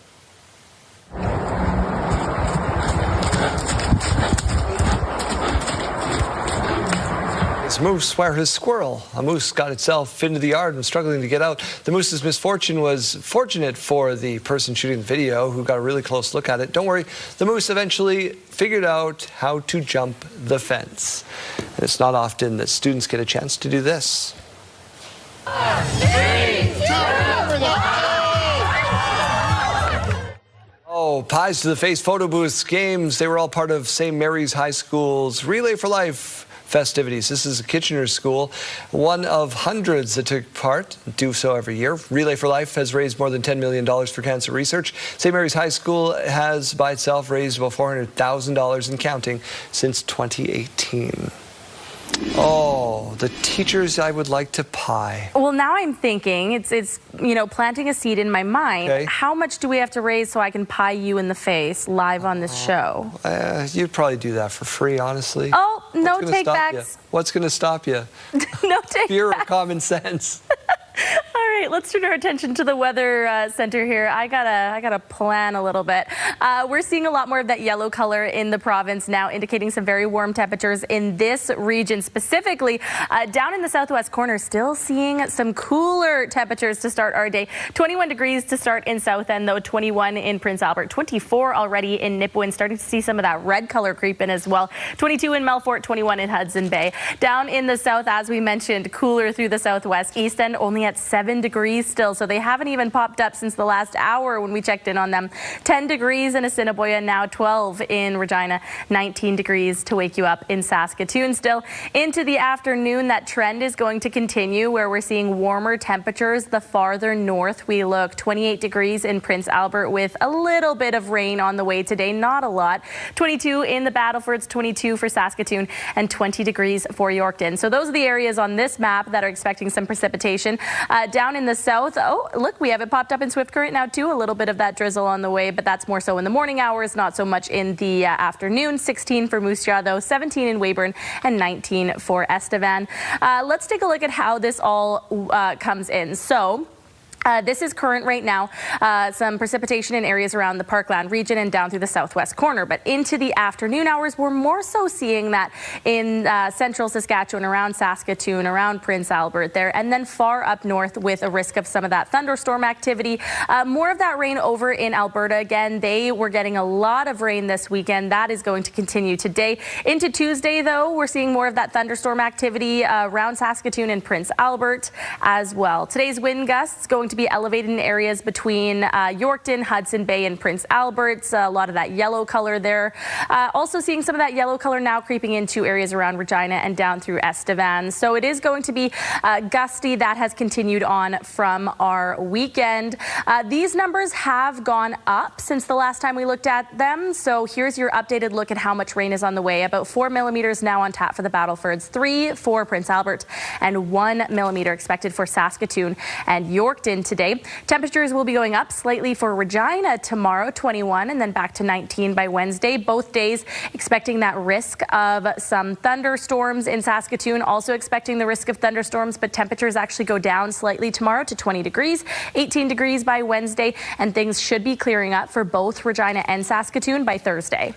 His moose where his squirrel. A moose got itself into the yard and struggling to get out. The moose's misfortune was fortunate for the person shooting the video who got a really close look at it. Don't worry, the moose eventually figured out how to jump the fence. And it's not often that students get a chance to do this. Oh, pies to the face, photo booths, games. They were all part of St. Mary's High School's Relay for Life festivities. This is a Kitchener school, one of hundreds that took part, do so every year. Relay for Life has raised more than $10 million for cancer research. St. Mary's High School has by itself raised about $400,000 and counting since 2018. Oh, the teachers I would like to pie. Well, now I'm thinking, it's planting a seed in my mind. Okay. How much do we have to raise so I can pie you in the face live on this show? You'd probably do that for free, honestly. Oh, no take-backs. What's going to stop you? No take-backs. Fear or common sense? All right, let's turn our attention to the weather center here. I gotta plan a little bit. We're seeing a lot more of that yellow color in the province now, indicating some very warm temperatures in this region specifically. Down in the southwest corner, still seeing some cooler temperatures to start our day. 21 degrees to start in South End, though 21 in Prince Albert, 24 already in Nipawin, starting to see some of that red color creep in as well. 22 in Melfort, 21 in Hudson Bay. Down in the south, as we mentioned, cooler through the southwest. East End only at 7 degrees still, so they haven't even popped up since the last hour when we checked in on them. 10 degrees in Assiniboia, now 12 in Regina, 19 degrees to wake you up in Saskatoon. Still into the afternoon, that trend is going to continue where we're seeing warmer temperatures the farther north we look. 28 degrees in Prince Albert with a little bit of rain on the way today, not a lot. 22 in the Battlefords, 22 for Saskatoon, and 20 degrees for Yorkton. So those are the areas on this map that are expecting some precipitation. Down in the south, oh, look, we have it popped up in Swift Current now too. A little bit of that drizzle on the way, but that's more so in the morning hours, not so much in the afternoon. 16 for Moose Jaw, though, 17 in Weyburn, and 19 for Estevan. Let's take a look at how this all comes in. So This is current right now. Some precipitation in areas around the Parkland region and down through the southwest corner. But into the afternoon hours, we're more so seeing that in central Saskatchewan, around Saskatoon, around Prince Albert there, and then far up north with a risk of some of that thunderstorm activity. More of that rain over in Alberta. Again, they were getting a lot of rain this weekend. That is going to continue today. Into Tuesday, though, we're seeing more of that thunderstorm activity around Saskatoon and Prince Albert as well. Today's wind gusts going to be elevated in areas between Yorkton, Hudson Bay, and Prince Albert. A lot of that yellow color there. Also seeing some of that yellow color now creeping into areas around Regina and down through Estevan. So it is going to be gusty. That has continued on from our weekend. These numbers have gone up since the last time we looked at them. So here's your updated look at how much rain is on the way. About 4 millimeters now on tap for the Battlefords, 3 for Prince Albert, and 1 millimeter expected for Saskatoon and Yorkton today. Temperatures will be going up slightly for Regina tomorrow, 21, and then back to 19 by Wednesday. Both days expecting that risk of some thunderstorms in Saskatoon. Also expecting the risk of thunderstorms, but temperatures actually go down slightly tomorrow to 20 degrees, 18 degrees by Wednesday, and things should be clearing up for both Regina and Saskatoon by Thursday.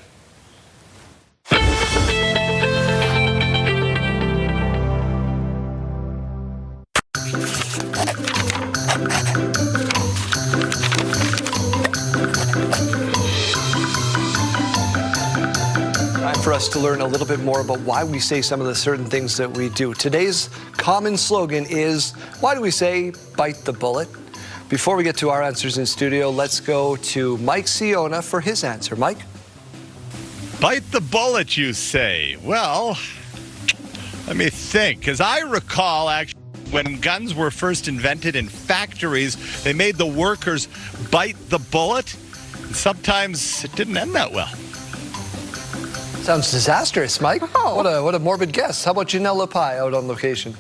Time for us to learn a little bit more about why we say some of the certain things that we do. Today's common slogan is, why do we say bite the bullet? Before we get to our answers in studio, let's go to Mike Siona for his answer. Mike? Bite the bullet, you say? Well, let me think. As I recall, actually, when guns were first invented in factories, they made the workers bite the bullet. And sometimes it didn't end that well. Sounds disastrous, Mike. Oh. What a morbid guess. How about Janelle Lepie out on location?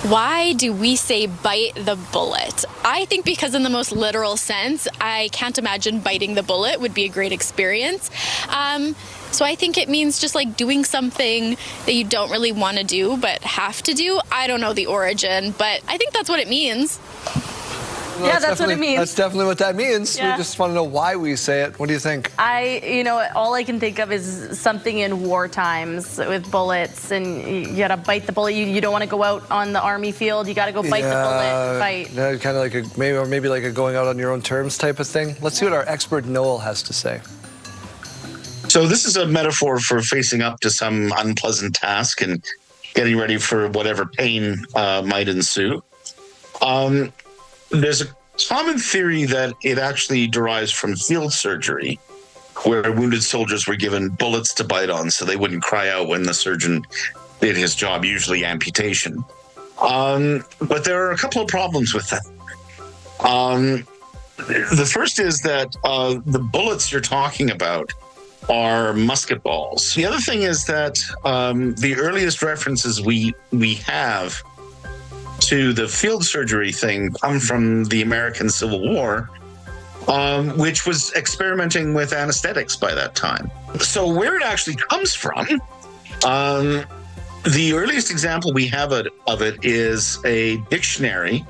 Why do we say bite the bullet? I think because in the most literal sense, I can't imagine biting the bullet would be a great experience. So I think it means just like doing something that you don't really want to do but have to do. I don't know the origin, but I think that's what it means. Well, yeah, that's what it means. That's definitely what that means. Yeah. We just want to know why we say it. What do you think? All I can think of is something in war times with bullets, and you got to bite the bullet. You don't want to go out on the army field. You got to go bite the bullet. Fight. Kind of like maybe like a going out on your own terms type of thing. Let's see what our expert Noel has to say. So this is a metaphor for facing up to some unpleasant task and getting ready for whatever pain might ensue. There's a common theory that it actually derives from field surgery, where wounded soldiers were given bullets to bite on so they wouldn't cry out when the surgeon did his job, usually amputation. But there are a couple of problems with that. The first is that the bullets you're talking about are musket balls. The other thing is that the earliest references we have to the field surgery thing come from the American Civil War, which was experimenting with anesthetics by that time. So where it actually comes from, the earliest example we have of it is a dictionary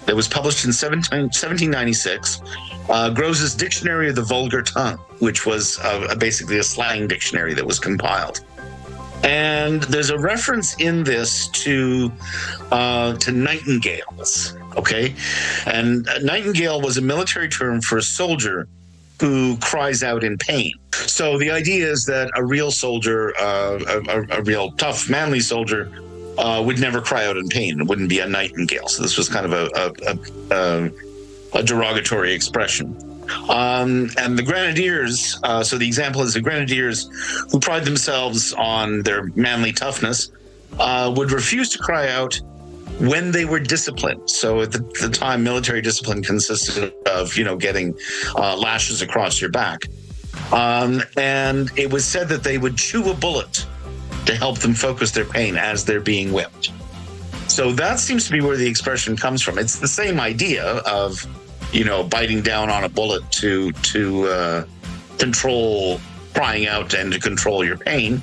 that was published in 1796, Grose's Dictionary of the Vulgar Tongue, which was basically a slang dictionary that was compiled. And there's a reference in this to nightingales, okay? And nightingale was a military term for a soldier who cries out in pain. So the idea is that a real soldier, a real tough, manly soldier, would never cry out in pain. It wouldn't be a nightingale. So this was kind of a derogatory expression. And the grenadiers, so the example is the grenadiers who pride themselves on their manly toughness, would refuse to cry out when they were disciplined. So at the time, military discipline consisted of, getting lashes across your back. And it was said that they would chew a bullet to help them focus their pain as they're being whipped. So that seems to be where the expression comes from. It's the same idea of biting down on a bullet to control crying out and to control your pain.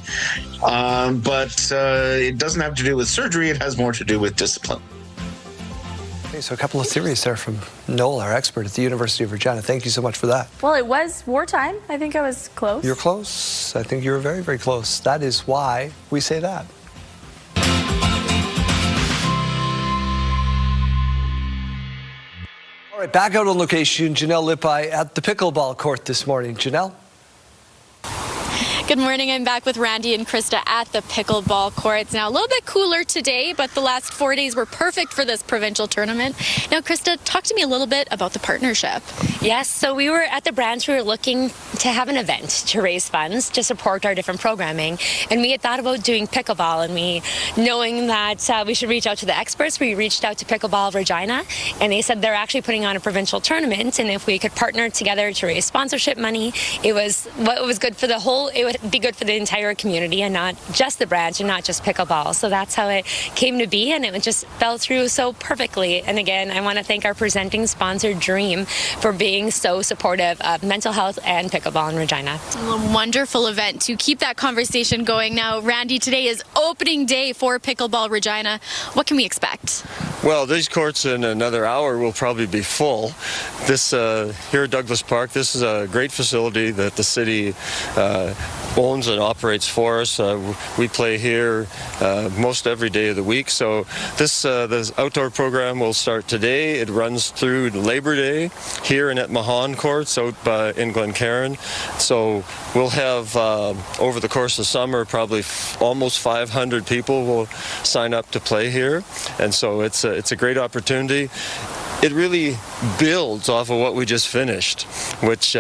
But it doesn't have to do with surgery. It has more to do with discipline. Okay, so a couple of theories there from Noel, our expert at the University of Regina. Thank you so much for that. Well, it was wartime. I think I was close. You're close. I think you were very, very close. That is why we say that. All right, back out on location, Janelle Lippi at the pickleball court this morning. Janelle? Good morning. I'm back with Randy and Krista at the pickleball courts. Now, a little bit cooler today, but the last 4 days were perfect for this provincial tournament. Now, Krista, talk to me a little bit about the partnership. Yes, so we were at the branch. We were looking to have an event to raise funds to support our different programming. And we had thought about doing pickleball, and knowing that we should reach out to the experts, we reached out to Pickleball Regina, and they said they're actually putting on a provincial tournament, and if we could partner together to raise sponsorship money, it was good for the whole, it would be good for the entire community and not just the branch and not just pickleball. So that's how it came to be, and it just fell through so perfectly. And again, I want to thank our presenting sponsor, Dream, for being so supportive of mental health and pickleball in Regina. A wonderful event to keep that conversation going. Now, Randy, today is opening day for Pickleball Regina. What can we expect? Well, these courts in another hour will probably be full. This here at Douglas Park, this is a great facility that the city owns and operates for us. We play here most every day of the week. So this outdoor program will start today. It runs through Labor Day here and at Mahan Courts out in Glencairn. So we'll have over the course of summer probably almost 500 people will sign up to play here, and so it's a great opportunity. It really builds off of what we just finished, which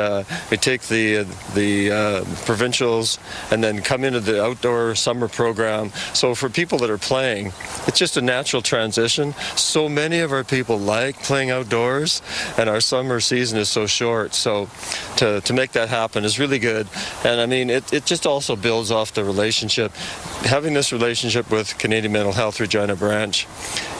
we take the provincials and then come into the outdoor summer program. So for people that are playing, it's just a natural transition. So many of our people like playing outdoors, and our summer season is so short. So to make that happen is really good. And I mean, it just also builds off the relationship. Having this relationship with Canadian Mental Health Regina Branch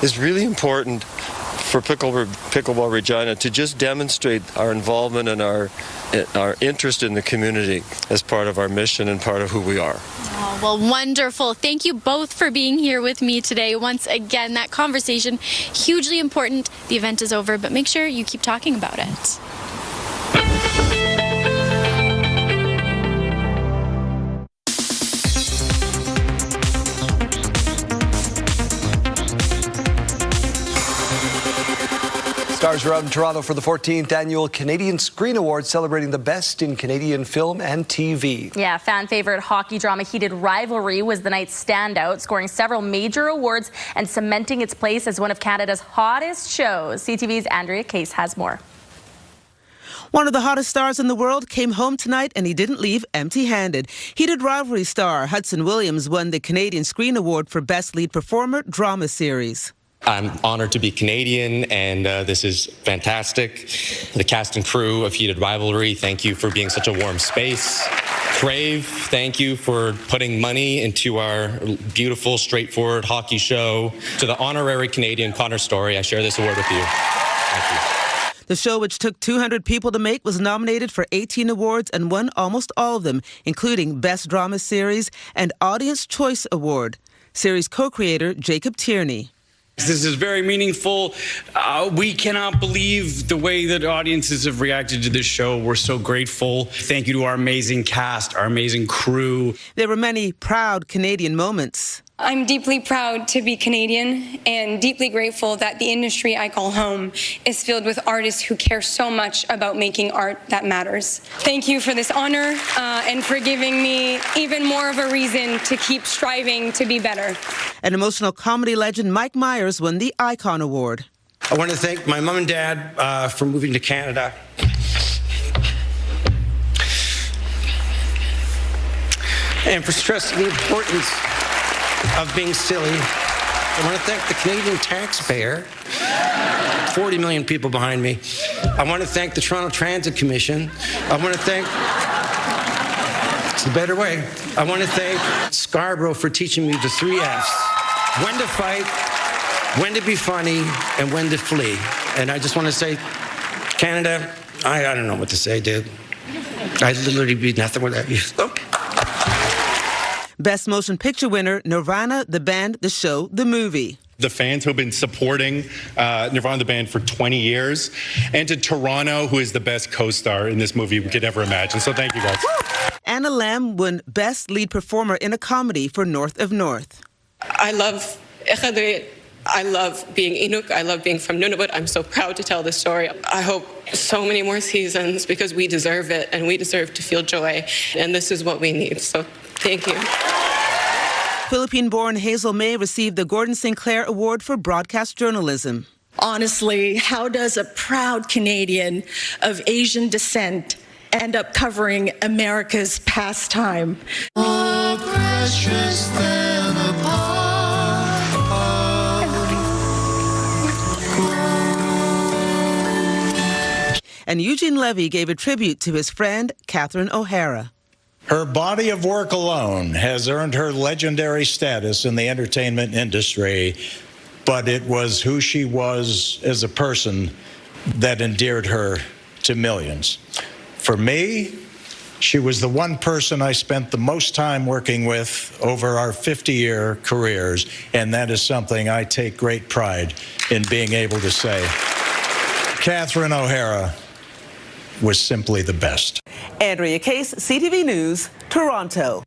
is really important for Pickleball Regina to just demonstrate our involvement and our interest in the community as part of our mission and part of who we are. Oh, well, wonderful. Thank you both for being here with me today. Once again, that conversation, hugely important. The event is over, but make sure you keep talking about it. Stars are out in Toronto for the 14th annual Canadian Screen Awards, celebrating the best in Canadian film and TV. Yeah, fan favorite hockey drama Heated Rivalry was the night's standout, scoring several major awards and cementing its place as one of Canada's hottest shows. CTV's Andrea Case has more. One of the hottest stars in the world came home tonight, and he didn't leave empty-handed. Heated Rivalry star Hudson Williams won the Canadian Screen Award for Best Lead Performer Drama Series. I'm honored to be Canadian, and this is fantastic. The cast and crew of Heated Rivalry, thank you for being such a warm space. Crave, thank you for putting money into our beautiful, straightforward hockey show. To the honorary Canadian Connor Story, I share this award with you. Thank you. The show, which took 200 people to make, was nominated for 18 awards and won almost all of them, including Best Drama Series and Audience Choice Award. Series co-creator Jacob Tierney. This is very meaningful. We cannot believe the way that audiences have reacted to this show. We're so grateful. Thank you to our amazing cast, our amazing crew. There were many proud Canadian moments. I'm deeply proud to be Canadian and deeply grateful that the industry I call home is filled with artists who care so much about making art that matters. Thank you for this honor and for giving me even more of a reason to keep striving to be better. An emotional comedy legend, Mike Myers, won the Icon Award. I want to thank my mom and dad for moving to Canada. And for stressing the importance of being silly. I want to thank the Canadian taxpayer, 40 million people behind me. I want to thank the Toronto Transit Commission. I want to thank, it's the better way. I want to thank Scarborough for teaching me the 3 Fs. When to fight, when to be funny, and when to flee. And I just want to say, Canada, I don't know what to say, dude. I'd literally be nothing without you. Best Motion Picture winner, Nirvana, the band, the show, the movie. the fans who have been supporting Nirvana the band for 20 years, and to Toronto, who is the best co-star in this movie we could ever imagine. So thank you, guys. Anna Lamb won Best Lead Performer in a Comedy for North of North. I love Echadre. I love being Inuk. I love being from Nunavut. I'm so proud to tell this story. I hope so many more seasons because we deserve it and we deserve to feel joy. And this is what we need. So thank you. Philippine-born Hazel May received the Gordon Sinclair Award for Broadcast Journalism. Honestly, how does a proud Canadian of Asian descent end up covering America's pastime? More precious than a And Eugene Levy gave a tribute to his friend, Catherine O'Hara. Her body of work alone has earned her legendary status in the entertainment industry, but it was who she was as a person that endeared her to millions. For me, she was the one person I spent the most time working with over our 50-year careers, and that is something I take great pride in being able to say. Catherine O'Hara was simply the best. Andrea Case, CTV News, Toronto.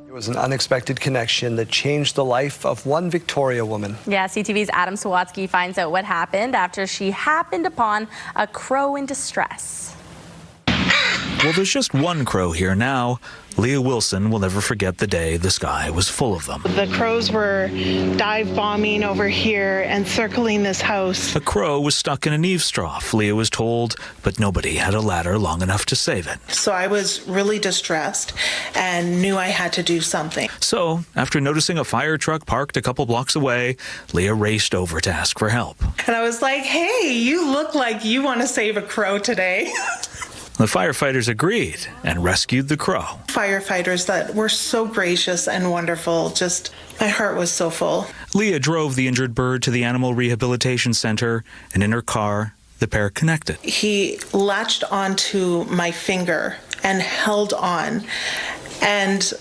It was an unexpected connection that changed the life of one Victoria woman. Yeah, CTV's Adam Sawatsky finds out what happened after she happened upon a crow in distress. Well, there's just one crow here now. Leah Wilson will never forget the day the sky was full of them. The crows were dive bombing over here and circling this house. A crow was stuck in an eaves trough, Leah was told, but nobody had a ladder long enough to save it. So I was really distressed and knew I had to do something. So, after noticing a fire truck parked a couple blocks away, Leah raced over to ask for help. And I was like, hey, you look like you want to save a crow today. The firefighters agreed and rescued the crow. Firefighters that were so gracious and wonderful. Just, my heart was so full. Leah drove the injured bird to the Animal Rehabilitation Center, and in her car, the pair connected. He latched onto my finger and held on, and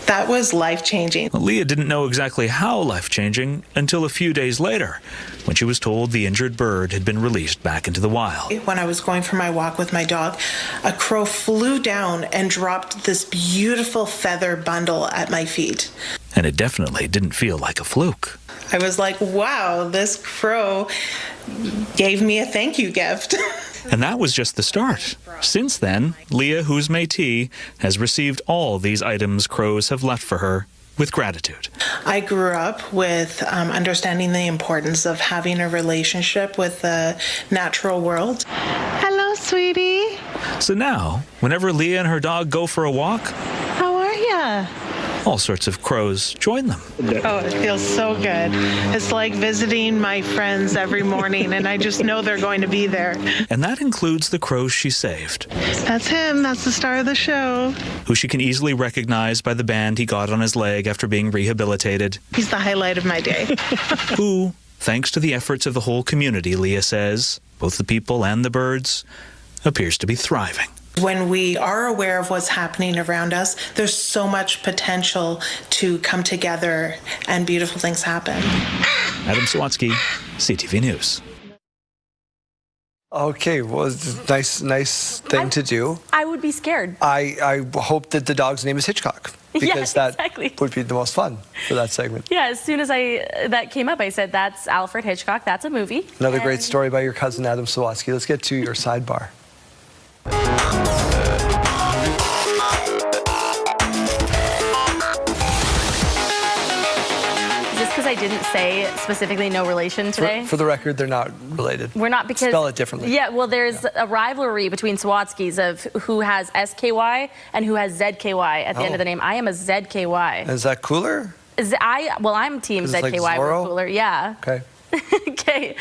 that was life-changing. Leah didn't know exactly how life-changing until a few days later, when she was told the injured bird had been released back into the wild. When I was going for my walk with my dog, a crow flew down and dropped this beautiful feather bundle at my feet. And it definitely didn't feel like a fluke. I was like, wow, this crow gave me a thank you gift. And that was just the start. Since then, Leah, who's Métis, has received all these items crows have left for her with gratitude. I grew up with understanding the importance of having a relationship with the natural world. Hello, sweetie. So now, whenever Leah and her dog go for a walk, How are ya? all sorts of crows join them. Oh, it feels so good. It's like visiting my friends every morning, and I just know they're going to be there. And that includes the crows she saved, That's him. That's the star of the show. who she can easily recognize by the band he got on his leg after being rehabilitated, He's the highlight of my day. who, thanks to the efforts of the whole community, Leah says, both the people and the birds, appears to be thriving. When we are aware of what's happening around us, there's so much potential to come together and beautiful things happen. Adam Sawatsky, CTV News. Okay, well, it's a nice thing to do. I would be scared. I hope that the dog's name is Hitchcock, because that would be the most fun for that segment. Yeah, as soon as that came up, I said, that's Alfred Hitchcock. That's a movie. Another great story by your cousin, Adam Sawatsky. Let's get to your sidebar. Because I didn't say specifically no relation today. For the record, they're not related. We're not, because spell it differently. Yeah, well, there's a rivalry between Sawatskys of who has SKY and who has ZKY at the end of the name. I am a ZKY. Is that cooler? I'm team Is it ZKY. like Zorro? We're cooler. Yeah. Okay. Okay,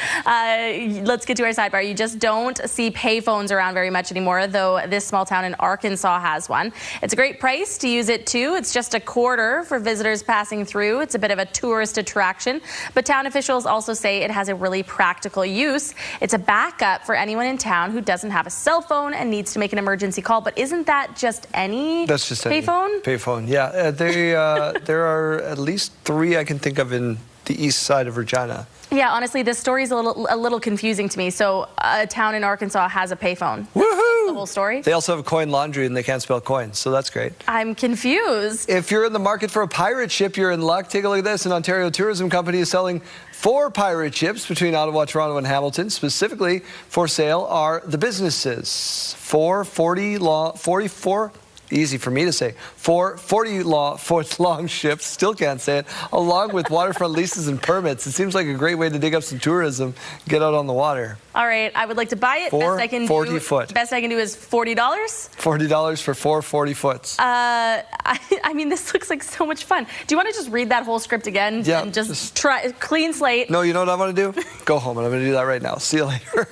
let's get to our sidebar. You just don't see payphones around very much anymore, though this small town in Arkansas has one. It's a great price to use it too. It's just $0.25 for visitors passing through. It's a bit of a tourist attraction, but town officials also say it has a really practical use. It's a backup for anyone in town who doesn't have a cell phone and needs to make an emergency call. But isn't that just any That's just payphone? Any payphone, yeah. There are at least 3 I can think of in the east side of Regina. Yeah, honestly, this story is a little confusing to me. So a town in Arkansas has a payphone. Woohoo! That's the whole story? They also have a coin laundry and they can't spell coin, so that's great. I'm confused. If you're in the market for a pirate ship, you're in luck. Take a look at this. An Ontario tourism company is selling 4 pirate ships between Ottawa, Toronto, and Hamilton. Specifically for sale are the businesses. 4 40-foot long ships, still can't say it, along with waterfront leases and permits. It seems like a great way to dig up some tourism, get out on the water. All right, I would like to buy it. 4 Best I can 40-foot. Best I can do is $40. $40 for 4 40-foots. I mean, this looks like so much fun. Do you want to just read that whole script again? Yeah. And just try clean slate? No, you know what I want to do? Go home, and I'm going to do that right now. See you later.